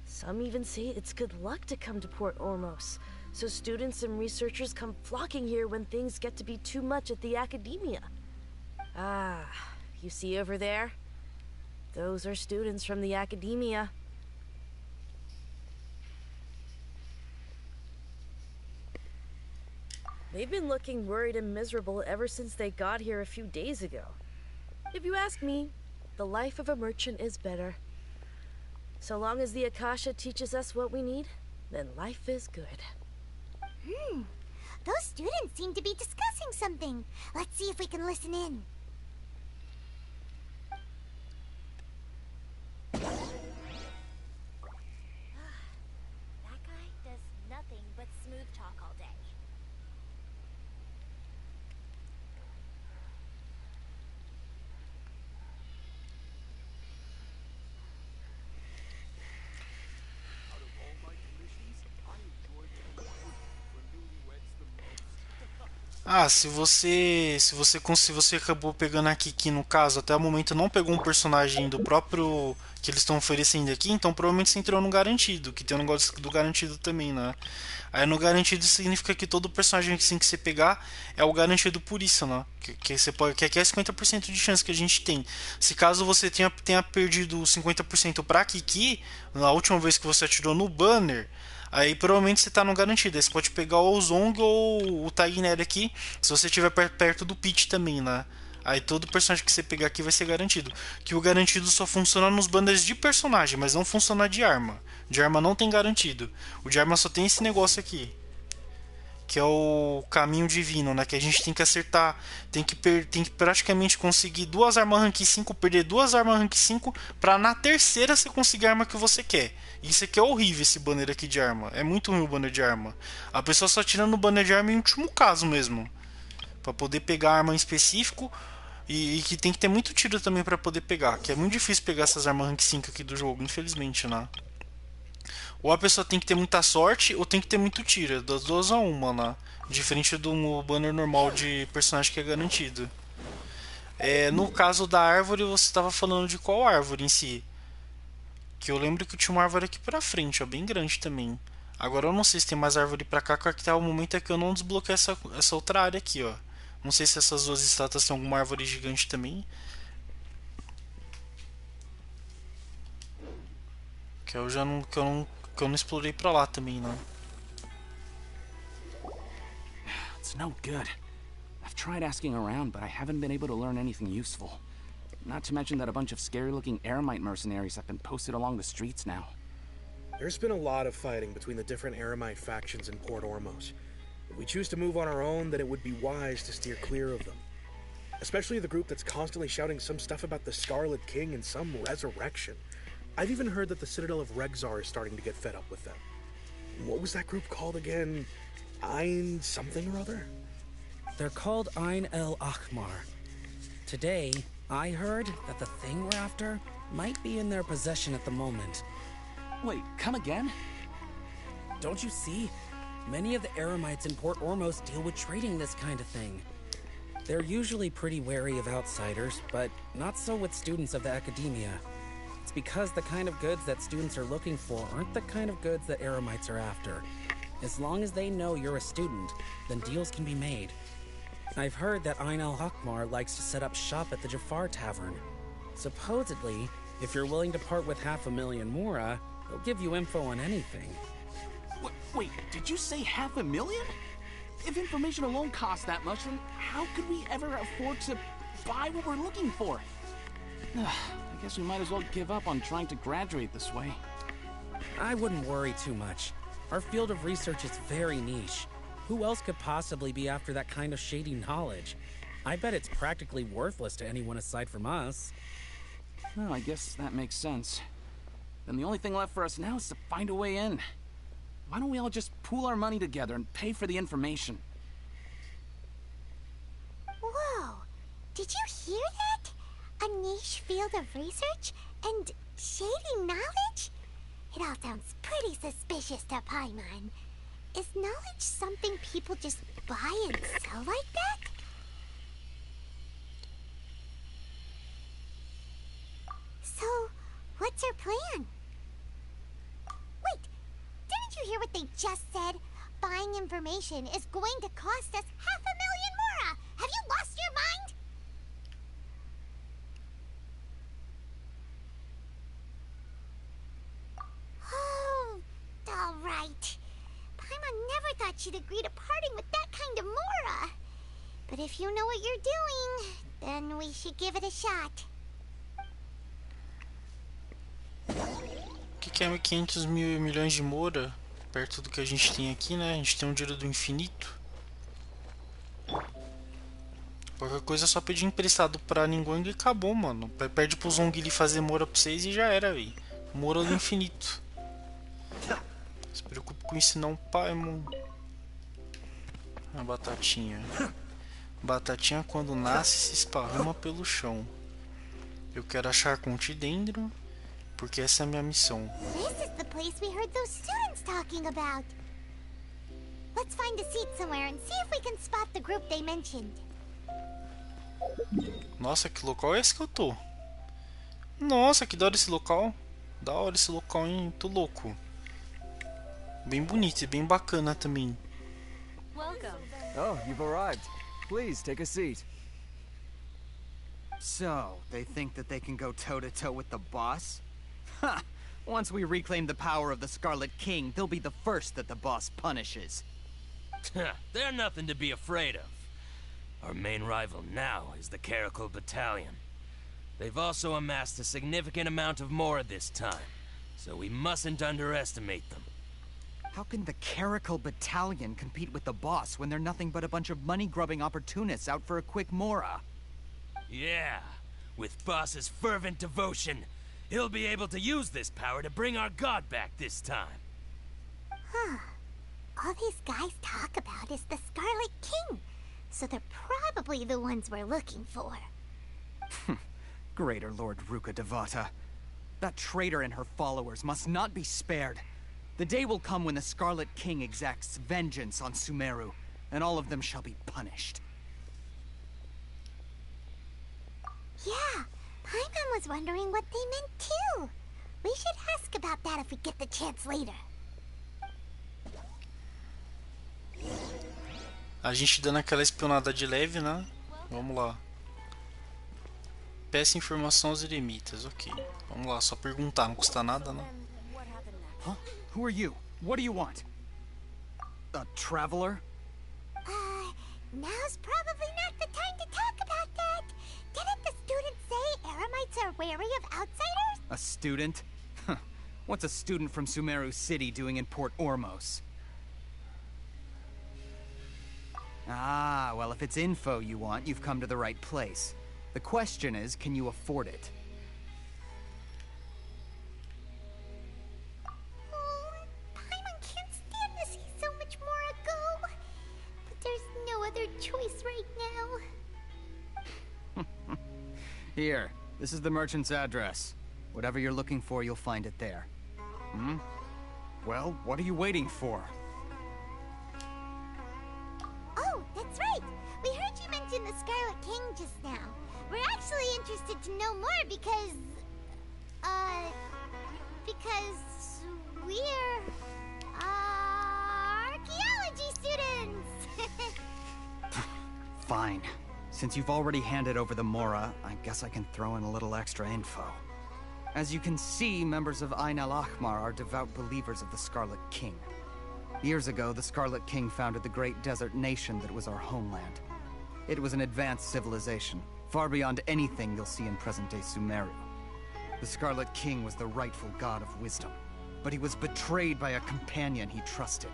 Some even say it's good luck to come to Port Ormos, so students and researchers come flocking here when things get to be too much at the academia. Ah, you see over there? Those are students from the academia. They've been looking worried and miserable ever since they got here a few days ago. If you ask me, the life of a merchant is better. So long as the Akasha teaches us what we need, then life is good. Those students seem to be discussing something. Let's see if we can listen in. That guy does nothing but smooth talk all day. Ah, se você acabou pegando aqui no caso, até o momento não pegou um personagem do próprio que eles estão oferecendo aqui, então provavelmente você entrou no garantido, que tem um negócio do garantido também, né? Aí no garantido significa que todo personagem assim, que você pegar é o garantido por isso, né? Que aqui é 50% de chance que a gente tem. Se caso você tenha perdido 50% pra Kiki, na última vez que você atirou no banner, aí provavelmente você tá no garantido. Aí você pode pegar o Zong ou o Taigneri aqui, se você estiver perto do pitch também, né? Aí todo personagem que você pegar aqui vai ser garantido. Que o garantido só funciona nos banners de personagem, mas não funciona de arma. De arma não tem garantido. O de arma só tem esse negócio aqui. que é o caminho divino, né? Que a gente tem que acertar, tem que praticamente conseguir 2 armas rank 5, perder 2 armas rank 5 pra na terceira você conseguir a arma que você quer. Isso aqui é horrível, esse banner aqui de arma. É muito ruim o banner de arma. A pessoa só tira no banner de arma em último caso mesmo. Pra poder pegar a arma em específico. E que tem que ter muito tiro também pra poder pegar. Que é muito difícil pegar essas armas rank 5 aqui do jogo, infelizmente, né? Ou a pessoa tem que ter muita sorte, ou tem que ter muito tiro. Das duas a uma, né? Diferente do banner normal de personagem que é garantido. No caso da árvore, você estava falando de qual árvore em si? Que eu lembro que tinha uma árvore aqui pra frente, ó, bem grande também. Agora eu não sei se tem mais árvore pra cá, que até o momento é que eu não desbloqueei essa outra área aqui, ó. Não sei se essas duas estátuas têm alguma árvore gigante também. Que eu não explorei pra lá também, não. It's no good. I've tried asking around, but I haven't been able to learn anything useful. Not to mention that a bunch of scary-looking Eremite mercenaries have been posted along the streets now. There's been a lot of fighting between the different Eremite factions in Port Ormos. If we choose to move on our own, then it would be wise to steer clear of them. Especially the group that's constantly shouting some stuff about the Scarlet King and some resurrection. I've even heard that the Citadel of Regzar is starting to get fed up with them. What was that group called again? Ein something or other? They're called Ein el Akhmar. Today, I heard that the thing we're after might be in their possession at the moment. Wait, come again? Don't you see? Many of the Eremites in Port Ormos deal with trading this kind of thing. They're usually pretty wary of outsiders, but not so with students of the academia. It's because the kind of goods that students are looking for aren't the kind of goods that Eremites are after. As long as they know you're a student, then deals can be made. I've heard that Ein el-Hakmar likes to set up shop at the Jafar Tavern. Supposedly, if you're willing to part with 500,000 Mora, they'll give you info on anything. Wait, did you say 500,000? If information alone costs that much, then how could we ever afford to buy what we're looking for? I guess we might as well give up on trying to graduate this way. I wouldn't worry too much. Our field of research is very niche. Who else could possibly be after that kind of shady knowledge? I bet it's practically worthless to anyone aside from us. Well, I guess that makes sense. Then the only thing left for us now is to find a way in. Why don't we all just pool our money together and pay for the information? Whoa! Did you hear that? A niche field of research and shady knowledge? It all sounds pretty suspicious to Paimon. Is knowledge something people just buy and sell like that? So, what's our plan? Wait, didn't you hear what they just said? Buying information is going to cost us 500,000 Mora! Have you lost your mind? Oh, all right. Paimon never thought she'd agree to parting with that kind of Mora. But if you know what you're doing, then we should give it a shot. O que é 500 milhões de Mora? Perto do que a gente tem aqui, né? A gente tem um dinheiro do infinito. Qualquer coisa é só pedir emprestado pra ninguém e acabou, mano. Pede pro Zongli fazer Mora pra vocês e já era, véi. Mora do infinito. Não se preocupe com isso não, pai, mano. A batatinha. Batatinha quando nasce se esparrama pelo chão. Eu quero achar Arconte dentro, porque essa é a minha missão. This is the place we heard those students talking about. Let's find a seat somewhere and see if we can spot the group they mentioned. Nossa, que local é esse que eu tô? Nossa, que da hora esse local. Da hora esse local, hein? Tô louco. Bem bonito e bem bacana também. Welcome. Oh, you've arrived. Please, take a seat. So, they think that they can go toe-to-toe with the boss? Ha! Once we reclaim the power of the Scarlet King, they'll be the first that the boss punishes. They're nothing to be afraid of. Our main rival now is the Caracal Battalion. They've also amassed a significant amount of Mora this time, so we mustn't underestimate them. How can the Caracal Battalion compete with the boss when they're nothing but a bunch of money-grubbing opportunists out for a quick mora? Yeah, with Boss's fervent devotion, he'll be able to use this power to bring our god back this time. Huh. All these guys talk about is the Scarlet King, so they're probably the ones we're looking for. Greater Lord Ruka Devata. That traitor and her followers must not be spared. The day will come when the Scarlet King exacts vengeance on Sumeru, and all of them shall be punished. Yeah, Paimon was wondering what they meant too. We should ask about that if we get the chance later. A gente dando aquela espionada de leve, né? Vamos lá. Peça informação aos eremitas, ok. Vamos lá, só perguntar, não custa nada, né? Huh? Who are you? What do you want? A traveler? Now's probably not the time to talk about that. Didn't the student say Eremites are wary of outsiders? A student? What's a student from Sumeru City doing in Port Ormos? Ah, well, if it's info you want, you've come to the right place. The question is, can you afford it? Paimon can't stand to see so much more go. But there's no other choice right now. Here, this is the merchant's address. Whatever you're looking for, you'll find it there. Hmm? Well, what are you waiting for? Oh, that's right. We heard you mention the Scarlet King just now. We're actually interested to know more because we're, archaeology students! Fine. Since you've already handed over the Mora, I guess I can throw in a little extra info. As you can see, members of Ain al-Ahmar are devout believers of the Scarlet King. Years ago, the Scarlet King founded the great desert nation that was our homeland. It was an advanced civilization, far beyond anything you'll see in present-day Sumeru. The Scarlet King was the rightful god of wisdom, but he was betrayed by a companion he trusted.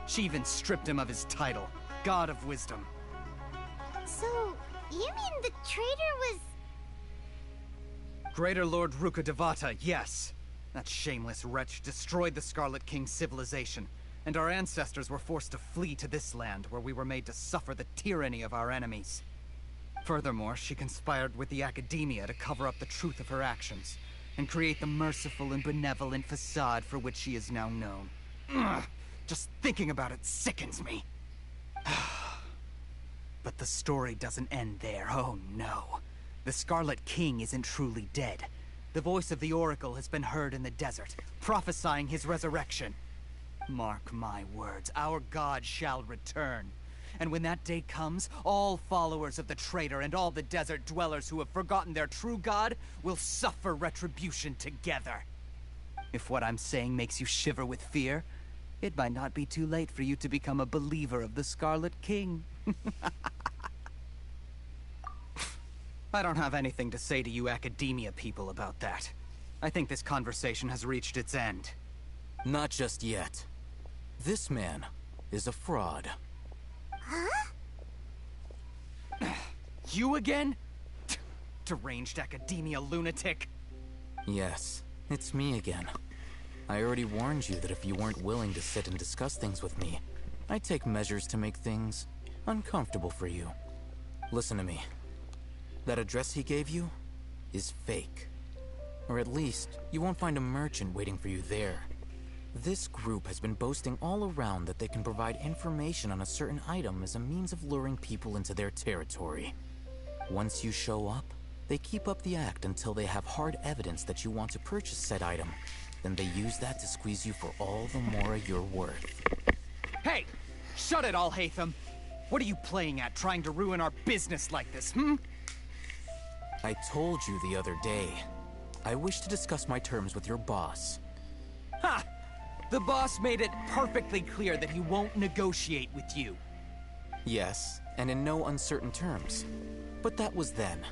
She even stripped him of his title, God of Wisdom. So, you mean the traitor was... Greater Lord Ruka Devata, yes. That shameless wretch destroyed the Scarlet King's civilization, and our ancestors were forced to flee to this land where we were made to suffer the tyranny of our enemies. Furthermore, she conspired with the Academia to cover up the truth of her actions, and create the merciful and benevolent facade for which she is now known. Ugh, just thinking about it sickens me. But the story doesn't end there, oh no. The Scarlet King isn't truly dead. The voice of the Oracle has been heard in the desert, prophesying his resurrection. Mark my words, our god shall return. And when that day comes, all followers of the traitor and all the desert dwellers who have forgotten their true god will suffer retribution together. If what I'm saying makes you shiver with fear, it might not be too late for you to become a believer of the Scarlet King. I don't have anything to say to you Academia people about that. I think this conversation has reached its end. Not just yet. This man is a fraud. Huh? You again? Deranged Academia lunatic. Yes, it's me again. I already warned you that if you weren't willing to sit and discuss things with me, I'd take measures to make things uncomfortable for you. Listen to me. That address he gave you is fake. Or at least, you won't find a merchant waiting for you there. This group has been boasting all around that they can provide information on a certain item as a means of luring people into their territory. Once you show up, they keep up the act until they have hard evidence that you want to purchase said item. Then they use that to squeeze you for all the more you're worth. Hey! Shut it, Al-Haytham! What are you playing at, trying to ruin our business like this, hmm? I told you the other day. I wish to discuss my terms with your boss. Ha! The boss made it perfectly clear that he won't negotiate with you. Yes, and in no uncertain terms. But that was then.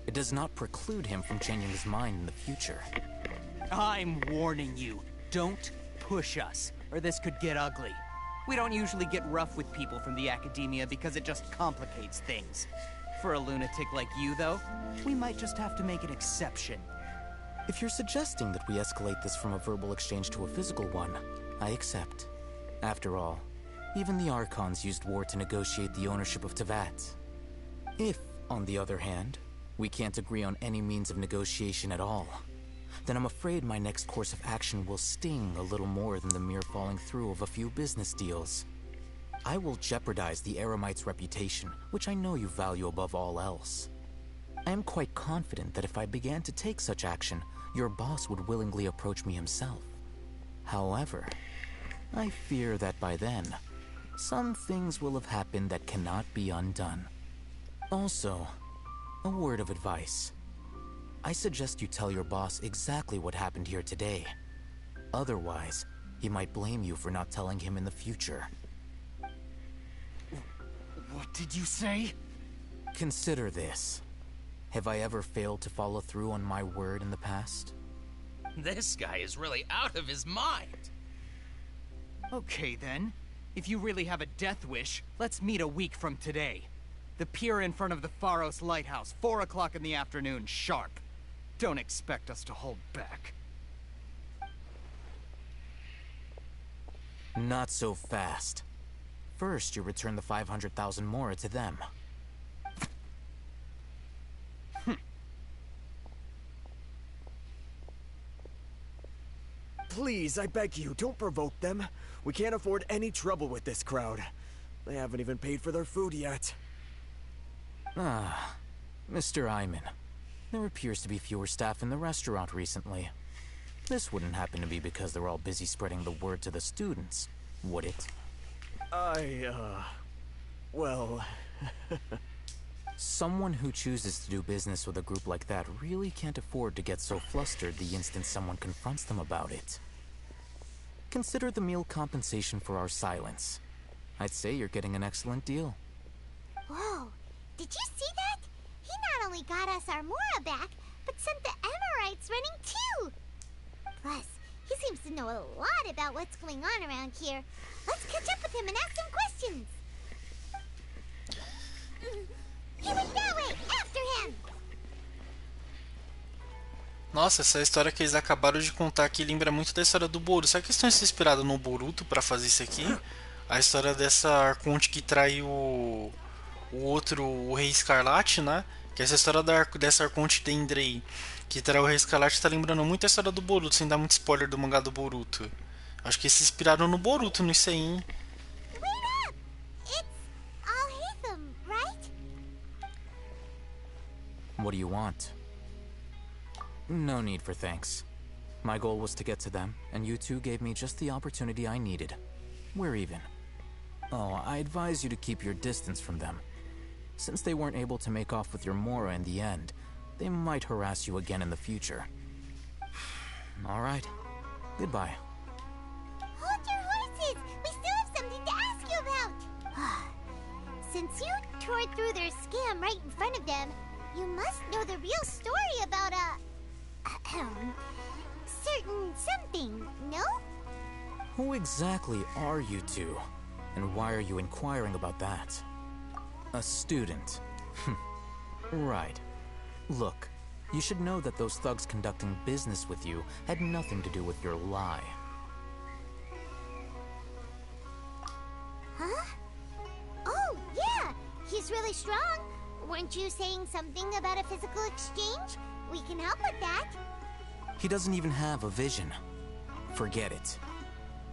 It does not preclude him from changing his mind in the future. I'm warning you. Don't push us. or this could get ugly. We don't usually get rough with people from the academia because it just complicates things. For a lunatic like you, though, we might just have to make an exception. If you're suggesting that we escalate this from a verbal exchange to a physical one, I accept. After all, even the Archons used war to negotiate the ownership of Teyvat. If, on the other hand, we can't agree on any means of negotiation at all, then I'm afraid my next course of action will sting a little more than the mere falling through of a few business deals. I will jeopardize the Eremites' reputation, which I know you value above all else. I am quite confident that if I began to take such action, your boss would willingly approach me himself. However, I fear that by then, some things will have happened that cannot be undone. Also, a word of advice. I suggest you tell your boss exactly what happened here today. Otherwise, he might blame you for not telling him in the future. What did you say? Consider this. Have I ever failed to follow through on my word in the past? This guy is really out of his mind. Okay then. If you really have a death wish, let's meet a week from today. The pier in front of the Pharos Lighthouse, 4 o'clock in the afternoon, sharp. Don't expect us to hold back. Not so fast. First, you return the 500,000 mora to them. Please, I beg you, don't provoke them. We can't afford any trouble with this crowd. They haven't even paid for their food yet. Ah, Mr. Iman. There appears to be fewer staff in the restaurant recently. This wouldn't happen to be because they're all busy spreading the word to the students, would it? Well... Someone who chooses to do business with a group like that really can't afford to get so flustered the instant someone confronts them about it. Consider the meal compensation for our silence. I'd say you're getting an excellent deal. Whoa, did you see that? He not only got us our Mora back, but sent the Amorites running too! Plus, he seems to know a lot about what's going on around here. Let's catch up with him and ask some questions! He went that way! After him! Nossa, essa história que eles acabaram de contar aqui lembra muito da história do Boruto. Será que eles estão se inspirados no Boruto pra fazer isso aqui? A história dessa Arconte que traiu o outro, o Rei Escarlate, né? Que essa história dessa Arconte Dendrei que traiu o Rei Escarlate tá lembrando muito a história do Boruto, sem dar muito spoiler do mangá do Boruto. Acho que eles se inspiraram no Boruto nisso aí, hein? What do you want? No need for thanks. My goal was to get to them, and you two gave me just the opportunity I needed. We're even. Oh, I advise you to keep your distance from them. Since they weren't able to make off with your Mora in the end, they might harass you again in the future. Alright. Goodbye. Hold your horses! We still have something to ask you about! Since you tore through their scam right in front of them, you must know the real story about certain something, no? Who exactly are you two? And why are you inquiring about that? A student. Right. Look, you should know that those thugs conducting business with you had nothing to do with your lie. Huh? Oh, yeah! He's really strong! Weren't you saying something about a physical exchange? We can help with that. He doesn't even have a vision. Forget it.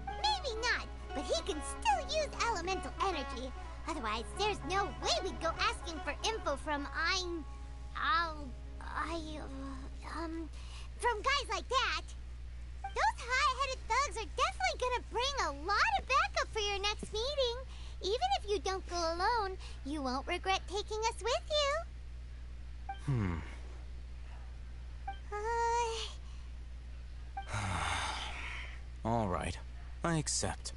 Maybe not, but he can still use elemental energy. Otherwise, there's no way we'd go asking for info from from guys like that. Those hot-headed thugs are definitely gonna bring a lot of backup for your next meeting. Even if you don't go alone, you won't regret taking us with you. Alright, I accept.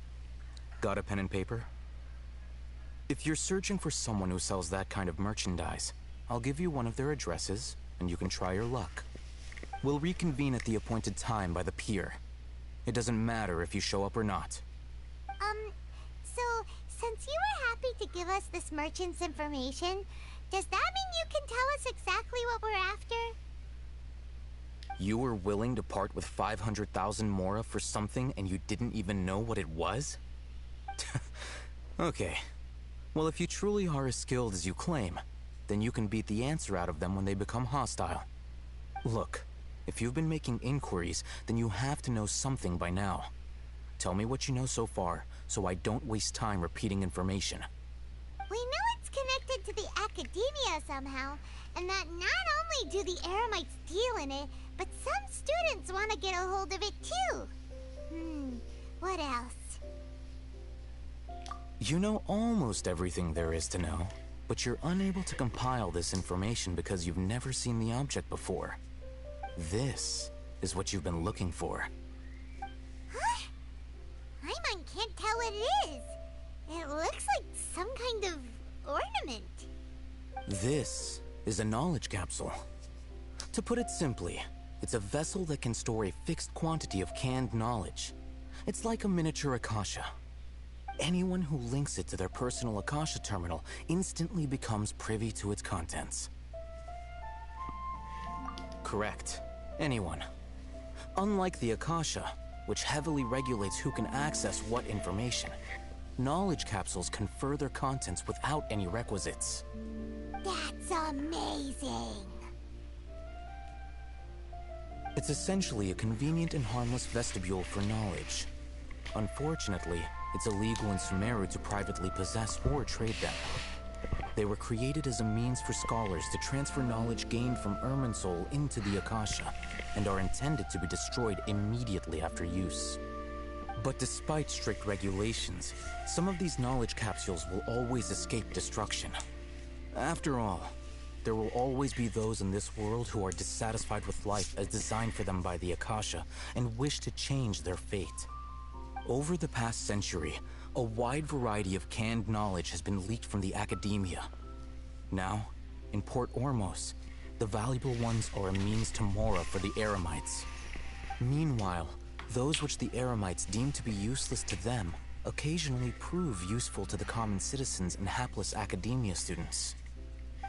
Got a pen and paper? If you're searching for someone who sells that kind of merchandise, I'll give you one of their addresses, and you can try your luck. We'll reconvene at the appointed time by the pier. It doesn't matter if you show up or not. give us this merchant's information, does that mean you can tell us exactly what we're after? You were willing to part with 500,000 mora for something and you didn't even know what it was? Okay. Well, if you truly are as skilled as you claim, then you can beat the answer out of them when they become hostile. Look, if you've been making inquiries, then you have to know something by now. Tell me what you know so far, so I don't waste time repeating information. We know it's connected to the academia somehow, and that not only do the Eremites deal in it, but some students want to get a hold of it too. What else? You know almost everything there is to know, but you're unable to compile this information because you've never seen the object before. This is what you've been looking for. Huh? Paimon can't tell what it is. It looks like some kind of ornament. This is a knowledge capsule. To put it simply, it's a vessel that can store a fixed quantity of canned knowledge. It's like a miniature Akasha. Anyone who links it to their personal Akasha terminal instantly becomes privy to its contents. Correct. Anyone. Unlike the Akasha, which heavily regulates who can access what information, knowledge capsules confer their contents without any requisites. That's amazing! It's essentially a convenient and harmless vestibule for knowledge. Unfortunately, it's illegal in Sumeru to privately possess or trade them. They were created as a means for scholars to transfer knowledge gained from Irminsul into the Akasha, and are intended to be destroyed immediately after use. But despite strict regulations, some of these knowledge capsules will always escape destruction. After all, there will always be those in this world who are dissatisfied with life as designed for them by the Akasha and wish to change their fate. Over the past century, a wide variety of canned knowledge has been leaked from the academia. Now, in Port Ormos, the valuable ones are a means to mora for the Eremites. Meanwhile, those which the Eremites deem to be useless to them occasionally prove useful to the common citizens and hapless academia students.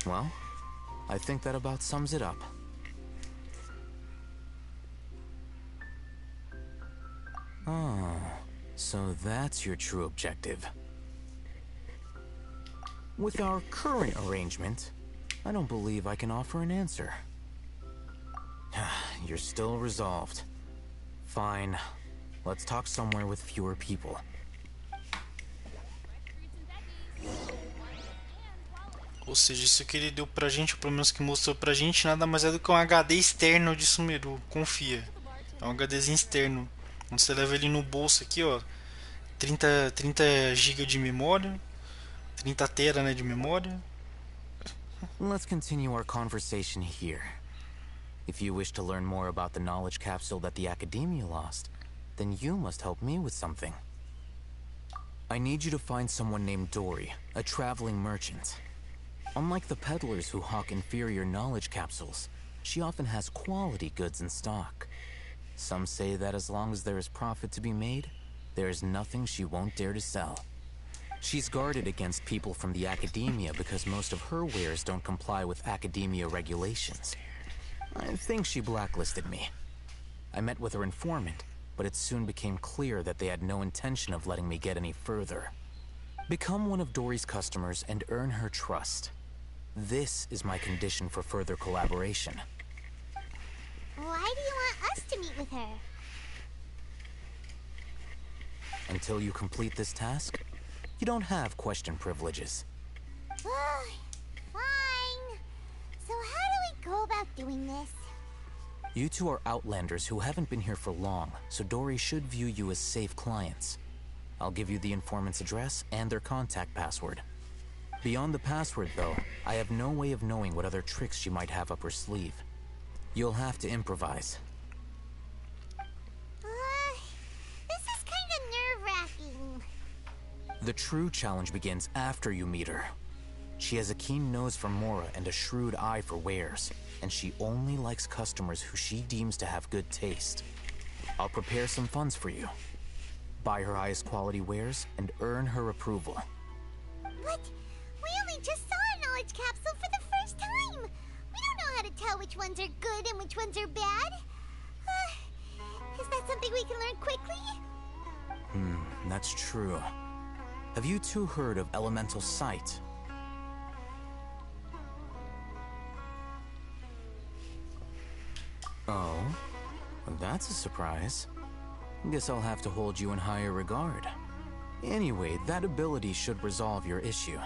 Well, I think that about sums it up. Oh, so that's your true objective. With our current arrangement, I don't believe I can offer an answer. You're still resolved. Fine. Let's talk somewhere with fewer people. Ou seja, isso que ele deu pra gente, ou pelo menos que mostrou pra gente, nada mais é do que um HD externo de Sumeru. Confia. É um HDzinho externo. Quando você leva ele no bolso aqui, ó, 30 GB de memória, 30 tera, né, de memória. Let's continue our conversation here. If you wish to learn more about the knowledge capsule that the academia lost, then you must help me with something. I need you to find someone named Dory, a traveling merchant. Unlike the peddlers who hawk inferior knowledge capsules, she often has quality goods in stock. Some say that as long as there is profit to be made, there is nothing she won't dare to sell. She's guarded against people from the academia because most of her wares don't comply with academia regulations. I think she blacklisted me. I met with her informant, but it soon became clear that they had no intention of letting me get any further. Become one of Dory's customers and earn her trust. This is my condition for further collaboration. Why do you want us to meet with her? Until you complete this task, you don't have question privileges. Fine. So how do we go about doing this? You two are outlanders who haven't been here for long, so Dory should view you as safe clients. I'll give you the informant's address and their contact password. Beyond the password, though, I have no way of knowing what other tricks she might have up her sleeve. You'll have to improvise. This is kind of nerve-wracking. The true challenge begins after you meet her. She has a keen nose for mora and a shrewd eye for wares, and she only likes customers who she deems to have good taste. I'll prepare some funds for you. Buy her highest quality wares and earn her approval. But we only just saw a knowledge capsule for the first time. We don't know how to tell which ones are good and which ones are bad. Is that something we can learn quickly? That's true. Have you two heard of elemental sight? Oh, well, that's a surprise. Guess I'll have to hold you in higher regard. Anyway, that ability should resolve your issue.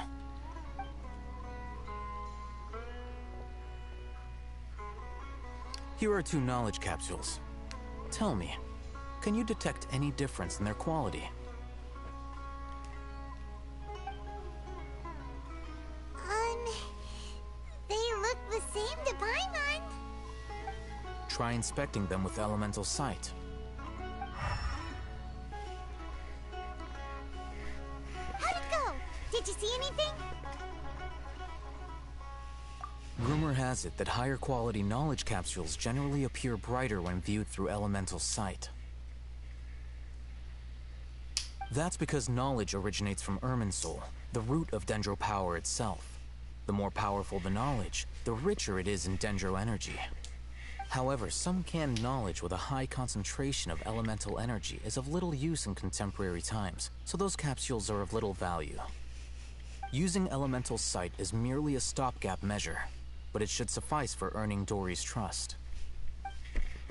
Here are 2 knowledge capsules. Tell me, can you detect any difference in their quality? They look the same to Paimon. Try inspecting them with elemental sight. How'd it go? Did you see anything? Rumor has it that higher quality knowledge capsules generally appear brighter when viewed through elemental sight. That's because knowledge originates from Irminsul, the root of Dendro power itself. The more powerful the knowledge, the richer it is in Dendro energy. However, some canned knowledge with a high concentration of elemental energy is of little use in contemporary times, so those capsules are of little value. Using elemental sight is merely a stopgap measure, but it should suffice for earning Dory's trust.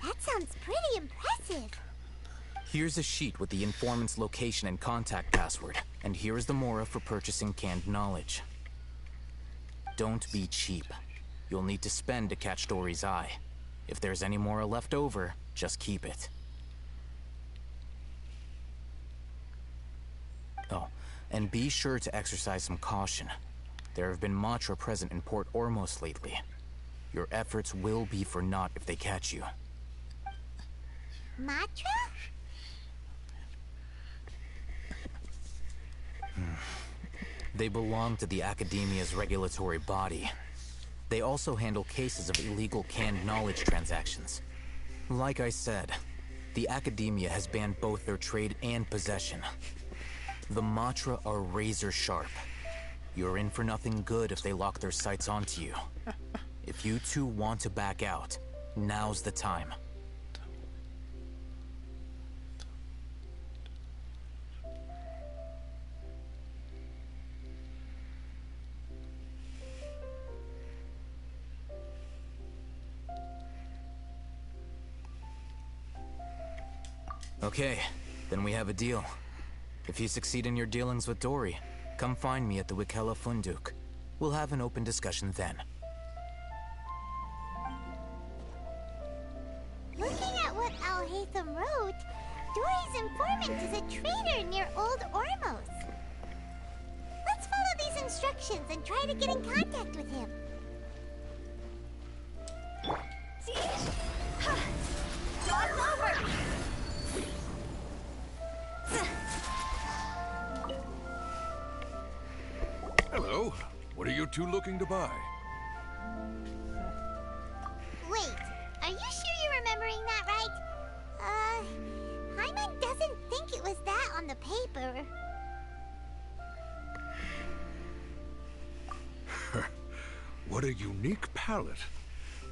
That sounds pretty impressive. Here's a sheet with the informant's location and contact password, and here is the Mora for purchasing canned knowledge. Don't be cheap. You'll need to spend to catch Dory's eye. If there's any Mora left over, just keep it. Oh, and be sure to exercise some caution. There have been Matra present in Port Ormos lately. Your efforts will be for naught if they catch you. Matra? They belong to the Academia's regulatory body. They also handle cases of illegal canned knowledge transactions. Like I said, the Academia has banned both their trade and possession. The Matra are razor sharp. You're in for nothing good if they lock their sights onto you. If you two want to back out, now's the time. Okay, then we have a deal. If you succeed in your dealings with Dory, come find me at the Wikela Funduk. We'll have an open discussion then. Looking at what Al-Haytham wrote, Dory's informant is a traitor near Old Ormos. Let's follow these instructions and try to get in contact with him. Dog's over! Hello. What are you two looking to buy? Wait, are you sure you're remembering that right? Hyman doesn't think it was that on the paper. What a unique palate.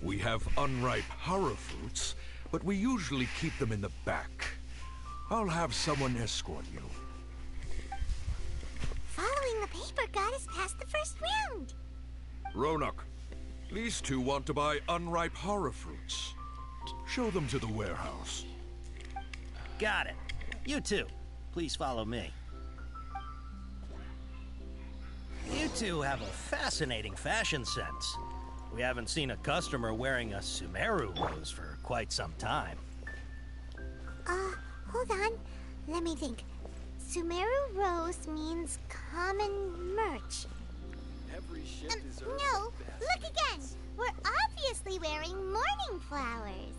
We have unripe horror fruits, but we usually keep them in the back. I'll have someone escort you. Following the paper got us past the first round. Roanoke, these two want to buy unripe horror fruits. Show them to the warehouse. Got it. You two, please follow me. You two have a fascinating fashion sense. We haven't seen a customer wearing a Sumeru rose for quite some time. Hold on. Let me think. Sumeru rose means common merch. Every ship deserves No, look again. We're obviously wearing morning flowers.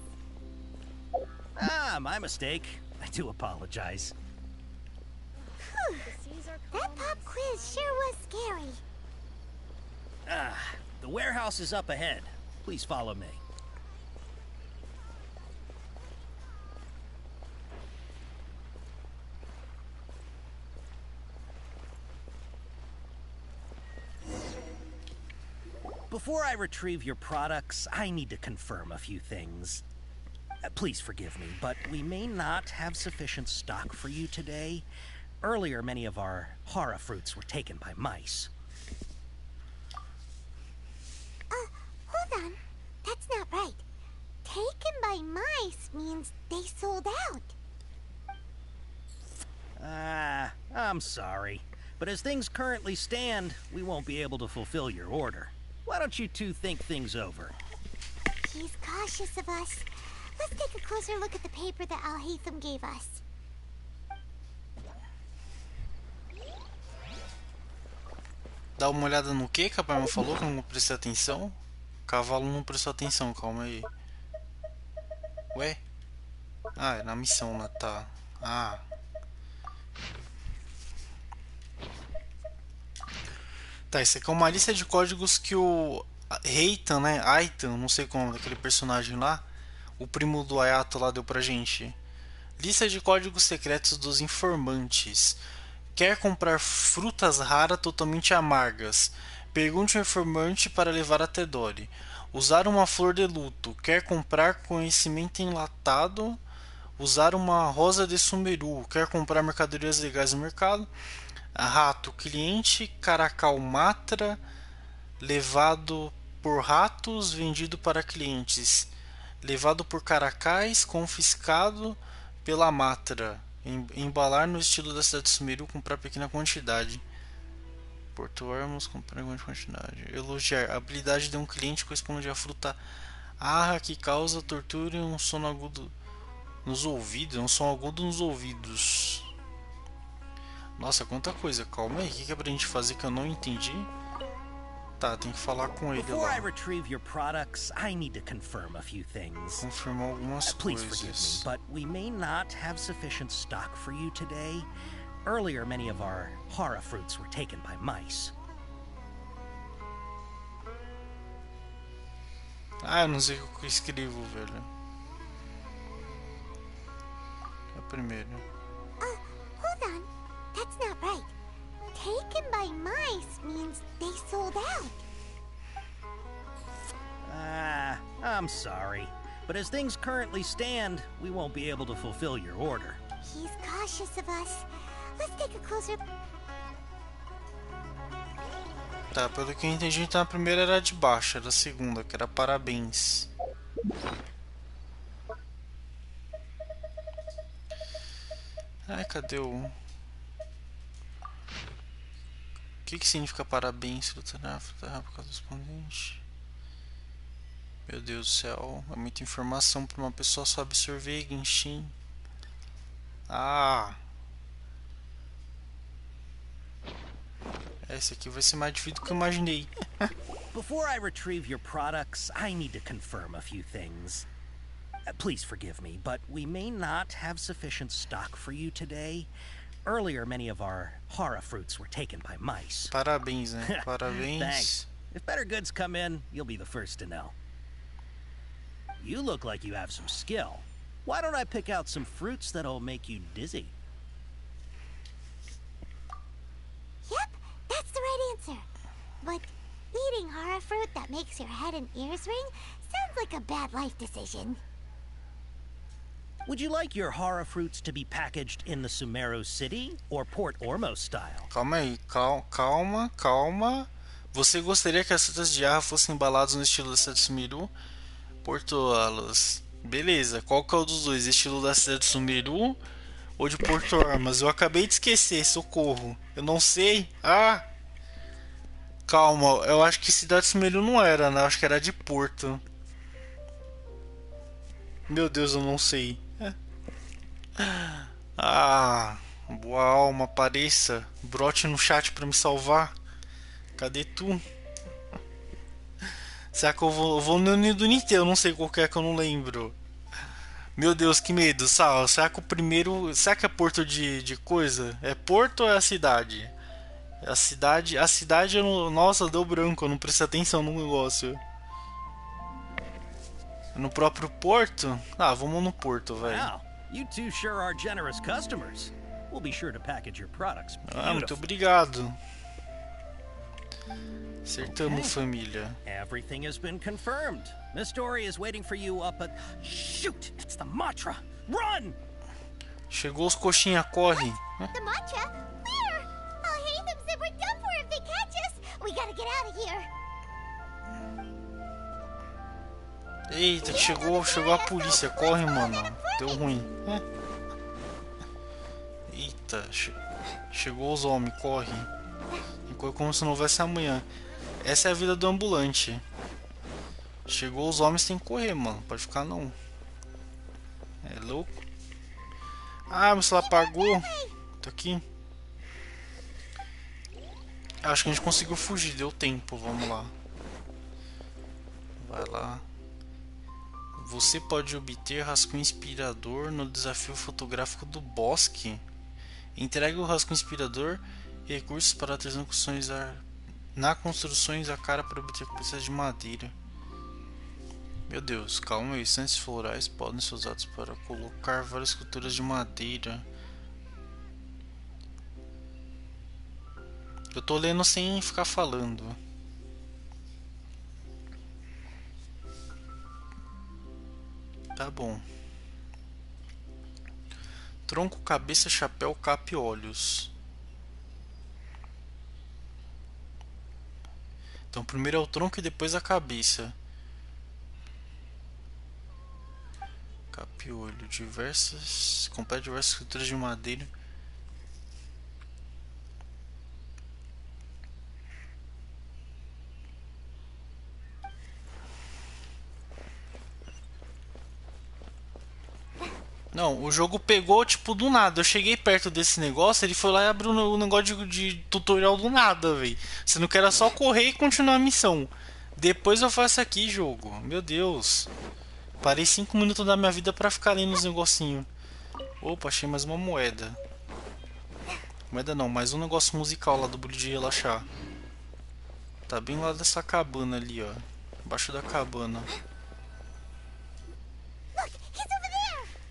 Ah, my mistake. I do apologize. Whew. That pop quiz sure was scary. The warehouse is up ahead. Please follow me. Before I retrieve your products, I need to confirm a few things. Please forgive me, but we may not have sufficient stock for you today. Earlier, many of our hara fruits were taken by mice. Hold on. That's not right. Taken by mice means they sold out. I'm sorry. But as things currently stand, we won't be able to fulfill your order. Why don't you two think things over? He's cautious of us. Let's take a closer look at the paper that Al-Haytham gave us. Dá uma olhada no que a Parma falou, que eu não prestei atenção. Cavalo não prestou atenção, calma aí. Ué? Ah, é na missão, né? Tá. Ah. Tá, isso aqui é uma lista de códigos que o Reitan, né? Aitan, não sei como, daquele personagem lá. O primo do Ayato lá deu pra gente. Lista de códigos secretos dos informantes. Quer comprar frutas raras totalmente amargas? Pergunte ao informante para levar até Dory. Usar uma flor de luto. Quer comprar conhecimento enlatado? Usar uma rosa de Sumeru. Quer comprar mercadorias legais no mercado? Rato, cliente, caracal matra, levado por ratos, vendido para clientes. Levado por caracais, confiscado pela matra. Embalar no estilo da cidade de Sumeru, comprar pequena quantidade. Portuarmos, comprar grande quantidade. Elogiar. A habilidade de um cliente corresponde à fruta arra que causa tortura e um sono agudo nos ouvidos. Um som agudo nos ouvidos. Nossa, quanta coisa. Calma aí. O que é pra gente fazer que eu não entendi? Tá, tem que falar com ele lá. Confirmar algumas coisas. But we may not have sufficient stock for you today. Earlier, many of our hara fruits were taken by mice. Ah, eu não sei o que eu escrevo, velho. É a primeira. Hold on. That's not right. Taken by mice means they sold out. I'm sorry. But as things currently stand, we won't be able to fulfill your order. He's cautious of us. Let's take a closer... Tá, pelo que eu entendi, então a primeira era de baixo, era a segunda, que era parabéns. Ai, cadê o... O que significa parabéns? Fruta rápida correspondente. Meu Deus do céu, é muita informação para uma pessoa só absorver, Genshin. Ah! Esse aqui vai ser mais difícil do que eu imaginei. Before I retrieve your products, I need to confirm a few things. Please forgive me, but we may not have sufficient stock for you today. Earlier, many of our hara fruits were taken by mice. Parabéns, né? Parabéns. Thanks. If better goods come in, you'll be the first to know. You look like you have some skill. Why don't I pick out some fruits that'll make you dizzy? Yep, that's the right answer. But eating hara fruit that makes your head and ears ring sounds like a bad life decision. Would you like your hara fruits to be packaged in the Sumeru City or Port Ormos style? Calma aí, calma. Você gostaria que as frutas de arra fossem embaladas no estilo da cidade de Sumeru? Porto Ormos. Beleza, qual que é o dos dois? Estilo da cidade de Sumeru ou de Porto Ormos? Eu acabei de esquecer, socorro. Eu não sei. Ah! Calma, eu acho que cidade de Sumeru não era, né? Eu acho que era de Porto. Meu Deus, eu não sei. Ah, boa alma, apareça. Brote no chat pra me salvar. Cadê tu? Será que eu vou no do Nintendo? Eu não sei qual que é, que eu não lembro. Meu Deus, que medo. Será que o primeiro... Será que é Porto de coisa? É Porto ou é a cidade? A cidade eu não... Nossa, deu branco, eu não prestei atenção no negócio. No próprio Porto? Ah, vamos no Porto, velho. Wow, you two sure are generous customers. We'll be sure to package your products beautifully. Ah, muito obrigado. Acertamos, família. Everything has been confirmed. Miss Dory is waiting for you up at... Shoot! It's the Matra! Run! Chegou os coxinha, corre. The Matra? Where? I'll hate them if we're done for if they catch us. We gotta get out of here. Eita, chegou a polícia. Corre, mano. Deu ruim. Eita, chegou os homens, corre. Como se não houvesse amanhã. Essa é a vida do ambulante. Chegou os homens, tem que correr, mano. Pode ficar não. É louco. Ah, meu celular apagou. Tô aqui. Acho que a gente conseguiu fugir, deu tempo. Vamos lá. Vai lá. Você pode obter rascunho inspirador no desafio fotográfico do bosque. Entregue o rascunho inspirador e recursos para na construções a cara para obter peças de madeira. Meu Deus, calma aí. Estantes florais podem ser usados para colocar várias esculturas de madeira. Eu tô lendo sem ficar falando. Tá bom. Tronco, cabeça, chapéu, capa e olhos. Então primeiro é o tronco e depois a cabeça. Capa e olho. Complete diversas esculturas de madeira. Não, o jogo pegou tipo do nada. Eu cheguei perto desse negócio, ele foi lá e abriu o negócio de tutorial do nada, velho. Você não quer só correr e continuar a missão. Depois eu faço aqui, jogo. Meu Deus. Parei 5 minutos da minha vida pra ficar lendo os negocinhos. Opa, achei mais uma moeda. Moeda não, mais um negócio musical lá do brilho de relaxar. Tá bem lá dessa cabana ali, ó. Embaixo da cabana.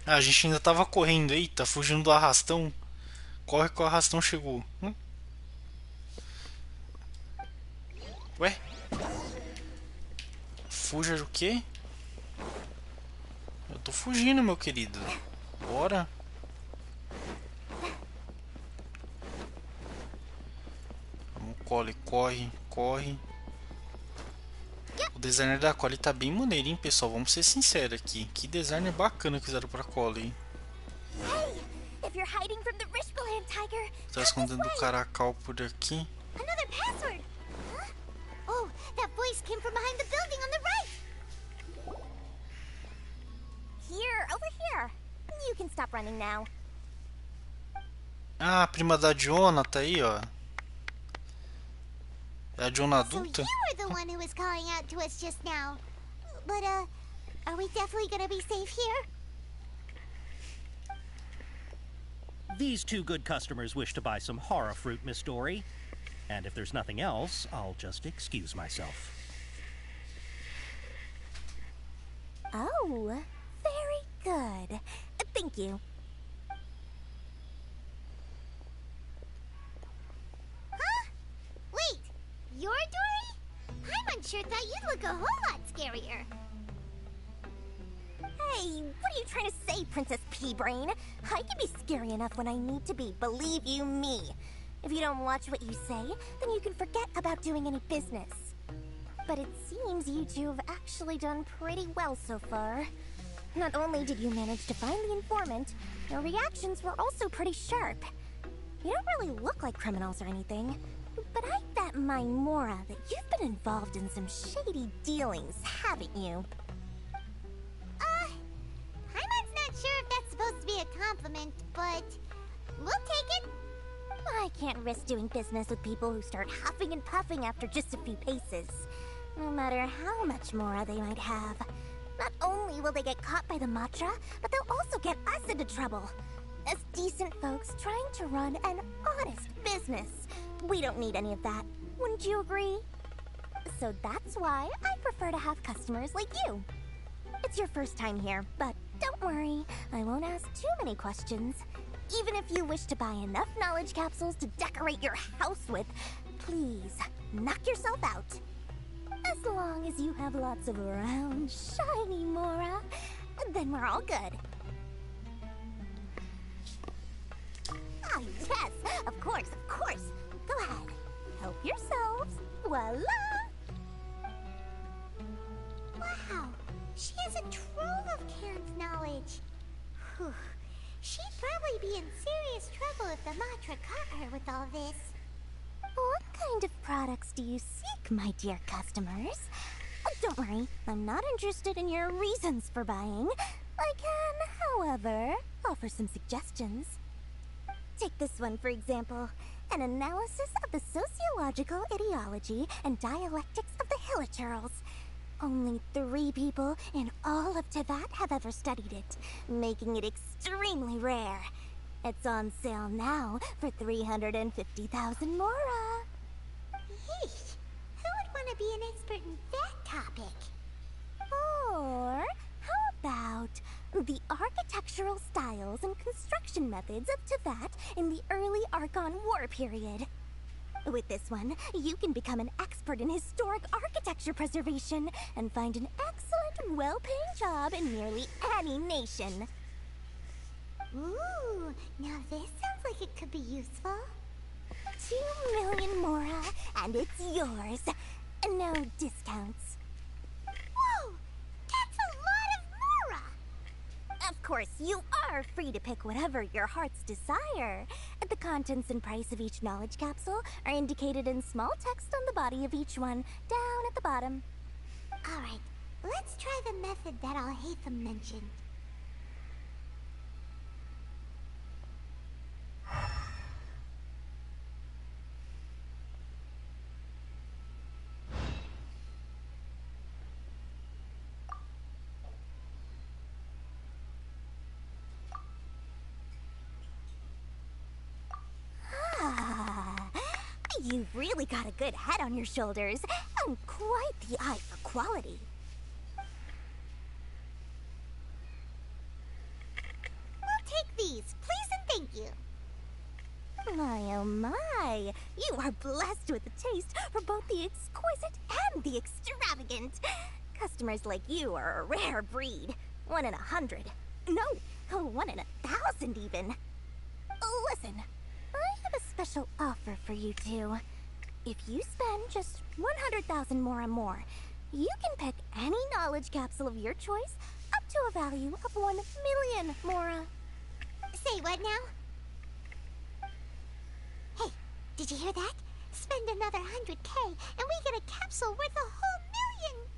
Ah, a gente ainda tava correndo. Eita, fugindo do arrastão. Corre que o arrastão chegou. Ué? Fuja do quê? Eu tô fugindo, meu querido. Bora. Vamos, Cole, corre. O designer da Cole tá bem maneirinho, pessoal. Vamos ser sinceros aqui. Que designer bacana que fizeram pra Cole. Tá escondendo o caracal por aqui. Another password. Huh? Oh, that voice came from behind the building on the right. Here, over here. You can stop running now. Ah, a prima da Diona tá aí, ó. É a Diona adulta? So you were the one who was calling out to us just now. But, are we definitely gonna be safe here? These two good customers wish to buy some horror fruit, Miss Dory. And if there's nothing else, I'll just excuse myself. Oh, very good. Thank you. Huh? Wait, you're Dory? Paimon sure thought you'd look a whole lot scarier. Hey, what are you trying to say, Princess Pea-Brain? I can be scary enough when I need to be, believe you me. If you don't watch what you say, then you can forget about doing any business. But it seems you two have actually done pretty well so far. Not only did you manage to find the informant, your reactions were also pretty sharp. You don't really look like criminals or anything, but I bet my Mora that you've been involved in some shady dealings, haven't you? Paimon's not sure if that's supposed to be a compliment, but we'll take it. I can't risk doing business with people who start huffing and puffing after just a few paces. No matter how much Mora they might have. Not only will they get caught by the Matra, but they'll also get us into trouble. As decent folks trying to run an honest business. We don't need any of that. Wouldn't you agree? So that's why I prefer to have customers like you. It's your first time here, but don't worry. I won't ask too many questions. Even if you wish to buy enough knowledge capsules to decorate your house with, please, knock yourself out. As long as you have lots of round, shiny Mora, then we're all good. Ah, yes, of course, of course. Go ahead, help yourselves. Voila! Wow, she has a trove of Karen's knowledge. Whew. She'd probably be in serious trouble if the Matra caught her with all this. What kind of products do you seek, my dear customers? Don't worry, I'm not interested in your reasons for buying. I can, however, offer some suggestions. Take this one, for example. An analysis of the sociological ideology and dialectics of the Hilichurls. Only 3 people in all of Teyvat have ever studied it, making it extremely rare. It's on sale now for 350,000 Mora. Yeesh, who would want to be an expert in that topic? Or how about the architectural styles and construction methods of Teyvat in the early Archon War period? With this one, you can become an expert in historic architecture preservation and find an excellent, well-paying job in nearly any nation. Ooh, now this sounds like it could be useful. 2 million Mora, and it's yours. No discounts. Whoa! That's a lot of Mora! Of course, you are free to pick whatever your hearts desire. The contents and price of each knowledge capsule are indicated in small text on the body of each one, down at the bottom. Alright, let's try the method that Al-Haytham mentioned. You've really got a good head on your shoulders, and quite the eye for quality. We'll take these, please and thank you. My oh my, you are blessed with a taste for both the exquisite and the extravagant. Customers like you are a rare breed. 1 in 100. No, 1 in 1,000 even. Listen, I have a special offer for you two. If you spend just 100,000 Mora more, you can pick any knowledge capsule of your choice up to a value of 1 million Mora. Say what now? Hey, did you hear that? Spend another 100K and we get a capsule worth a whole million!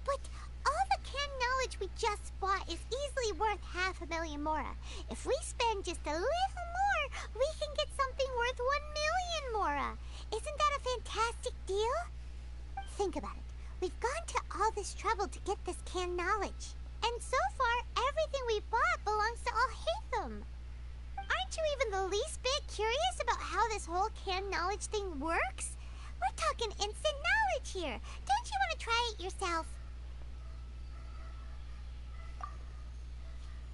But all the canned knowledge we just bought is easily worth 500,000 Mora. If we spend just a little more, we can get something worth 1 million Mora. Isn't that a fantastic deal? Think about it. We've gone to all this trouble to get this canned knowledge. And so far, everything we bought belongs to Al-Haytham. Aren't you even the least bit curious about how this whole canned knowledge thing works? We're talking instant knowledge here. Don't you want to try it yourself?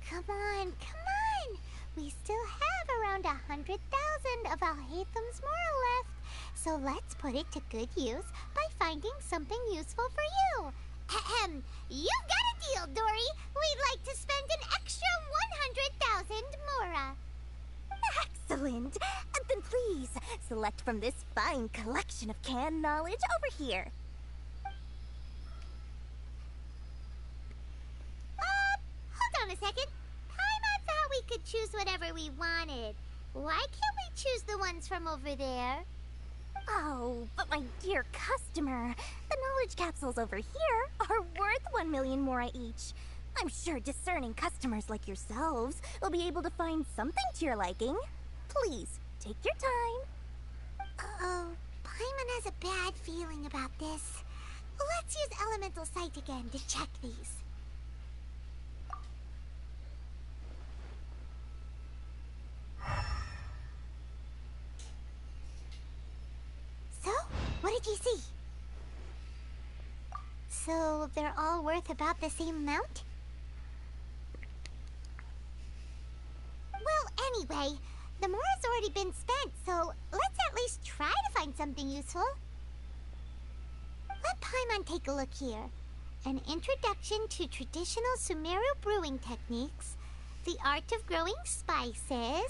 Come on, come on! We still have around 100,000 of Al-Haytham's Mora left. So let's put it to good use by finding something useful for you. Ahem, you got a deal, Dory. We'd like to spend an extra 100,000 Mora. Excellent! Then please, select from this fine collection of canned knowledge over here. Hold on a second. I thought we could choose whatever we wanted. Why can't we choose the ones from over there? Oh, but my dear customer, the knowledge capsules over here are worth 1 million Mora each. I'm sure discerning customers like yourselves will be able to find something to your liking. Please, take your time. Uh-oh, Paimon has a bad feeling about this. Let's use Elemental Sight again to check these. So, what did you see? So, they're all worth about the same amount? Well, anyway, The mora's already been spent, so let's at least try to find something useful. Let Paimon take a look here. An introduction to traditional Sumeru brewing techniques, the art of growing spices,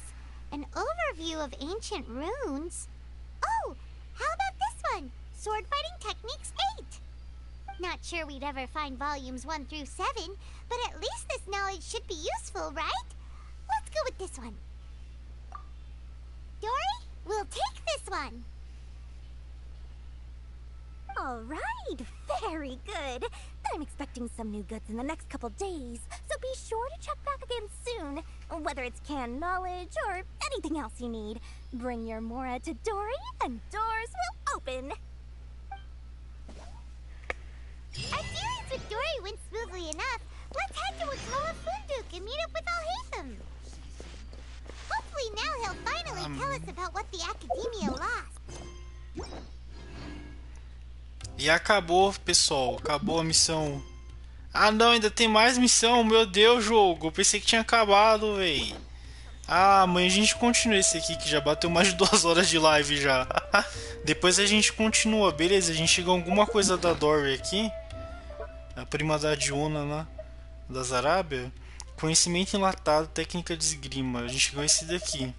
an overview of ancient runes. Oh, how about this one? Sword fighting techniques 8. Not sure we'd ever find volumes 1 through 7, but at least this knowledge should be useful, right? Let's go with this one. Dory, we'll take this one. All right, very good. I'm expecting some new goods in the next couple days, so be sure to check back again soon. Whether it's canned knowledge or anything else you need, bring your Mora to Dory and doors will open. Our dealings with Dory went smoothly enough. Let's head to Akala Funduk and meet up with Alhaitham. Hopefully now he'll finally tell us about what the Academia lost. E acabou, pessoal. Acabou a missão. Ah, não, ainda tem mais missão. Meu Deus, jogo. Eu pensei que tinha acabado, véi. Ah, amanhã a gente continua esse aqui, que já bateu mais de 2 horas de live já. Depois a gente continua, beleza? A gente chegou a alguma coisa da Dory aqui. A prima da Diona, né? Das Arábia. Conhecimento enlatado, técnica de esgrima. A gente chegou a esse daqui.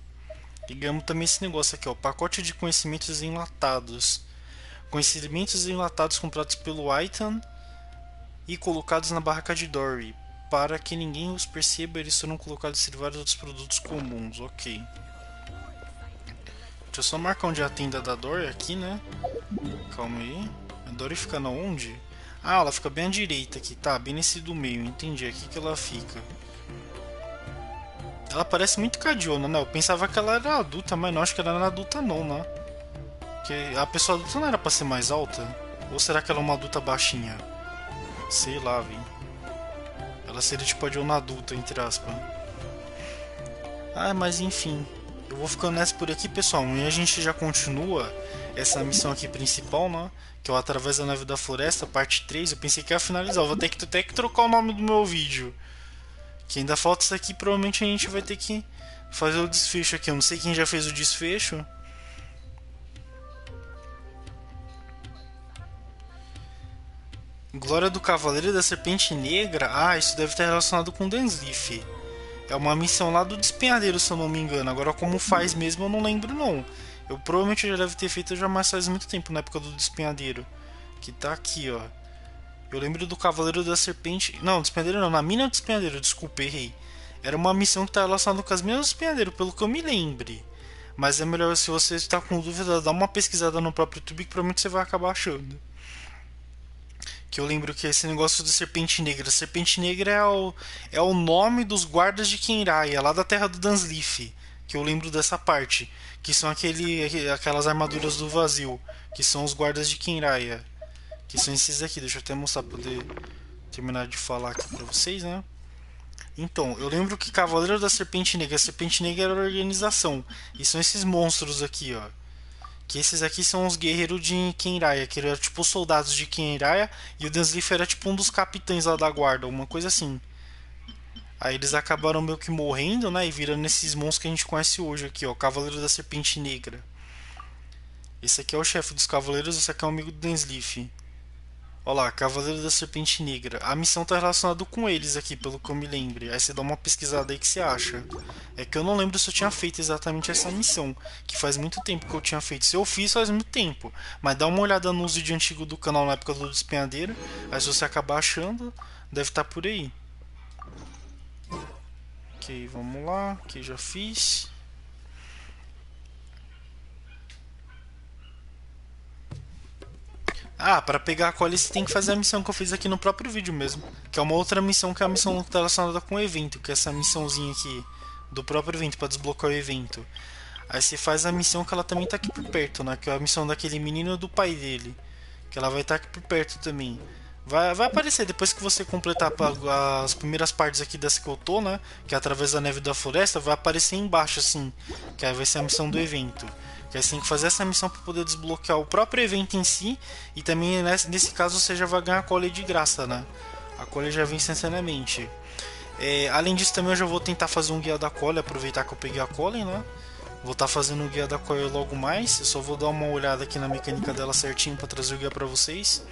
E ganhamos também esse negócio aqui, ó. Pacote de conhecimentos enlatados. Conhecimentos enlatados comprados pelo Aitan e colocados na barraca de Dory. Para que ninguém os perceba, eles foram colocados em vários outros produtos comuns. Ok. Deixa eu só marcar onde é a tenda da Dory aqui, né? Calma aí. A Dory fica na onde? Ah, ela fica bem à direita aqui. Tá, bem nesse do meio. Entendi. Aqui que ela fica. Ela parece muito Cadiona, né? Eu pensava que ela era adulta, mas não, acho que ela não era adulta não, né? Porque a pessoa adulta não era pra ser mais alta? Ou será que ela é uma adulta baixinha? Sei lá, velho. Ela seria tipo a Diona adulta, entre aspas. Ah, mas enfim. Eu vou ficando nessa por aqui, pessoal. Amanhã a gente já continua essa missão aqui principal, né? Que é o Através da Névoa da Floresta, parte 3. Eu pensei que ia finalizar. Eu vou ter que trocar o nome do meu vídeo. Que ainda falta isso aqui. Provavelmente a gente vai ter que fazer o desfecho aqui. Eu não sei quem já fez o desfecho. Glória do Cavaleiro da Serpente Negra. Ah, isso deve estar relacionado com Dansleaf. É uma missão lá do Despenhadeiro, se eu não me engano. Agora como faz mesmo eu não lembro não. Eu provavelmente já deve ter feito já mais faz muito tempo, na época do Despenhadeiro. Que tá aqui, ó. Eu lembro do Cavaleiro da Serpente... Não, Despenhadeiro não, na Mina do Despenhadeiro, desculpa, errei. Era uma missão que tá relacionada com as minas do Despenhadeiro, pelo que eu me lembre. Mas é melhor, se você está com dúvida, dar uma pesquisada no próprio YouTube, que provavelmente você vai acabar achando. Que eu lembro que esse negócio de Serpente Negra. Serpente Negra é o nome dos guardas de Kenraya, lá da terra do Dansleaf. Que eu lembro dessa parte. Que são aquelas armaduras do vazio. Que são os guardas de Kenraya. Que são esses aqui. Deixa eu até mostrar pra poder terminar de falar aqui pra vocês, né? Então, eu lembro que Cavaleiro da Serpente Negra. A Serpente Negra era a organização. E são esses monstros aqui, ó. Que esses aqui são os guerreiros de Kenraya, que eram tipo os soldados de Kenraya, e o Dansleaf era tipo um dos capitães lá da guarda, uma coisa assim. Aí eles acabaram meio que morrendo, né, e virando esses monstros que a gente conhece hoje aqui, ó, Cavaleiro da Serpente Negra. Esse aqui é o chefe dos cavaleiros, esse aqui é o amigo do Dansleaf. Olha lá, Cavaleiro da Serpente Negra. A missão tá relacionada com eles aqui, pelo que eu me lembre. Aí você dá uma pesquisada aí que você acha. É que eu não lembro se eu tinha feito exatamente essa missão. Que faz muito tempo que eu tinha feito. Se eu fiz, faz muito tempo. Mas dá uma olhada nos vídeos antigos do canal na época do Despenhadeiro. Aí se você acabar achando, deve estar por aí. Ok, vamos lá. Aqui já fiz. Ah, para pegar a cola você tem que fazer a missão que eu fiz aqui no próprio vídeo mesmo. Que é uma outra missão, que é a missão que está relacionada com o evento. Que é essa missãozinha aqui do próprio evento, para desbloquear o evento. Aí você faz a missão que ela também tá aqui por perto, né? Que é a missão daquele menino e do pai dele. Que ela vai estar aqui por perto também. Vai aparecer depois que você completar as primeiras partes aqui dessa que eu tô, né? Que é Através da Névoa da Floresta, vai aparecer embaixo assim. Que aí vai ser a missão do evento. Que aí você tem que fazer essa missão para poder desbloquear o próprio evento em si. E também nesse caso você já vai ganhar a cola de graça, né? A cola já vem instantaneamente. Além disso também eu já vou tentar fazer um guia da cola. Aproveitar que eu peguei a cola, né? Vou estar fazendo o guia da Koei logo mais. Eu só vou dar uma olhada aqui na mecânica dela certinho para trazer o guia para vocês.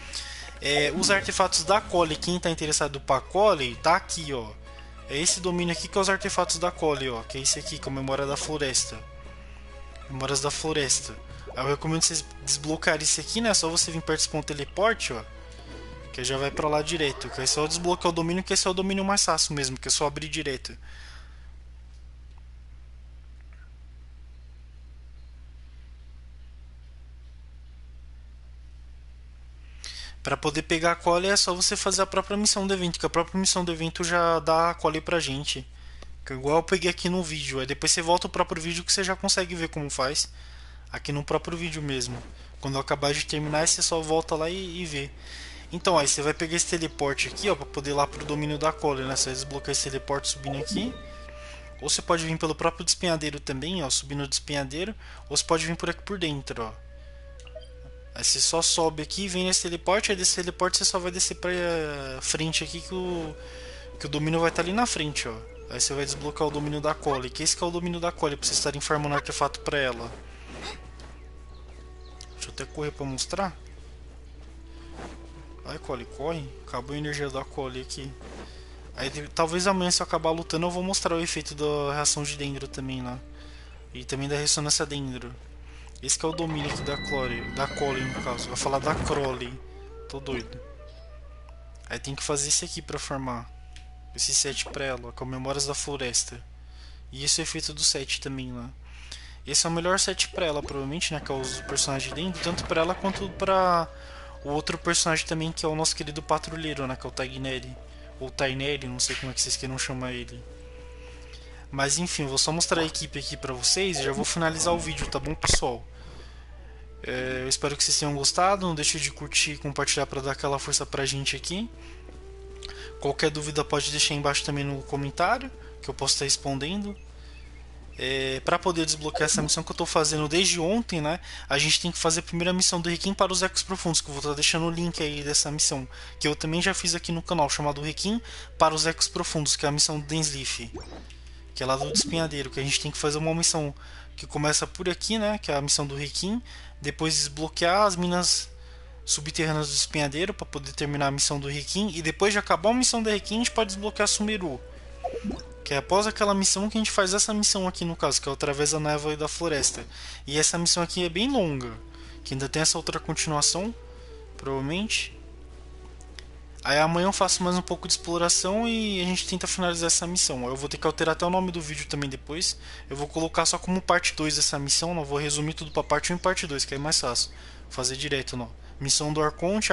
Os artefatos da Cole, quem está interessado para Cole, tá aqui, ó. É esse domínio aqui que é os artefatos da Cole, ó. Que é esse aqui, que é a memória da floresta. Memórias da floresta. Eu recomendo vocês desbloquearem isso aqui, né? Só você vir perto desse ponto teleporte, ó. Que já vai pra lá direto. Que é só desbloquear o domínio, que esse é o domínio mais fácil mesmo. Que é só abrir direto. Pra poder pegar a Cole é só você fazer a própria missão do evento. Que a própria missão do evento já dá a Cole pra gente. Que é igual eu peguei aqui no vídeo. Aí depois você volta ao próprio vídeo que você já consegue ver como faz. Aqui no próprio vídeo mesmo. Quando eu acabar de terminar, você só volta lá e vê. Então, aí você vai pegar esse teleporte aqui, ó, pra poder ir lá pro domínio da Cole, né? Você vai desbloquear esse teleporte subindo aqui. Ou você pode vir pelo próprio despenhadeiro também, ó, subindo o despenhadeiro. Ou você pode vir por aqui por dentro, ó. Aí você só sobe aqui, vem nesse teleporte. Aí desse teleporte você só vai descer pra frente aqui que o domínio vai estar ali na frente, ó. Aí você vai desbloquear o domínio da Cole, que esse que é o domínio da Cole, pra vocês estarem farmando artefato pra ela. Deixa eu até correr pra mostrar. Ai, Cole, corre. Acabou a energia da Cole aqui. Aí talvez amanhã, se eu acabar lutando, eu vou mostrar o efeito da reação de dendro também lá. E também da ressonância dendro. Esse que é o domínio aqui da Cole no caso. Vai falar da Crowley. Tô doido. Aí tem que fazer esse aqui pra farmar. Esse set pra ela, que é o Memórias da Floresta. E esse é o efeito do set também lá. Esse é o melhor set pra ela, provavelmente, né? Que é os personagens dentro. Tanto pra ela quanto pra o outro personagem também, que é o nosso querido patrulheiro, né? Que é o Taineri. Ou Taineri, não sei como é que vocês queiram chamar ele. Mas enfim, eu vou só mostrar a equipe aqui pra vocês e já vou finalizar o vídeo, tá bom, pessoal? Eu espero que vocês tenham gostado. Não deixe de curtir e compartilhar pra dar aquela força pra gente aqui. Qualquer dúvida pode deixar aí embaixo também no comentário, que eu posso estar respondendo. Para poder desbloquear essa missão que eu estou fazendo desde ontem, né? A gente tem que fazer a primeira missão do Requiem para os Ecos Profundos, que eu vou estar deixando o link aí dessa missão, que eu também já fiz aqui no canal, chamado Requiem para os Ecos Profundos, que é a missão do Densleaf, que é lá do Despenhadeiro, que a gente tem que fazer uma missão que começa por aqui, né? Que é a missão do Requiem, depois desbloquear as minas subterrâneas do Despenhadeiro para poder terminar a missão do Requiem, e depois de acabar a missão do Requiem, a gente pode desbloquear Sumeru. Que é após aquela missão que a gente faz essa missão aqui no caso, que é o Através da Névoa e da Floresta. E essa missão aqui é bem longa, que ainda tem essa outra continuação, provavelmente. Aí amanhã eu faço mais um pouco de exploração e a gente tenta finalizar essa missão. Eu vou ter que alterar até o nome do vídeo também depois. Eu vou colocar só como parte 2 dessa missão, não vou resumir tudo para parte 1 e parte 2, que é mais fácil. Vou fazer direto, não. Missão do Arconte,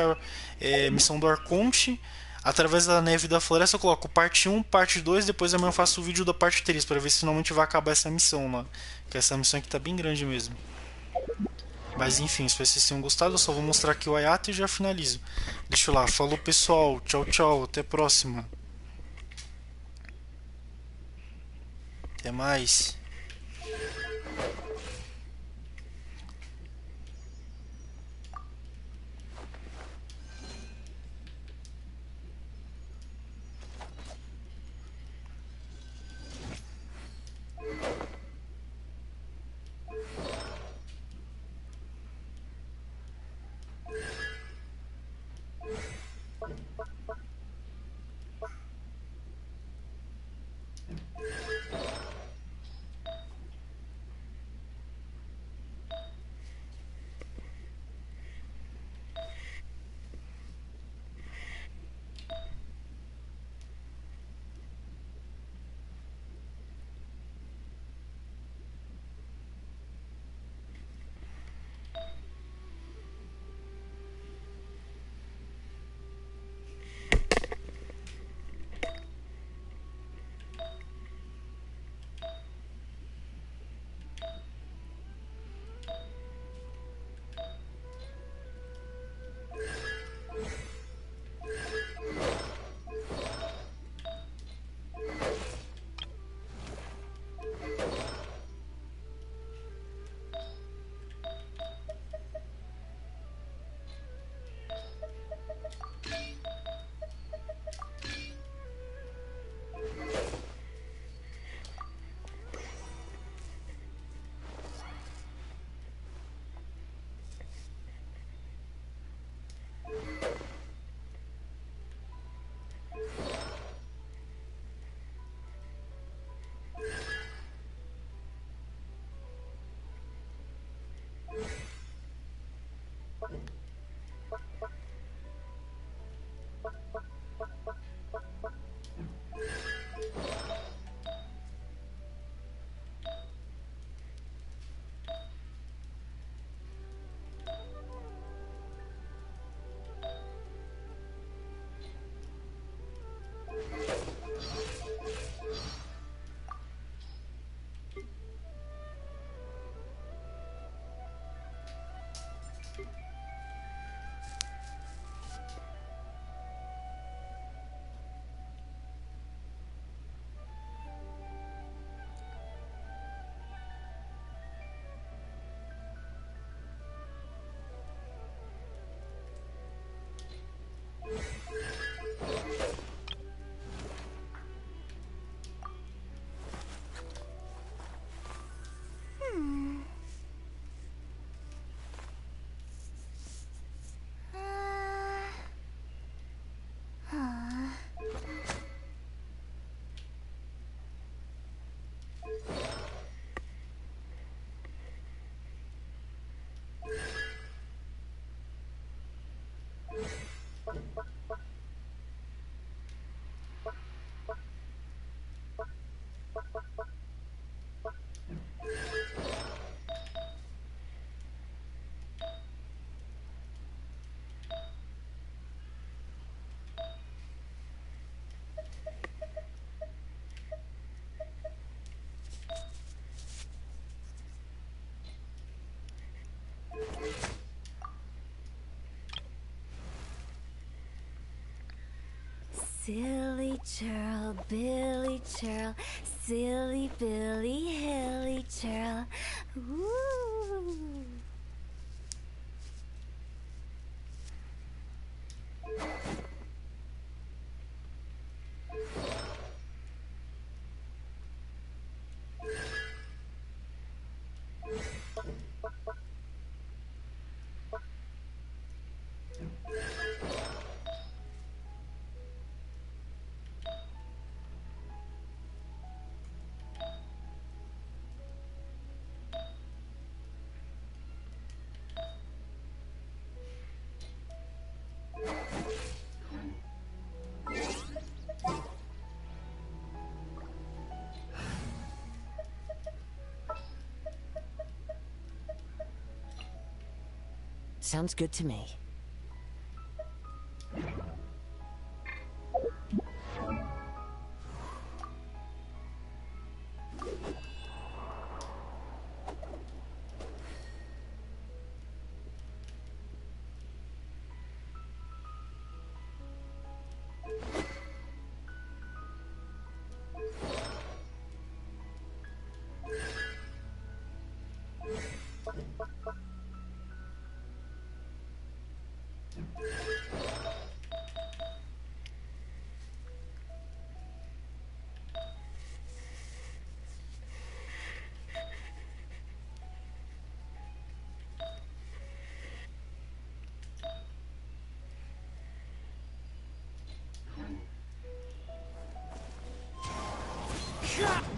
missão do Arconte. Através da neve e da floresta eu coloco parte 1, parte 2, depois amanhã eu faço o vídeo da parte 3 para ver se finalmente vai acabar essa missão lá. Que essa missão aqui tá bem grande mesmo. Mas enfim, espero que vocês tenham gostado, eu só vou mostrar aqui o Ayato e já finalizo. Deixa eu lá, falou pessoal, tchau tchau, até a próxima. Até mais. Silly churl, Billy churl, silly Billy, hilly churl. Woo! Sounds good to me. Shut